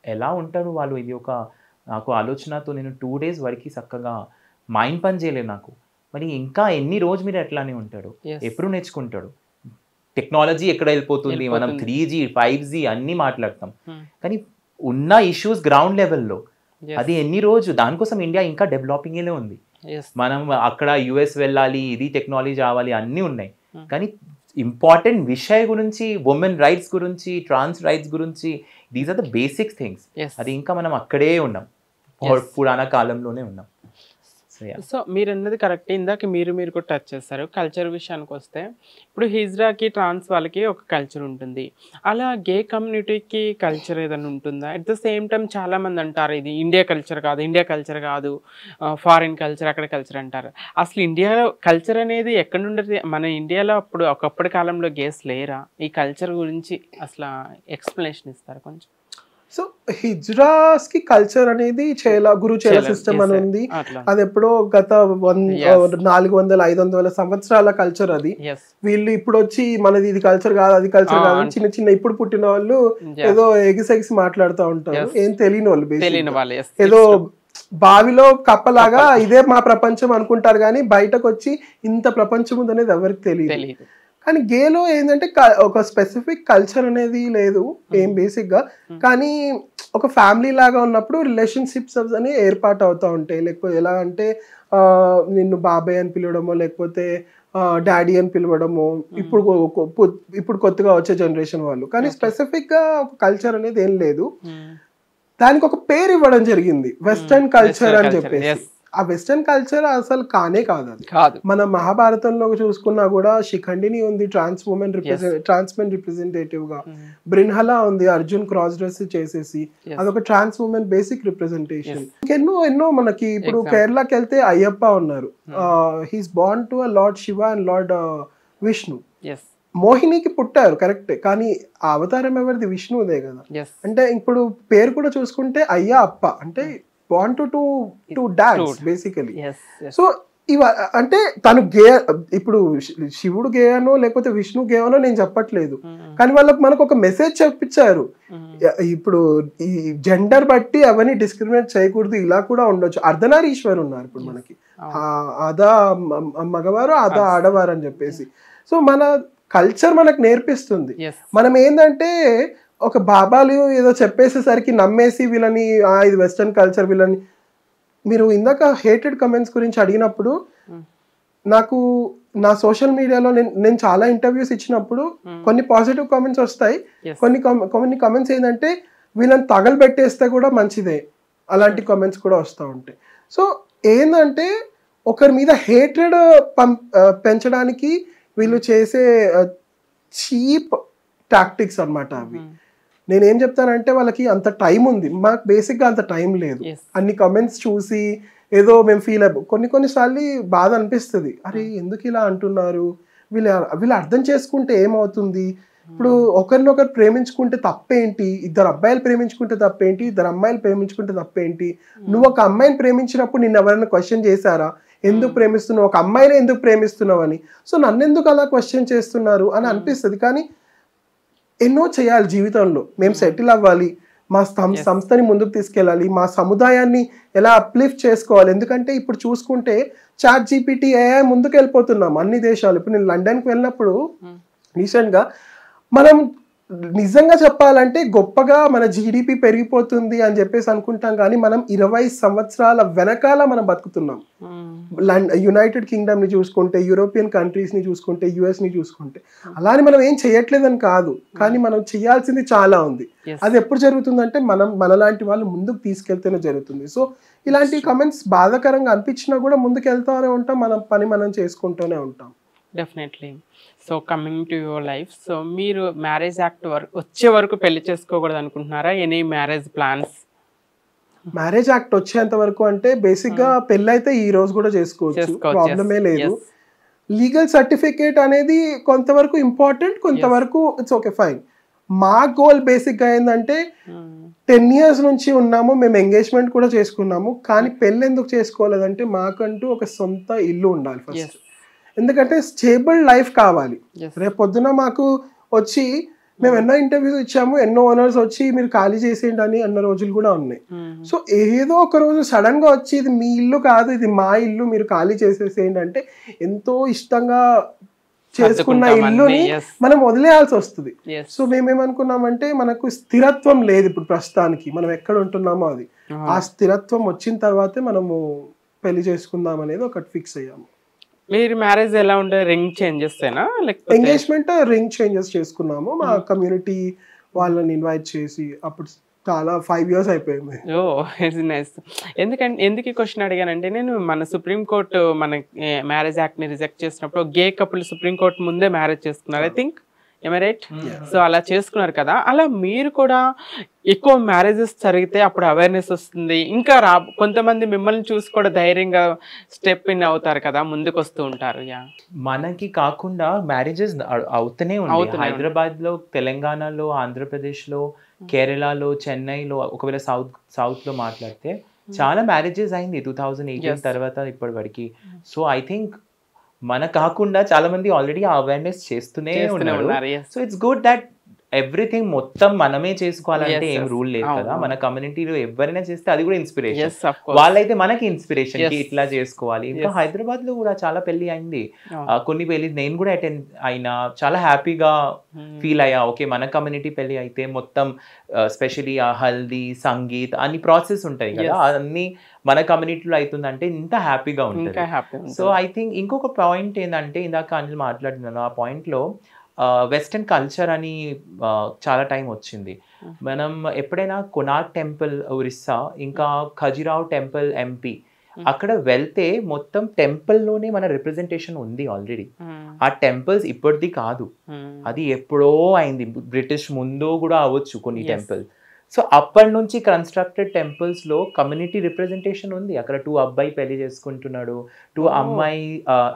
ఎలా ఉంటారు వాళ్ళు? ఇది ఒక నాకు ఆలోచనతో నేను 2 days వరకు చక్కగా మైండ్ పని చేయలేదు నాకు. మరి ఇంకా ఎన్ని రోజు మీరు ఎట్లానే ఉంటాడు, ఎప్పుడు నేర్చుకుంటాడు? టెక్నాలజీ ఎక్కడ వెళ్ళిపోతుంది, మనం 3G 5G అన్నీ మాట్లాడతాం, కానీ ఉన్న ఇష్యూస్ గ్రౌండ్ లెవెల్లో అది ఎన్ని రోజు. దానికోసం ఇండియా ఇంకా డెవలపింగ్లో ఉంది. మనం అక్కడ US వెళ్ళాలి, ఇది టెక్నాలజీ రావాలి, అన్నీ ఉన్నాయి, కానీ ఇంపార్టెంట్ విషయ గురించి, ఉమెన్ రైట్స్ గురించి, ట్రాన్స్ రైట్స్ గురించి, these are the basic things. అది ఇంకా మనం అక్కడే ఉన్నాం, పురాణ కాలంలోనే ఉన్నాం. సో మీరు అన్నది కరెక్ట్. ఇందాక మీరు కూడా టచ్ చేస్తారు. కల్చర్ విషయానికి వస్తే ఇప్పుడు హిజ్రాకి, ట్రాన్స్ వాళ్ళకి ఒక కల్చర్ ఉంటుంది, అలా గే కమ్యూనిటీకి కల్చర్ ఏదైనా ఉంటుందా? అట్ ద సేమ్ టైం చాలామంది అంటారు ఇది ఇండియా కల్చర్ కాదు, ఫారిన్ కల్చర్, అక్కడ కల్చర్ అంటారు. అసలు ఇండియాలో కల్చర్ అనేది ఎక్కడ ఉండదు? మన ఇండియాలో ఒకప్పటి కాలంలో గేస్ లేరా? ఈ కల్చర్ గురించి అసలు ఎక్స్ప్లెనేషన్ ఇస్తారు కొంచెం? సో హిజ్రాస్ కి కల్చర్ అనేది గురుచేల సిస్టమ్ అని ఉంది. అది ఎప్పుడో గత 400-500 సంవత్సరాల కల్చర్ అది. వీళ్ళు ఇప్పుడు వచ్చి మనది ఇది కల్చర్ కాదు, అది కల్చర్ కాదు, చిన్న ఇప్పుడు పుట్టిన వాళ్ళు ఏదో ఎగిసెగిసి మాట్లాడుతూ ఉంటారు, ఏం తెలియని వాళ్ళు, ఏదో బావిలో కప్పలాగా ఇదే మా ప్రపంచం అనుకుంటారు, కానీ బయటకు వచ్చి ఇంత ప్రపంచం ఉందనేది ఎవరికి తెలియదు. కానీ గేలో ఏంటంటే ఒక స్పెసిఫిక్ కల్చర్ అనేది లేదు ఏం బేసిక్ గా, కానీ ఒక ఫ్యామిలీ లాగా ఉన్నప్పుడు రిలేషన్షిప్స్ అని ఏర్పాటు అవుతూ ఉంటాయి. లేకపోతే ఎలా అంటే నిన్ను బాబాయ్ అని పిలవడమో, లేకపోతే డాడీ అని పిలవడము, ఇప్పుడు కొత్తగా వచ్చే జనరేషన్ వాళ్ళు. కానీ స్పెసిఫిక్ గా ఒక కల్చర్ అనేది ఏం లేదు. దానికి ఒక పేరు ఇవ్వడం జరిగింది, వెస్టర్న్ కల్చర్ అని చెప్పేసి. ఆ వెస్టర్న్ కల్చర్ అసలు కానే కాదు అది. మన మహాభారతంలో చూసుకున్నా కూడా శిఖండిని ఉంది ట్రాన్స్ మెన్ రిప్రజెంటేటివ్ గా, బ్రిన్హలా ఉంది అర్జున్ క్రాస్ డ్రెస్ చేసేసి, అదొక ట్రాన్స్ ఉమెన్ బేసిక్ రిప్రజెంటేషన్. ఎన్నో మనకి ఇప్పుడు కేరళకి వెళ్తే అయ్యప్ప ఉన్నారు, he's born to lord Shiva and lord Vishnu. మోహినికి పుట్టారు కరెక్టే, కానీ ఆ అవతారం ఎవరిది? విష్ణుదే కదా. అంటే ఇప్పుడు పేరు కూడా చూసుకుంటే అయ్యా అప్ప అంటే born to dance basically. So అంటే తను గే, ఇప్పుడు శివుడు గే అనో లేకపోతే విష్ణు గే అనో నేను చెప్పట్లేదు, కానీ వాళ్ళకి మనకు ఒక మెసేజ్ చెప్పించారు. ఇప్పుడు ఈ జెండర్ బట్టి అవన్నీ డిస్క్రిమినేట్ చేయకూడదు, ఇలా కూడా ఉండొచ్చు. అర్ధనారీశ్వరు ఉన్నారు ఇప్పుడు మనకి, ఆదా మగవారు ఆదా ఆడవారు అని చెప్పేసి. సో మన కల్చర్ మనకు నేర్పిస్తుంది. మనం ఏంటంటే ఒక బాబాలు ఏదో చెప్పేసేసరికి నమ్మేసి వీళ్ళని ఇది వెస్టర్న్ కల్చర్ వీళ్ళని. మీరు ఇందాక హేటెడ్ కమెంట్స్ గురించి అడిగినప్పుడు నాకు నా సోషల్ మీడియాలో నేను చాలా ఇంటర్వ్యూస్ ఇచ్చినప్పుడు కొన్ని పాజిటివ్ కామెంట్స్ వస్తాయి, కొన్ని కామెంట్స్ ఏంటంటే వీళ్ళని తగలబెట్టేస్తే కూడా మంచిదే, అలాంటి కామెంట్స్ కూడా వస్తూ ఉంటాయి. సో ఏంటంటే ఒకరి మీద హేట్రెడ్ పెంచడానికి వీళ్ళు చేసే చీప్ టాక్టిక్స్ అన్నమాట అవి. నేనేం చెప్తానంటే వాళ్ళకి అంత టైం ఉంది, మాకు బేసిక్గా అంత టైం లేదు. అన్ని కమెంట్స్ చూసి ఏదో మేము ఫీల్ అయిపో కొన్నిసార్లు బాధ అనిపిస్తుంది, అరే ఎందుకు ఇలా అంటున్నారు, వీళ్ళు అర్థం చేసుకుంటే ఏమవుతుంది. ఇప్పుడు ఒకరినొకరు ప్రేమించుకుంటే తప్పేంటి, ఇద్దరు అబ్బాయిలు ప్రేమించుకుంటే తప్పేంటి, ఇద్దరు అమ్మాయిలు ప్రేమించుకుంటే తప్పేంటి. నువ్వు ఒక అమ్మాయిని ప్రేమించినప్పుడు నిన్ను ఎవరైనా క్వశ్చన్ చేశారా, ఎందుకు ప్రేమిస్తున్నావు, ఒక అమ్మాయిని ఎందుకు ప్రేమిస్తున్నావు అని. సో నన్ను ఎందుకు అలా క్వశ్చన్ చేస్తున్నారు అని అనిపిస్తుంది. కానీ ఎన్నో చేయాలి జీవితంలో, మేము సెటిల్ అవ్వాలి, మా సంస్థని ముందుకు తీసుకెళ్ళాలి, మా సముదాయాన్ని ఎలా అప్లిఫ్ట్ చేసుకోవాలి. ఎందుకంటే ఇప్పుడు చూసుకుంటే ChatGPT AI ముందుకు వెళ్ళిపోతున్నాం అన్ని దేశాలు. ఇప్పుడు నేను లండన్కి వెళ్ళినప్పుడు రీసెంట్గా మనం నిజంగా చెప్పాలంటే గొప్పగా మన GDP పెరిగిపోతుంది అని చెప్పేసి అనుకుంటాం, కానీ మనం 20 సంవత్సరాల వెనకాల మనం బతుకుతున్నాం. యునైటెడ్ కింగ్డమ్ని చూసుకుంటే, యూరోపియన్ కంట్రీస్ని చూసుకుంటే, యుఎస్ని చూసుకుంటే, అలానే మనం ఏం చేయట్లేదని కాదు, కానీ మనం చేయాల్సింది చాలా ఉంది. అది ఎప్పుడు జరుగుతుందంటే మనలాంటి వాళ్ళు ముందుకు తీసుకెళ్తేనే జరుగుతుంది. సో ఇలాంటి కమెంట్స్ బాధాకరంగా అనిపించినా కూడా ముందుకు వెళ్తూనే ఉంటాం, మన పని మనం చేసుకుంటూనే ఉంటాం. Definitely. So coming to your life, so మీరు మ్యారేజ్ యాక్ట్ వచ్చే వరకు పెళ్లి చేసుకోకూడదు అనుకుంటున్నారా? Any marriage plans? Marriage act వచ్చేంత వరకు అంటే బేసిక్ గా పెళ్ళి అయితే ఈ రోజు కూడా చేసుకోవచ్చు, ప్రాబ్లమే లేదు. లీగల్ సర్టిఫికేట్ అనేది కొంతవరకు ఇంపార్టెంట్, కొంతవరకు ఇట్స్ ఓకే ఫైన్. మా గోల్ బేసిక్ గా ఏంటంటే 10 years నుంచి ఉన్నాము, మేము ఎంగేజ్మెంట్ కూడా చేసుకున్నాము, కానీ పెళ్ళి ఎందుకు చేసుకోలేదంటే మాకంటూ ఒక సొంత ఇల్లు ఉండాలి ఫస్ట్. ఎందుకంటే స్టేబుల్ లైఫ్ కావాలి. రేపు పొద్దున మాకు వచ్చి మేము ఎన్నో ఇంటర్వ్యూస్ ఇచ్చాము, ఎన్నో ఓనర్స్ వచ్చి మీరు ఖాళీ చేసేయండి అని అన్న రోజులు కూడా ఉన్నాయి. సో ఏదో ఒక రోజు సడన్ గా వచ్చి ఇది మీ ఇల్లు కాదు, ఇది మా ఇల్లు, మీరు ఖాళీ చేసేసేయండి అంటే ఎంతో ఇష్టంగా చేసుకున్న ఇల్లుని మనం వదిలేయాల్సి వస్తుంది. సో మేమేమనుకున్నామంటే మనకు స్థిరత్వం లేదు ఇప్పుడు ప్రస్తుతానికి, మనం ఎక్కడ ఉంటున్నామో అది, ఆ స్థిరత్వం వచ్చిన తర్వాతే మనము పెళ్లి చేసుకుందాం అనేది ఒకటి ఫిక్స్ అయ్యాము. మీరు మ్యారేజ్ ఎలా ఉండే, రింగ్ చేంజెస్ లేకపోతే ఎంగేజ్మెంట్ రింగ్ చేంజెస్ చేసుకున్నాము, మా కమ్యూనిటీ వాళ్ళని ఇన్వైట్ చేసి. అప్పుడు చాలా 5 years అయిపోయింది. Oh it's nice. ఎందుకు ఈ క్వశ్చన్ అడిగానంటే, నేను మన సుప్రీంకోర్టు మన మ్యారేజ్ యాక్ట్ ని రిజెక్ట్ చేసినప్పుడు గే కపుల్ సుప్రీంకోర్టు ముందే మ్యారేజ్ చేసుకున్నారు, ఐ థింక్, రైట్? సో అలా చేసుకున్నారు కదా, అలా మీరు కూడా ఎక్కువ మ్యారేజెస్ జరిగితే అప్పుడు అవేర్నెస్ వస్తుంది, ఇంకా కొంతమంది మిమ్మల్ని చూసి కూడా ధైర్యంగా స్టెప్ ఇన్ అవుతారు కదా, ముందుకు వస్తూ ఉంటారు. మనకి కాకుండా మ్యారేజెస్ అవుతూనే ఉన్నాయి. హైదరాబాద్ లో, తెలంగాణలో, ఆంధ్రప్రదేశ్ లో, కేరళలో, చెన్నైలో, ఒకవేళ సౌత్ లో మాట్లాడితే చాలా మ్యారేజెస్ అయింది 2018 తర్వాత ఇప్పటి వరకు. సో ఐ థింక్ మన కాకుండా చాలా మంది ఆల్రెడీ అవేర్నెస్ చేస్తూనే ఉన్నారు. So it's good that everything మొత్తం మనమే చేసుకోవాలంటే ఏం రూల్ లేదు కదా. మన కమ్యూనిటీలో ఎవరైనా చేస్తే అది కూడా ఇన్స్పిరేషన్, వాళ్ళైతే మనకి ఇన్స్పిరేషన్ కి ఇట్లా చేసుకోవాలి. ఇంకా హైదరాబాద్ లో కూడా చాలా పెళ్లి అయింది, కొన్ని పెళ్లి నేను కూడా అటెండ్ అయినా, చాలా హ్యాపీగా ఫీల్ అయ్యా. ఓకే, మన కమ్యూనిటీ పెళ్లి అయితే మొత్తం స్పెషలీ ఆ హల్దీ, సంగీత్ అన్ని ప్రాసెస్ ఉంటాయి కదా, అన్ని మన కమ్యూనిటీలో అవుతుందంటే ఇంత హ్యాపీగా ఉంటుంది. సో ఐ థింక్ ఇంకొక పాయింట్ ఏంటంటే, ఇందాక అనిల్ మాట్లాడుతున్నాను, ఆ పాయింట్లో వెస్టర్న్ కల్చర్ అని చాలా టైం వచ్చింది. మనం ఎప్పుడైనా కొనార్క్ టెంపుల్ ఒరిస్సా, ఇంకా ఖజురాహో టెంపుల్ MP, అక్కడ వెళ్తే మొత్తం టెంపుల్లోనే మన రిప్రజెంటేషన్ ఉంది ఆల్రెడీ. ఆ టెంపుల్స్ ఇప్పటిది కాదు, అది ఎప్పుడో అయింది, బ్రిటిష్ ముందు కూడా అవ్వచ్చు కొన్ని టెంపుల్. సో అప్పటి నుంచి కన్స్ట్రక్టెడ్ టెంపుల్స్ లో కమ్యూనిటీ రిప్రజెంటేషన్ ఉంది. అక్కడ 2 అబ్బాయి పెళ్లి చేసుకుంటున్నాడు, 2 అమ్మాయి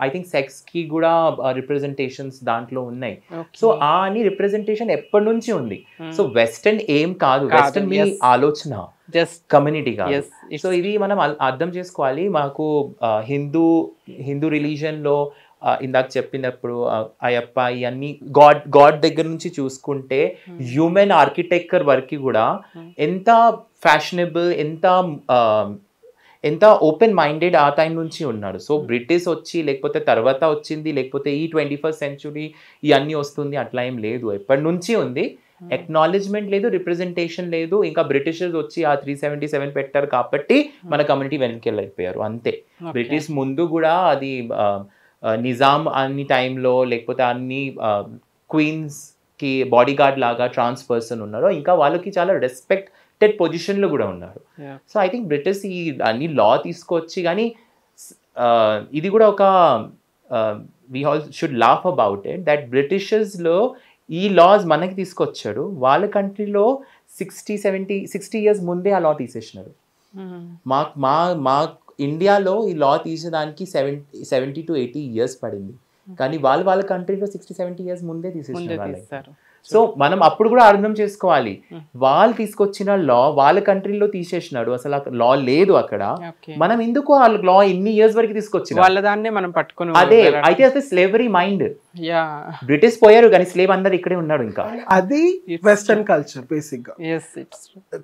ఐ థింక్ సెక్స్ కి కూడా రిప్రజెంటేషన్స్ దాంట్లో ఉన్నాయి. సో ఆ అని రిప్రజెంటేషన్ ఎప్పటి నుంచి ఉంది. సో వెస్టర్న్ ఏం కాదు, వెస్టర్న్ మీ ఆలోచన, జస్ట్ కమ్యూనిటీ కాదు. సో ఇది మనం అర్థం చేసుకోవాలి. మాకు హిందూ రిలీజన్ లో ఇందాక చెప్పినప్పుడు అయ్యప్ప ఇవన్నీ గాడ్ దగ్గర నుంచి చూసుకుంటే హ్యూమన్ ఆర్కిటెక్చర్ వరకు కూడా ఎంత ఫ్యాషనబుల్, ఎంత ఓపెన్ మైండెడ్ ఆ టైం నుంచి ఉన్నారు. సో బ్రిటిష్ వచ్చి లేకపోతే తర్వాత వచ్చింది, లేకపోతే ఈ 21st century ఇవన్నీ వస్తుంది అట్లా ఏం లేదు. ఎప్పటి నుంచి ఉంది. ఎక్నాలెడ్జ్మెంట్ లేదు, రిప్రజెంటేషన్ లేదు. ఇంకా బ్రిటిషర్స్ వచ్చి ఆ 377 పెట్టారు కాబట్టి మన కమ్యూనిటీ వెనక్కి వెళ్ళిపోయారు అంతే. బ్రిటిష్ ముందు కూడా అది నిజాం అన్ని టైంలో, లేకపోతే అన్ని క్వీన్స్కి బాడీ గార్డ్ లాగా ట్రాన్స్ పర్సన్ ఉన్నారు. ఇంకా వాళ్ళకి చాలా రెస్పెక్టెడ్ పొజిషన్లో కూడా ఉన్నారు. సో ఐ థింక్ బ్రిటిష్ ఈ అన్ని లా తీసుకొచ్చి, కానీ ఇది కూడా ఒక we all should laugh about it that బ్రిటిషర్స్లో ఈ లాస్ మనకి తీసుకొచ్చాడు. వాళ్ళ కంట్రీలో 60 years ముందే ఆ లా తీసేసినారు. మా ఇండియాలో ఈ లా తీసేదానికి 70 to 80 years పడింది, కానీ వాళ్ళ కంట్రీలో 60-70 years ముందే తీసేసినారు. సో మనం అప్పుడు కూడా అర్థం చేసుకోవాలి, వాళ్ళు తీసుకొచ్చిన లా వాళ్ళ కంట్రీలో తీసేసినాడు, అసలు లా లేదు అక్కడ. మనం ఎందుకు ఆ లా ఇన్ని ఇయర్స్ వరకు తీసుకొచ్చిన వాళ్ళ దాన్నే మనం పట్టుకుని అదే అయితే అసలు స్లేవరీ మైండ్. బ్రిటిష్ పోయారు కానీ స్లేవ్ అందరు ఇక్కడే ఉన్నాడు. ఇంకా అది వెస్టర్న్ కల్చర్ బేసిక్ గా.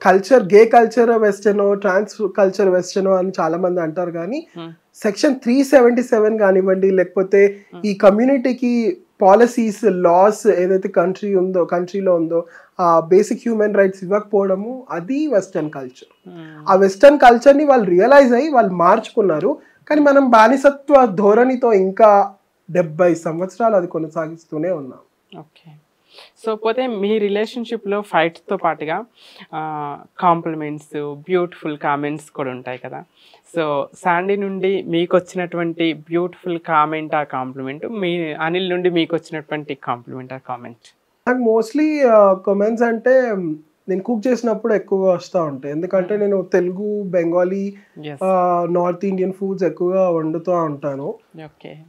కల్చర్ గే కల్చర్ వెస్టర్న్, ట్రాన్స్ కల్చర్ వెస్టర్న్ అని చాలా మంది అంటారు, కానీ సెక్షన్ 377 కానివ్వండి, లేకపోతే ఈ కమ్యూనిటీకి పాలసీస్ లాస్ ఏదైతే కంట్రీలో ఉందో ఆ బేసిక్ హ్యూమన్ రైట్స్ ఇవ్వకపోవడము, అది వెస్టర్న్ కల్చర్. ఆ వెస్టర్న్ కల్చర్ని వాళ్ళు రియలైజ్ అయ్యి వాళ్ళు మార్చుకున్నారు, కానీ మనం బానిసత్వ ధోరణితో ఇంకా 70 సంవత్సరాలు అది కొనసాగిస్తూనే ఉన్నాం. ఓకే. సో పోతే మీ రిలేషన్షిప్లో ఫైట్స్తో పాటుగా కాంప్లిమెంట్స్, బ్యూటిఫుల్ కామెంట్స్ కూడా ఉంటాయి కదా. సో శాండీ నుండి మీకు వచ్చినటువంటి బ్యూటిఫుల్ కామెంట్ ఆ కాంప్లిమెంట్, మీ అనిల్ నుండి మీకు వచ్చినటువంటి కాంప్లిమెంట్ ఆ కామెంట్? నాకు మోస్ట్లీ కామెంట్స్ అంటే నేను కుక్ చేసినప్పుడు ఎక్కువగా వస్తూ ఉంటాయి, ఎందుకంటే నేను Telugu, Bengali, north Indian foods ఎక్కువగా వండుతూ ఉంటాను.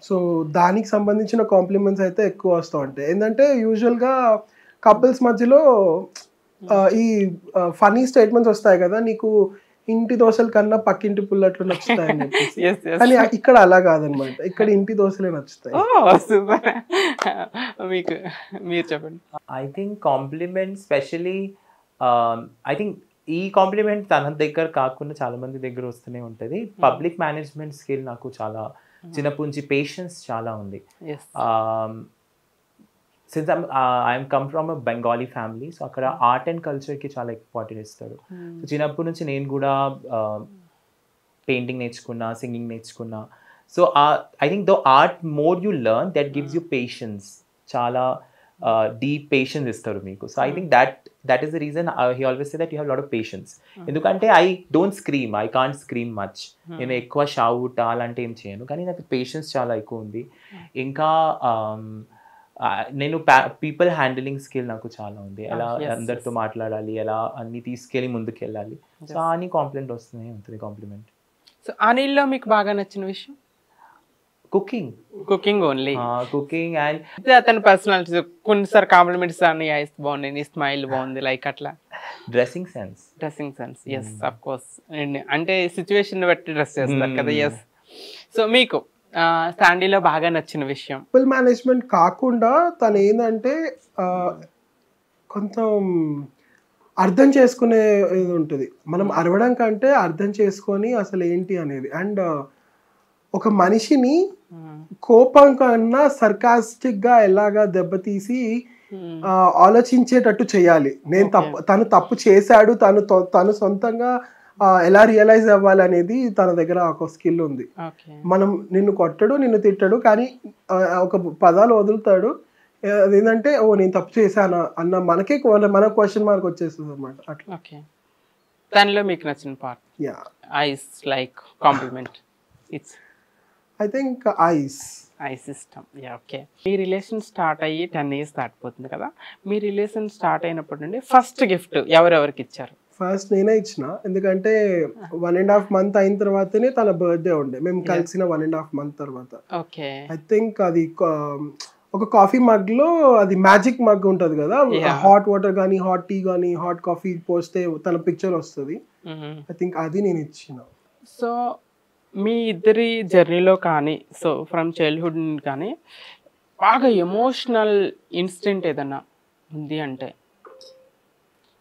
సో దానికి సంబంధించిన కాంప్లిమెంట్స్ అయితే ఎక్కువ వస్తూ ఉంటాయి. ఏంటంటే యూజువల్గా కపుల్స్ మధ్యలో ఈ ఫనీ స్టేట్మెంట్స్ వస్తాయి కదా, నీకు ఇంటి దోశల కన్నా పక్కింటి పుల్లట్లు నచ్చుతాయని చెప్పేసి. కానీ ఇక్కడ అలా కాదనమాట, ఇక్కడ ఇంటి దోశలే నచ్చుతాయి. మీకు మీరు చెప్పండి. I think compliment specially I think ఈ కాంప్లిమెంట్ తన దగ్గర కాకుండా చాలా మంది దగ్గర వస్తూనే ఉంటుంది. పబ్లిక్ మేనేజ్మెంట్ స్కిల్ నాకు చాలా చిన్నప్పటి నుంచి, పేషెన్స్ చాలా ఉంది. Since I'm come from a Bengali family, so అక్కడ ఆర్ట్ అండ్ కల్చర్కి చాలా ఇంపార్టెంట్ ఇస్తారు. సో చిన్నప్పటి నుంచి నేను కూడా పెయింటింగ్ నేర్చుకున్నా, సింగింగ్ నేర్చుకున్నా. So I think the art more you learn that gives you patience, చాలా డీప్ పేషెన్స్ ఇస్తారు మీకు. So I think that is the reason he always say that you have a lot of patience. ఎందుకంటే I don't scream, I can't scream much. నేను ఎక్కువ shout అలాంటి ఏం చేయను, కానీ నాకు పేషెన్స్ చాలా ఎక్కువ ఉంది. ఇంకా నేను పీపుల్ హ్యాండిలింగ్ స్కిల్ నాకు చాలా ఉంది, ఎలా అందరితో మాట్లాడాలి, ఎలా అన్ని తీసుకెళ్ళి ముందుకు వెళ్ళాలి. సో అని కాంప్లిమెంట్ వస్తూనే ఉంటుంది కాంప్లిమెంట్. సో అనిల్లో మీకు బాగా నచ్చిన విషయం? Cooking only. కుకింగ్ అండ్ అతని పర్సనాలిటీ కొన్నిసారి కాంప్లిమెంట్స్ అన్ని, ఐస్ బాగుంది, నీ స్మైల్ బాగుంది, లైక్ అట్లా. Dressing sense yes of course, అంటే సిచ్యువేషన్ బట్టి డ్రెస్ చేస్తారు కదా. ఎస్. సో మీకు శాండీలో బాగా నచ్చిన విషయం? పీపుల్ మేనేజ్మెంట్ కాకుండా తను ఏంటంటే కొంచెం అర్థం చేసుకునే ఇది ఉంటుంది. మనం అరవడం కంటే అర్థం చేసుకొని అసలు ఏంటి అనేది. అండ్ ఒక మనిషిని కోపం కన్నా సర్కాస్టిక్ గా ఎలాగా దెబ్బతీసి ఆలోచించేటట్టు చేయాలి. తను తప్పు చేశాడు, తను సొంతంగా ఎలా రియలైజ్ అవ్వాలి అనేది తన దగ్గర ఒక స్కిల్ ఉంది. మనం నిన్ను కొట్టడు, నిన్ను తిట్టడు, కానీ ఒక పదాలు వదులుతాడు, అదేంటంటే ఓ నేను తప్పు చేశానా అన్న మనకే మన క్వశ్చన్ మార్క్ వచ్చేస్తుంది అనమాట. అట్లా. దానిలో మీకు నచ్చిన part? Eyes like compliment. It's I think eye system. Okay. మీ రిలేషన్ స్టార్ట్ అయ్యి 10 ఇయర్స్ దాటిపోతుంది కదా, మీ రిలేషన్ స్టార్ట్ అయినప్పటి నుండి ఫస్ట్ గిఫ్ట్ ఎవరెవరికి ఇచ్చారు? ఫస్ట్ నేనే ఇచ్చిన, ఎందుకంటే 1.5 month అయిన తర్వాతనే తన బర్త్డే ఉండే, మేము కలిసిన 1.5 month తర్వాత. ఓకే. ఐ థింక్ అది ఒక కాఫీ మగ్ లో, అది మ్యాజిక్ మగ్ ఉంటది కదా, హాట్ వాటర్ కానీ హాట్ టీ కానీ హాట్ కాఫీ పోస్తే తన పిక్చర్ వస్తుంది. ఐ థింక్ అది నేను ఇచ్చిన. సో మీ ఇద్దరి జర్నీలో కానీ, సో ఫ్రమ్ చైల్డ్హుడ్ కానీ బాగా ఎమోషనల్ ఇన్సిడెంట్ ఏదన్నా ఉంది అంటే?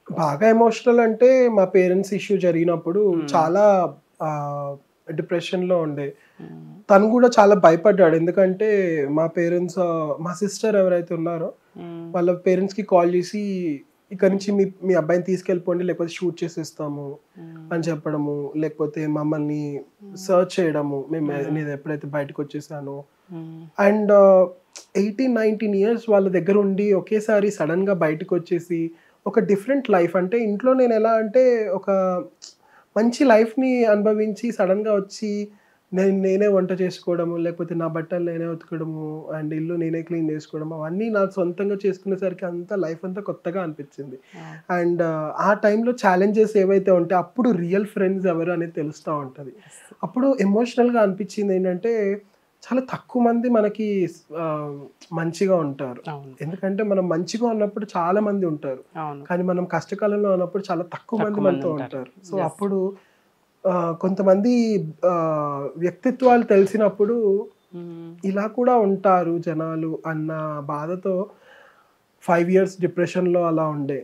బాగా ఎమోషనల్ అంటే మా పేరెంట్స్ ఇష్యూ జరిగినప్పుడు చాలా డిప్రెషన్లో ఉండే. తను కూడా చాలా భయపడ్డాడు, ఎందుకంటే మా పేరెంట్స్, మా సిస్టర్ ఎవరైతే ఉన్నారో వాళ్ళ పేరెంట్స్కి కాల్ చేసి ఇక్కడ నుంచి మీ అబ్బాయిని తీసుకెళ్ళిపోండి, లేకపోతే షూట్ చేసేస్తాము అని చెప్పడము, లేకపోతే మమ్మల్ని సర్చ్ చేయడము నేను ఎప్పుడైతే బయటకు వచ్చేసానో. అండ్ 18-19 years వాళ్ళ దగ్గర ఉండి ఒకేసారి సడన్గా బయటకు వచ్చేసి ఒక డిఫరెంట్ లైఫ్, అంటే ఇంట్లో నేను ఎలా అంటే ఒక మంచి లైఫ్ని అనుభవించి సడన్గా వచ్చి నేనే వంట చేసుకోవడము, లేకపోతే నా బట్టలు నేనే ఉతకడము, అండ్ ఇల్లు నేనే క్లీన్ చేసుకోవడము, అవన్నీ నా సొంతంగా చేసుకునేసరికి అంతా లైఫ్ అంతా కొత్తగా అనిపించింది. అండ్ ఆ టైంలో ఛాలెంజెస్ ఏవైతే ఉంటే అప్పుడు రియల్ ఫ్రెండ్స్ ఎవరు అనేది తెలుస్తూ ఉంటుంది. అప్పుడు ఎమోషనల్గా అనిపించింది ఏంటంటే చాలా తక్కువ మంది మనకి మంచిగా ఉంటారు, ఎందుకంటే మనం మంచిగా ఉన్నప్పుడు చాలా మంది ఉంటారు, కానీ మనం కష్టకాలంలో ఉన్నప్పుడు చాలా తక్కువ మంది మనతో ఉంటారు. సో అప్పుడు కొంతమంది వ్యక్తిత్వాలు తెలిసినప్పుడు ఇలా కూడా ఉంటారు జనాలు అన్న బాధతో 5 years డిప్రెషన్లో అలా ఉండే.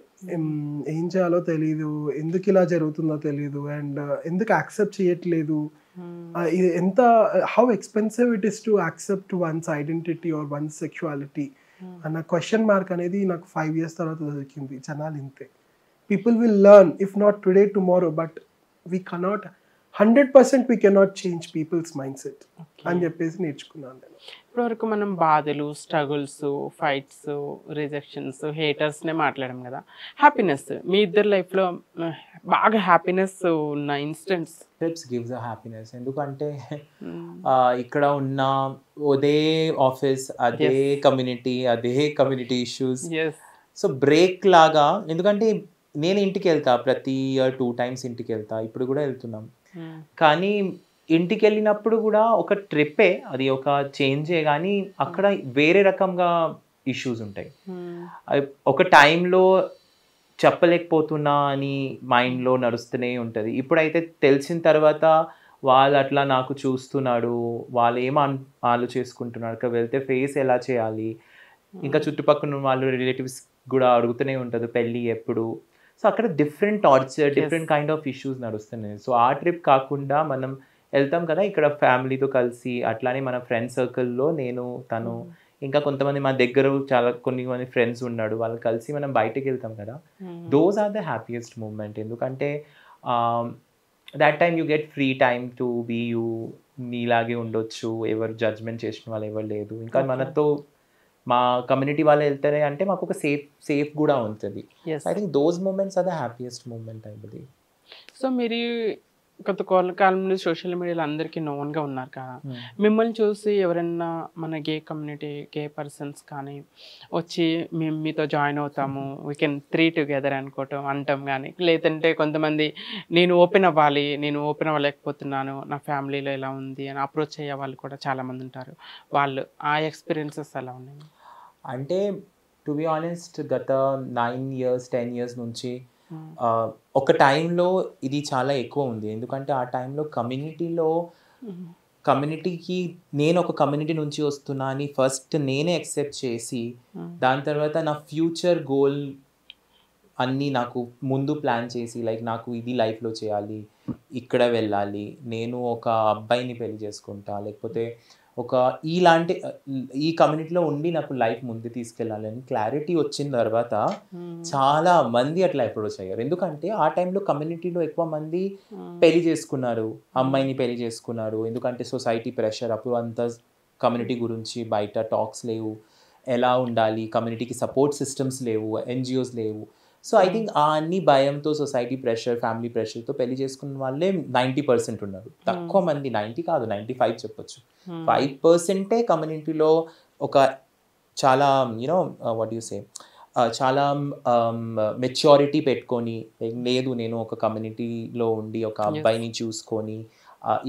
ఏం చేయాలో తెలీదు, ఎందుకు ఇలా జరుగుతుందో తెలీదు, అండ్ ఎందుకు యాక్సెప్ట్ చేయట్లేదు, ఎంత how expensive it is to accept one's identity or one's sexuality అన్న క్వశ్చన్ మార్క్ అనేది నాకు 5 years తర్వాత దొరికింది. జనాలు ఇంతే, people will learn if not today tomorrow, but we cannot 100% we cannot change people's mind set అని చెప్పేసి నేర్చుకున్నాను నేను. ఇప్పటివరకు మనం బాధలు, స్ట్రగుల్స్, ఫైట్స్, రిజెక్షన్స్, హేటర్స్నే మాట్లాడాం కదా. హ్యాపీనెస్, మీ ఇద్దరు లైఫ్లో బాగా హ్యాపీనెస్ ఉన్న ఇన్స్టెంట్స్? ట్రిప్స్ గివ్స్ అ హ్యాపీనెస్, ఎందుకంటే ఇక్కడ ఉన్న అదే ఆఫీస్, అదే కమ్యూనిటీ ఇష్యూస్, సో బ్రేక్ లాగా. ఎందుకంటే నేను ఇంటికి వెళ్తా, ప్రతి ఇయర్ 2 times ఇంటికి వెళ్తా, ఇప్పుడు కూడా వెళ్తున్నాం. కానీ ఇంటికి వెళ్ళినప్పుడు కూడా ఒక ట్రిప్పే, అది ఒక చేంజే, కానీ అక్కడ వేరే రకంగా ఇష్యూస్ ఉంటాయి. ఒక టైంలో చెప్పలేకపోతున్నా అని మైండ్లో నడుస్తూనే ఉంటుంది. ఇప్పుడైతే తెలిసిన తర్వాత వాళ్ళు అట్లా నాకు చూస్తున్నాడు, వాళ్ళు ఏం ఆలోచించుకుంటున్నారు, అక్కడ వెళ్తే ఫేస్ ఎలా చేయాలి, ఇంకా చుట్టుపక్కల వాళ్ళు రిలేటివ్స్ కూడా అడుగుతూనే ఉంటుంది పెళ్ళి ఎప్పుడు. సో అక్కడ different torture, different kind of issues నడుస్తున్నాయి. సో ఆ ట్రిప్ కాకుండా మనం వెళ్తాం కదా ఇక్కడ ఫ్యామిలీతో కలిసి, అట్లానే మన ఫ్రెండ్ సర్కిల్లో నేను, తను, ఇంకా కొంతమంది మా దగ్గర కొన్ని ఫ్రెండ్స్ ఉన్నాడు, వాళ్ళు కలిసి మనం బయటకు వెళ్తాం కదా. Those are the happiest moment, ఎందుకంటే that time you get free time to be you, నీలాగే ఉండొచ్చు, ఎవరు జడ్జ్మెంట్ చేసిన వాళ్ళు ఎవరు లేదు. ఇంకా మనతో మా కమ్యూనిటీ వాళ్ళు వెళ్తారే అంటే మాకు ఒక సేఫ్ కూడా ఉంటుంది. I think those moments are the happiest moment I believe. So మీరు కొంత కాలం నుండి సోషల్ మీడియాలో అందరికీ నోన్గా ఉన్నారు కదా, మిమ్మల్ని చూసి ఎవరైనా మన గే కమ్యూనిటీ, గే పర్సన్స్ కానీ వచ్చి మేము మీతో జాయిన్ అవుతాము, వీ కెన్ 3 together అనుకోవటం అంటాం, కానీ లేదంటే కొంతమంది నేను ఓపెన్ అవ్వలేకపోతున్నాను, నా ఫ్యామిలీలో ఎలా ఉంది అని అప్రోచ్ అయ్యే వాళ్ళు కూడా చాలామంది ఉంటారు. వాళ్ళు ఆ ఎక్స్పీరియన్సెస్ ఎలా ఉన్నాయి? అంటే టు బి ఆనెస్ట్, గత 9 years 10 years నుంచి ఒక టైంలో ఇది చాలా ఎక్కువ ఉంది. ఎందుకంటే ఆ టైంలో కమ్యూనిటీకి నేను ఒక కమ్యూనిటీ నుంచి వస్తున్నా అని ఫస్ట్ నేనే యాక్సెప్ట్ చేసి, దాని తర్వాత నా ఫ్యూచర్ గోల్ అన్నీ నాకు ముందు ప్లాన్ చేసి, లైక్ నాకు ఇది లైఫ్లో చేయాలి, ఇక్కడ వెళ్ళాలి, నేను ఒక అబ్బాయిని పెళ్లి చేసుకుంటా, లేకపోతే ఈ కమ్యూనిటీలో ఉండి నాకు లైఫ్ ముందు తీసుకెళ్ళాలని క్లారిటీ వచ్చిన తర్వాత చాలా మంది అట్లా అప్రోచ్ అయ్యారు. ఎందుకంటే ఆ టైంలో కమ్యూనిటీలో ఎక్కువ మంది పెళ్లి చేసుకున్నారు, అమ్మాయిని పెళ్లి చేసుకున్నారు, ఎందుకంటే సొసైటీ ప్రెషర్, అప్పుడు అంత కమ్యూనిటీ గురించి బయట టాక్స్ లేవు, ఎలా ఉండాలి, కమ్యూనిటీకి సపోర్ట్ సిస్టమ్స్ లేవు, NGOs లేవు. సో ఐ థింక్ ఆ అన్ని భయంతో సొసైటీ ప్రెషర్ ఫ్యామిలీ ప్రెషర్తో పెళ్లి చేసుకున్న వాళ్ళే 90% ఉన్నారు. తక్కువ మంది, 90 కాదు 95 చెప్పొచ్చు. 5% కమ్యూనిటీలో ఒక చాలా యూనో వాట్ యు సే చాలా మెచ్యూరిటీ పెట్టుకొని, లేదు నేను ఒక కమ్యూనిటీలో ఉండి ఒక అబ్బాయిని చూసుకొని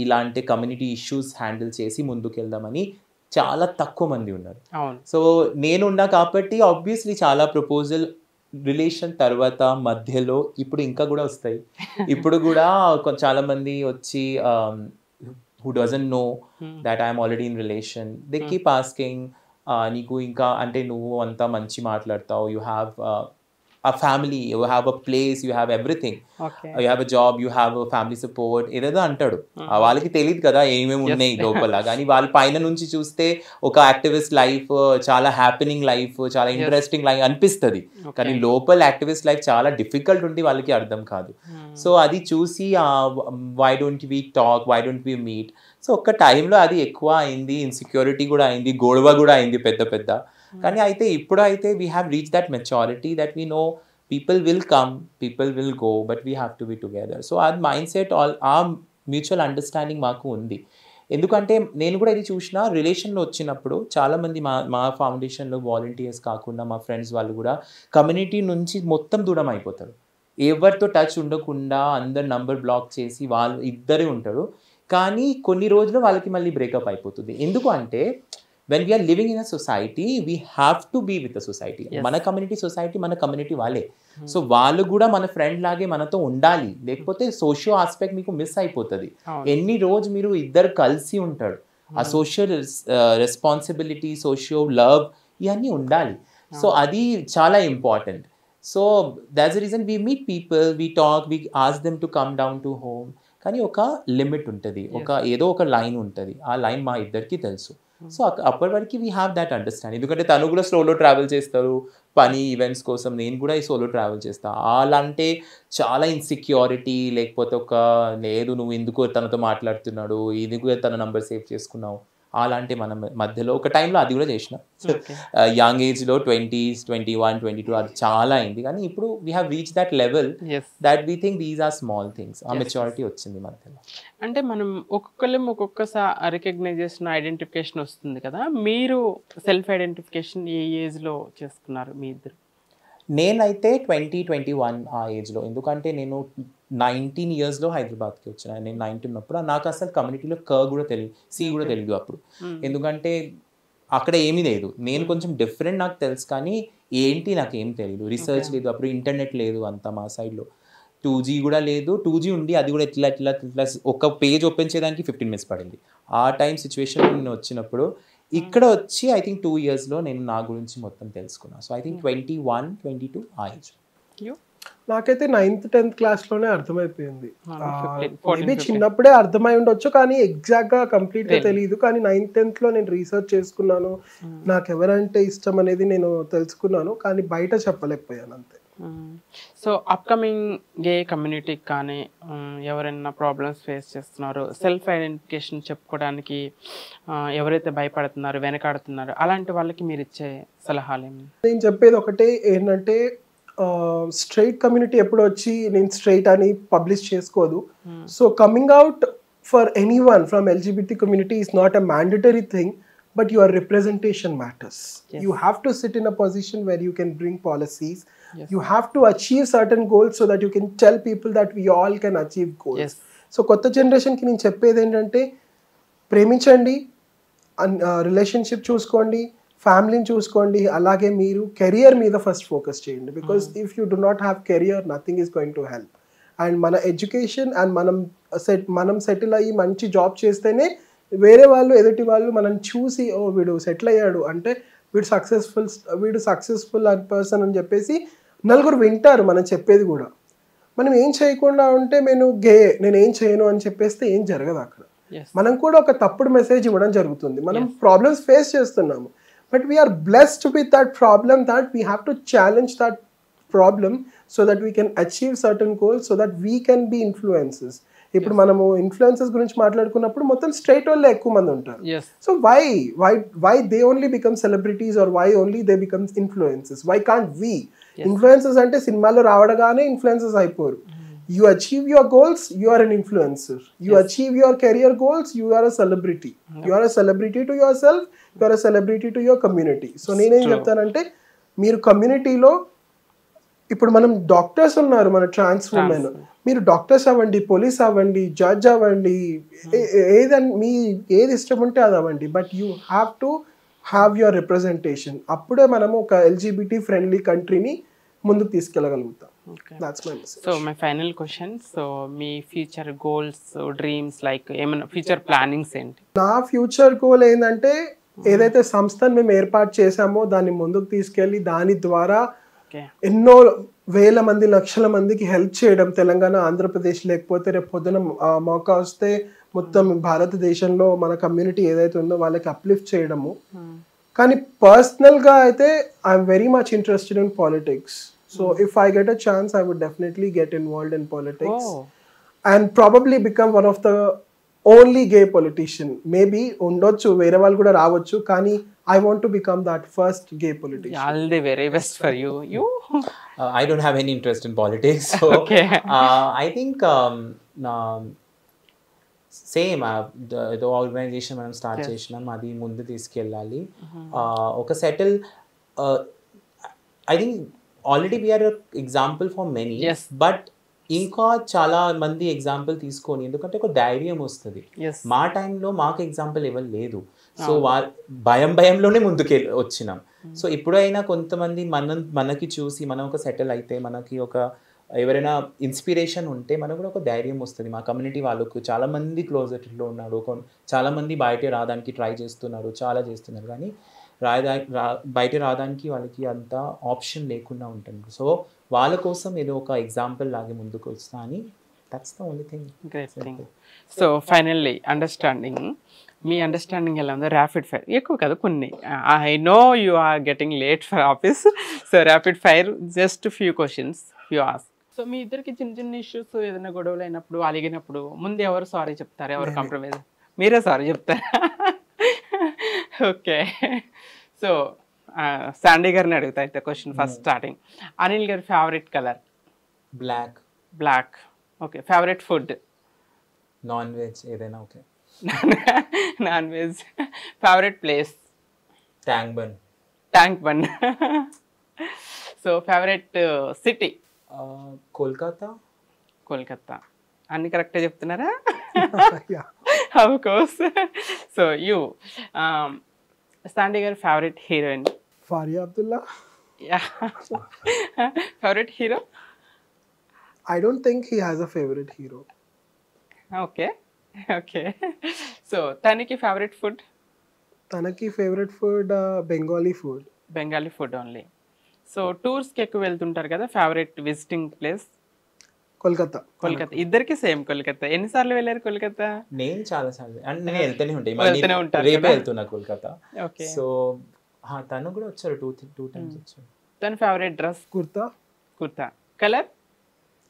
ఇలాంటి కమ్యూనిటీ ఇష్యూస్ హ్యాండిల్ చేసి ముందుకెళ్దామని చాలా తక్కువ మంది ఉన్నారు. సో నేనున్నా కాబట్టి ఆబ్వియస్లీ చాలా ప్రపోజల్ రిలేషన్ తర్వాత మధ్యలో ఇప్పుడు ఇంకా కూడా వస్తాయి. ఇప్పుడు కూడా చాలా మంది వచ్చి who doesn't know that I am already in relation, they keep asking నీకు ఇంకా అంటే నువ్వు అంతా మంచి మాట్లాడతావు, you have a family, you have a place, you have everything, you have a job, you have a family support, ఏదేదో అంటాడు. వాళ్ళకి తెలియదు కదా ఏమేమి ఉన్నాయి లోపల, కానీ వాళ్ళ పైన నుంచి చూస్తే ఒక యాక్టివిస్ట్ లైఫ్ చాలా హ్యాపెనింగ్ లైఫ్, చాలా ఇంట్రెస్టింగ్ లైఫ్ అనిపిస్తుంది, కానీ లోపల యాక్టివిస్ట్ లైఫ్ చాలా డిఫికల్ట్ ఉంది, వాళ్ళకి అర్థం కాదు. సో అది చూసి why don't we talk, why don't we meet. So ఒక్క టైంలో అది ఎక్కువ అయింది, ఇన్సెక్యూరిటీ కూడా అయింది, గొడవ కూడా అయింది పెద్ద పెద్ద. కానీ అయితే ఇప్పుడు అయితే we have reach that maturity that we know people will come, people will go, but we have to be together. So ఆ మైండ్ సెట్ ఆ మ్యూచువల్ అండర్స్టాండింగ్ మాకు ఉంది. ఎందుకంటే నేను కూడా ఇది చూసిన, రిలేషన్లో వచ్చినప్పుడు చాలామంది మా ఫౌండేషన్లో వాలంటీర్స్ కాకుండా మా ఫ్రెండ్స్ వాళ్ళు కూడా కమ్యూనిటీ నుంచి మొత్తం దూరం అయిపోతారు. ఎవరితో టచ్ ఉండకుండా అందరు నంబర్ బ్లాక్ చేసి వాళ్ళు ఇద్దరే ఉంటారు. కానీ కొన్ని రోజులు వాళ్ళకి మళ్ళీ బ్రేకప్ అయిపోతుంది. ఎందుకు అంటే when we are living in a society, we have to be with the society. మన కమ్యూనిటీ సొసైటీ మన కమ్యూనిటీ వాళ్ళే. సో వాళ్ళు కూడా మన ఫ్రెండ్ లాగే మనతో ఉండాలి, లేకపోతే సోషియో ఆస్పెక్ట్ మీకు మిస్ అయిపోతుంది. ఎన్ని రోజు మీరు ఇద్దరు కలిసి ఉంటారు, ఆ సోషల్ రెస్పాన్సిబిలిటీ, సోషియో లవ్ ఇవన్నీ ఉండాలి. సో అది చాలా important. So that's the reason we meet people, we talk, we ask them to come down to home. కానీ ఒక లిమిట్ ఉంటుంది, ఏదో ఒక లైన్ ఉంటుంది, ఆ లైన్ మా ఇద్దరికి తెలుసు. సో అప్పటి వరకు వీ హ్యావ్ దాట్ అండర్స్టాండింగ్. ఎందుకంటే తను కూడా సోలో ట్రావెల్ చేస్తారు పని ఈవెంట్స్ కోసం, నేను కూడా ఈ సోలో ట్రావెల్ చేస్తాను. అలాంటే చాలా ఇన్సెక్యూరిటీ, లేకపోతే ఒక లేదు నువ్వు ఎందుకు తనతో మాట్లాడుతున్నాడు, ఎందుకు తన నంబర్ సేవ్ చేసుకున్నావు, అలాంటి మనం మధ్యలో ఒక టైంలో అది కూడా చేసిన. యంగ్ ఏజ్లో 20s, 21, 22 అది చాలా అయింది. కానీ ఇప్పుడు we have reach that level that we think these are small things. ఆ మెచ్యూరిటీ వచ్చింది మధ్యలో. అంటే మనం ఒక్కొక్కసారి రికగ్నైజేషన్, ఐడెంటిఫికేషన్ వస్తుంది కదా, మీరు సెల్ఫ్ ఐడెంటిఫికేషన్ ఏ ఏజ్లో చేసుకున్నారు మీ ఇద్దరు? నేనైతే 20-21 ఆ ఏజ్లో. ఎందుకంటే నేను 19 yearsలో హైదరాబాద్కి వచ్చిన. నేను 19 ఉన్నప్పుడు నాకు అసలు కమ్యూనిటీలో కూడా తెలియదు, కూడా తెలియదు అప్పుడు. ఎందుకంటే అక్కడ ఏమీ లేదు, నేను కొంచెం డిఫరెంట్ నాకు తెలుసు, కానీ ఏంటి నాకేం తెలియదు. రీసెర్చ్ లేదు అప్పుడు, ఇంటర్నెట్ లేదు అంతా మా సైడ్లో, 2G కూడా లేదు. 2G ఉండి అది కూడా ఇట్లా ఒక పేజ్ ఓపెన్ చేయడానికి 15 minutes పడింది. ఆ టైం సిచ్యువేషన్ నేను వచ్చినప్పుడు ఇక్కడ వచ్చి ఐ థింక్ 2 yearsలో నేను నా గురించి మొత్తం తెలుసుకున్నాను. సో ఐ థింక్ 21-22 ఆ ఏజ్. నాకైతే 9th, 10th క్లాస్లోనే అర్థమైపోయింది. మేబీ చిన్నప్పుడే అర్థమై ఉండొచ్చు, కానీ ఎగ్జాక్ట్గా కంప్లీట్గా తెలియదు. కానీ 9th, 10thలో నేను రీసెర్చ్ చేసుకున్నాను, నాకు ఎవరంటే ఇష్టం అనేది నేను తెలుసుకున్నాను, కానీ బయట చెప్పలేకపోయాను అంతే. సో అప్కమింగ్ గే కమ్యూనిటీకి కానీ ఎవరైనా ప్రాబ్లమ్స్ ఫేస్ చేస్తున్నారో, సెల్ఫ్ ఐడెంటిఫికేషన్ చెప్పుకోవడానికి ఎవరైతే భయపడుతున్నారో, వెనకాడుతున్నారో, అలాంటి వాళ్ళకి మీరు ఇచ్చే సలహాలు ఏమి? నేను చెప్పేది ఒకటే ఏంటంటే, స్ట్రైట్ కమ్యూనిటీ ఎప్పుడు వచ్చి నేను స్ట్రైట్ అని పబ్లిష్ చేసుకోదు. So coming out for anyone from LGBT community is not a mandatory thing, but your representation matters. You have to sit in a position where you can bring policies. You have to achieve certain goals so that you can tell people that we all can achieve goals. So కొత్త జనరేషన్కి నేను చెప్పేది ఏంటంటే, ప్రేమించండి, relationship చూసుకోండి, ఫ్యామిలీని చూసుకోండి, అలాగే మీరు కెరియర్ మీద ఫస్ట్ ఫోకస్ చేయండి. Because if you do not have career, nothing is going to help. And మన ఎడ్యుకేషన్ అండ్ మనం సెటిల్ అయ్యి మంచి జాబ్ చేస్తేనే వేరే వాళ్ళు, ఎదుటి వాళ్ళు మనం చూసి, ఓ వీడు సెటిల్ అయ్యాడు అంటే వీడు సక్సెస్ఫుల్ పర్సన్ అని చెప్పేసి నలుగురు వింటారు మనం చెప్పేది కూడా. మనం ఏం చేయకుండా ఉంటే నేను ఏం చేయను అని చెప్పేస్తే ఏం జరగదు అక్కడ. మనం కూడా ఒక తప్పుడు మెసేజ్ ఇవ్వడం జరుగుతుంది. మనం ప్రాబ్లమ్స్ ఫేస్ చేస్తున్నాము, but we are blessed with that problem, that we have to challenge that problem so that we can achieve certain goals, so that we can be influencers. ఇప్పుడు మనము ఇన్ఫ్లుయెన్సర్స్ గురించి మాట్లాడుకున్నప్పుడు మొత్తం straight వాళ్ళే ఎక్కువ మంది ఉంటారు. So why they only become celebrities or why only they become influencers? Why can't we? Influencers అంటే సినిమాలో రావడగానే ఇన్ఫ్లుయెన్సర్స్ అయిపోరు. You achieve your goals, you are an influencer. You achieve your career goals, you are a celebrity. You are a celebrity to your self, you are a celebrity to your community. So నేనేం చెప్తానంటే, మీరు కమ్యూనిటీలో ఇప్పుడు మనం doctors ఉన్నారు, మన trans women, మీరు doctors అవ్వండి, పోలీస్ అవ్వండి, జడ్జ్ అవ్వండి, మీ ఏది ఇష్టం ఉంటే అది అవ్వండి, but you have to have your representation. అప్పుడే మనము ఒక ఎల్జిబిటీ ఫ్రెండ్లీ కంట్రీని ముందుకు తీసుకెళ్ళగలుగుతాం. So my final question, so మీ ఫ్యూచర్ గోల్స్, డ్రీమ్స్, లైక్ ఏమైనా ఫ్యూచర్ ప్లానింగ్స్ ఏంటి? నా ఫ్యూచర్ గోల్ ఏంటంటే, ఏదైతే సంస్థను మేము ఏర్పాటు చేశామో దాన్ని ముందుకు తీసుకెళ్ళి దాని ద్వారా ఎన్నో వేల మంది, లక్షల మందికి హెల్ప్ చేయడం. తెలంగాణ, ఆంధ్రప్రదేశ్, లేకపోతే రేపు పొద్దున మౌకా వస్తే మొత్తం భారతదేశంలో మన కమ్యూనిటీ ఏదైతే ఉందో వాళ్ళకి అప్లిఫ్ట్ చేయడము. కానీ పర్సనల్గా అయితే I'm very much interested in politics. So if I get a chance, I would definitely get involved in politics and probably become one of the only gay politician. Maybe ఉండొచ్చు, వేరే వాళ్ళు కూడా రావచ్చు, కానీ I want to become that first gay politician. All the very best for you. I don't have any interest in politics. So, okay. I think same ఏదో organization మనం start చేసినాం, అది ముందు తీసుకెళ్ళాలి. ఒక settle, I think already we are example for many, but ఇంకా చాలా మంది ఎగ్జాంపుల్ తీసుకొని, ఎందుకంటే ఒక ధైర్యం వస్తుంది. మా టైంలో మాకు ఎగ్జాంపుల్ ఎవరు లేదు, సో భయంలోనే ముందుకు వచ్చినాం. సో ఇప్పుడైనా కొంతమంది మనకి చూసి మనం ఒక సెటిల్ అయితే, మనకి ఒక ఎవరైనా ఇన్స్పిరేషన్ ఉంటే మనకు కూడా ఒక ధైర్యం వస్తుంది. మా కమ్యూనిటీ వాళ్ళకు చాలా మంది క్లోజెట్లో ఉన్నారు, చాలా మంది బయట రావడానికి ట్రై చేస్తున్నారు, చాలా చేస్తున్నారు, కానీ బయట రావడానికి వాళ్ళకి అంత ఆప్షన్ లేకుండా ఉంటుంది. సో వాళ్ళ కోసం ఏదో ఒక ఎగ్జాంపుల్ లాగే ముందుకు వస్తా అని, that's the only thing. Great thing. So finally understanding, మీ అండర్స్టాండింగ్ ఎలా ఉందో? ర్యాపిడ్ ఫైర్ ఎక్కువ కదా కొన్ని, I know you are getting late for office, so rapid fire, just few questions you ask. So మీ ఇద్దరికి చిన్న చిన్న ఇష్యూస్, ఏదైనా గొడవలు అయినప్పుడు, అలిగినప్పుడు ముందు ఎవరు సారీ చెప్తారు, ఎవరు కాంప్రమైజ్? మీరే సారీ చెప్తారా? ఓకే. సో శాండీ గారిని అడుగుతా అయితే క్వశ్చన్ ఫస్ట్ స్టార్టింగ్. అనిల్ గారి favourite colour? Black. Black. Okay. Favourite food? Non veg ఏదైనా okay. Non veg. Favourite place? Tank Bund. Tank Bund. So favourite city? Kolkata. Kolkata. అన్ని కరెక్ట్గా చెప్తున్నారా? Of course. So you, Sandy గారి favourite heroine? Faria Abdullah. Favourite hero? I don't think he has a favorite hero. Okay. Okay. So తనకి favourite food? తనకి favourite food Bengali food. Bengali food only. So టూర్స్కి ఎక్కువ వెళ్తుంటారు కదా, favourite visiting place? Kolkata. Kolkata. ఇద్దరికి same Kolkata. ఎన్నిసార్లు వెళ్ళారు కోల్కతా? నేను చాలా సార్లు, అంటే నేను వెళ్తూనే ఉంటాను, రేపే వెళ్తున్నా కోల్కతా. ఓకే. సో తను కూడా వచ్చారు, టూ టైమ్స్ వచ్చారు. తన favourite dress? Kurta. Kurta. Colour?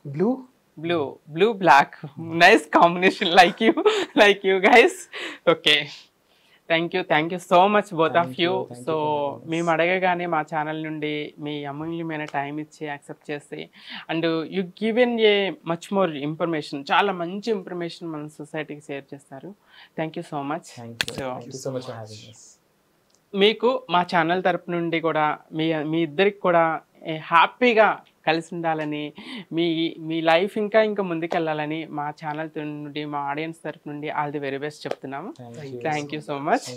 Blue. Blue black. Nice combination, like you guys. Okay. Thank you so much both of you. So మేము అడగగానే మా ఛానల్ నుండి మీ అమూల్యమైన టైం ఇచ్చి యాక్సెప్ట్ చేసి, and you given a much more information, చాలా మంచి ఇన్ఫర్మేషన్ మన సొసైటీకి షేర్ చేస్తారు. Thank you so much. మీకు మా ఛానల్ తరపు నుండి కూడా మీ ఇద్దరికి కూడా హ్యాపీగా కలిసి ఉండాలని, మీ లైఫ్ ఇంకా ముందుకెళ్ళాలని మా ఛానల్ నుండి, మా ఆడియన్స్ తరపు నుండి ఆల్ ది వెరీ బెస్ట్ చెప్తున్నాము. Thank you so much.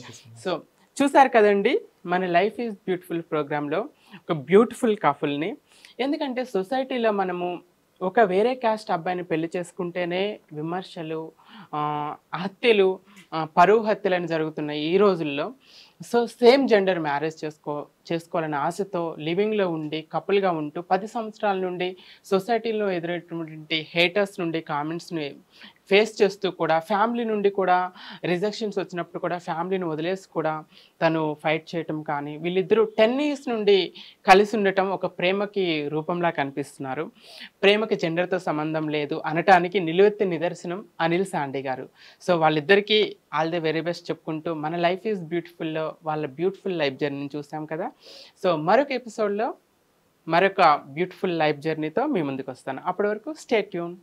So చూసారు కదండి మన లైఫ్ ఈజ్ బ్యూటిఫుల్ ప్రోగ్రాంలో ఒక బ్యూటిఫుల్ కపుల్ని. ఎందుకంటే సొసైటీలో మనము ఒక వేరే క్యాస్ట్ అబ్బాయిని పెళ్లి చేసుకుంటేనే విమర్శలు, హత్యలు, పరువు హత్యలని జరుగుతున్నాయి ఈ రోజుల్లో. సో సేమ్ జెండర్ మ్యారేజ్ చేసుకోవాలనే ఆశతో లివింగ్లో ఉండి కపుల్గా ఉంటూ 10 సంవత్సరాల నుండి సొసైటీలో ఎదురయ్యేటువంటి హేటర్స్ నుండి కామెంట్స్ని ఫేస్ చేస్తూ కూడా, ఫ్యామిలీ నుండి కూడా రిజెక్షన్స్ వచ్చినప్పుడు కూడా ఫ్యామిలీని వదిలేసి కూడా తను ఫైట్ చేయటం కానీ, వీళ్ళిద్దరూ 10 years నుండి కలిసి ఉండటం ఒక ప్రేమకి రూపంలా కనిపిస్తున్నారు. ప్రేమకి జెండర్తో సంబంధం లేదు అనటానికి నిలువెత్తి నిదర్శనం అనిల్ శాండీ గారు. సో వాళ్ళిద్దరికీ ఆల్ ది వెరీ బెస్ట్ చెప్పుకుంటూ మన లైఫ్ ఈజ్ బ్యూటిఫుల్లో వాళ్ళ బ్యూటిఫుల్ లైఫ్ జర్నీని చూసాం కదా. సో మరొక ఎపిసోడ్లో మరొక బ్యూటిఫుల్ లైఫ్ జర్నీతో మీ ముందుకు వస్తాను. అప్పటి వరకు స్టే ట్యూన్.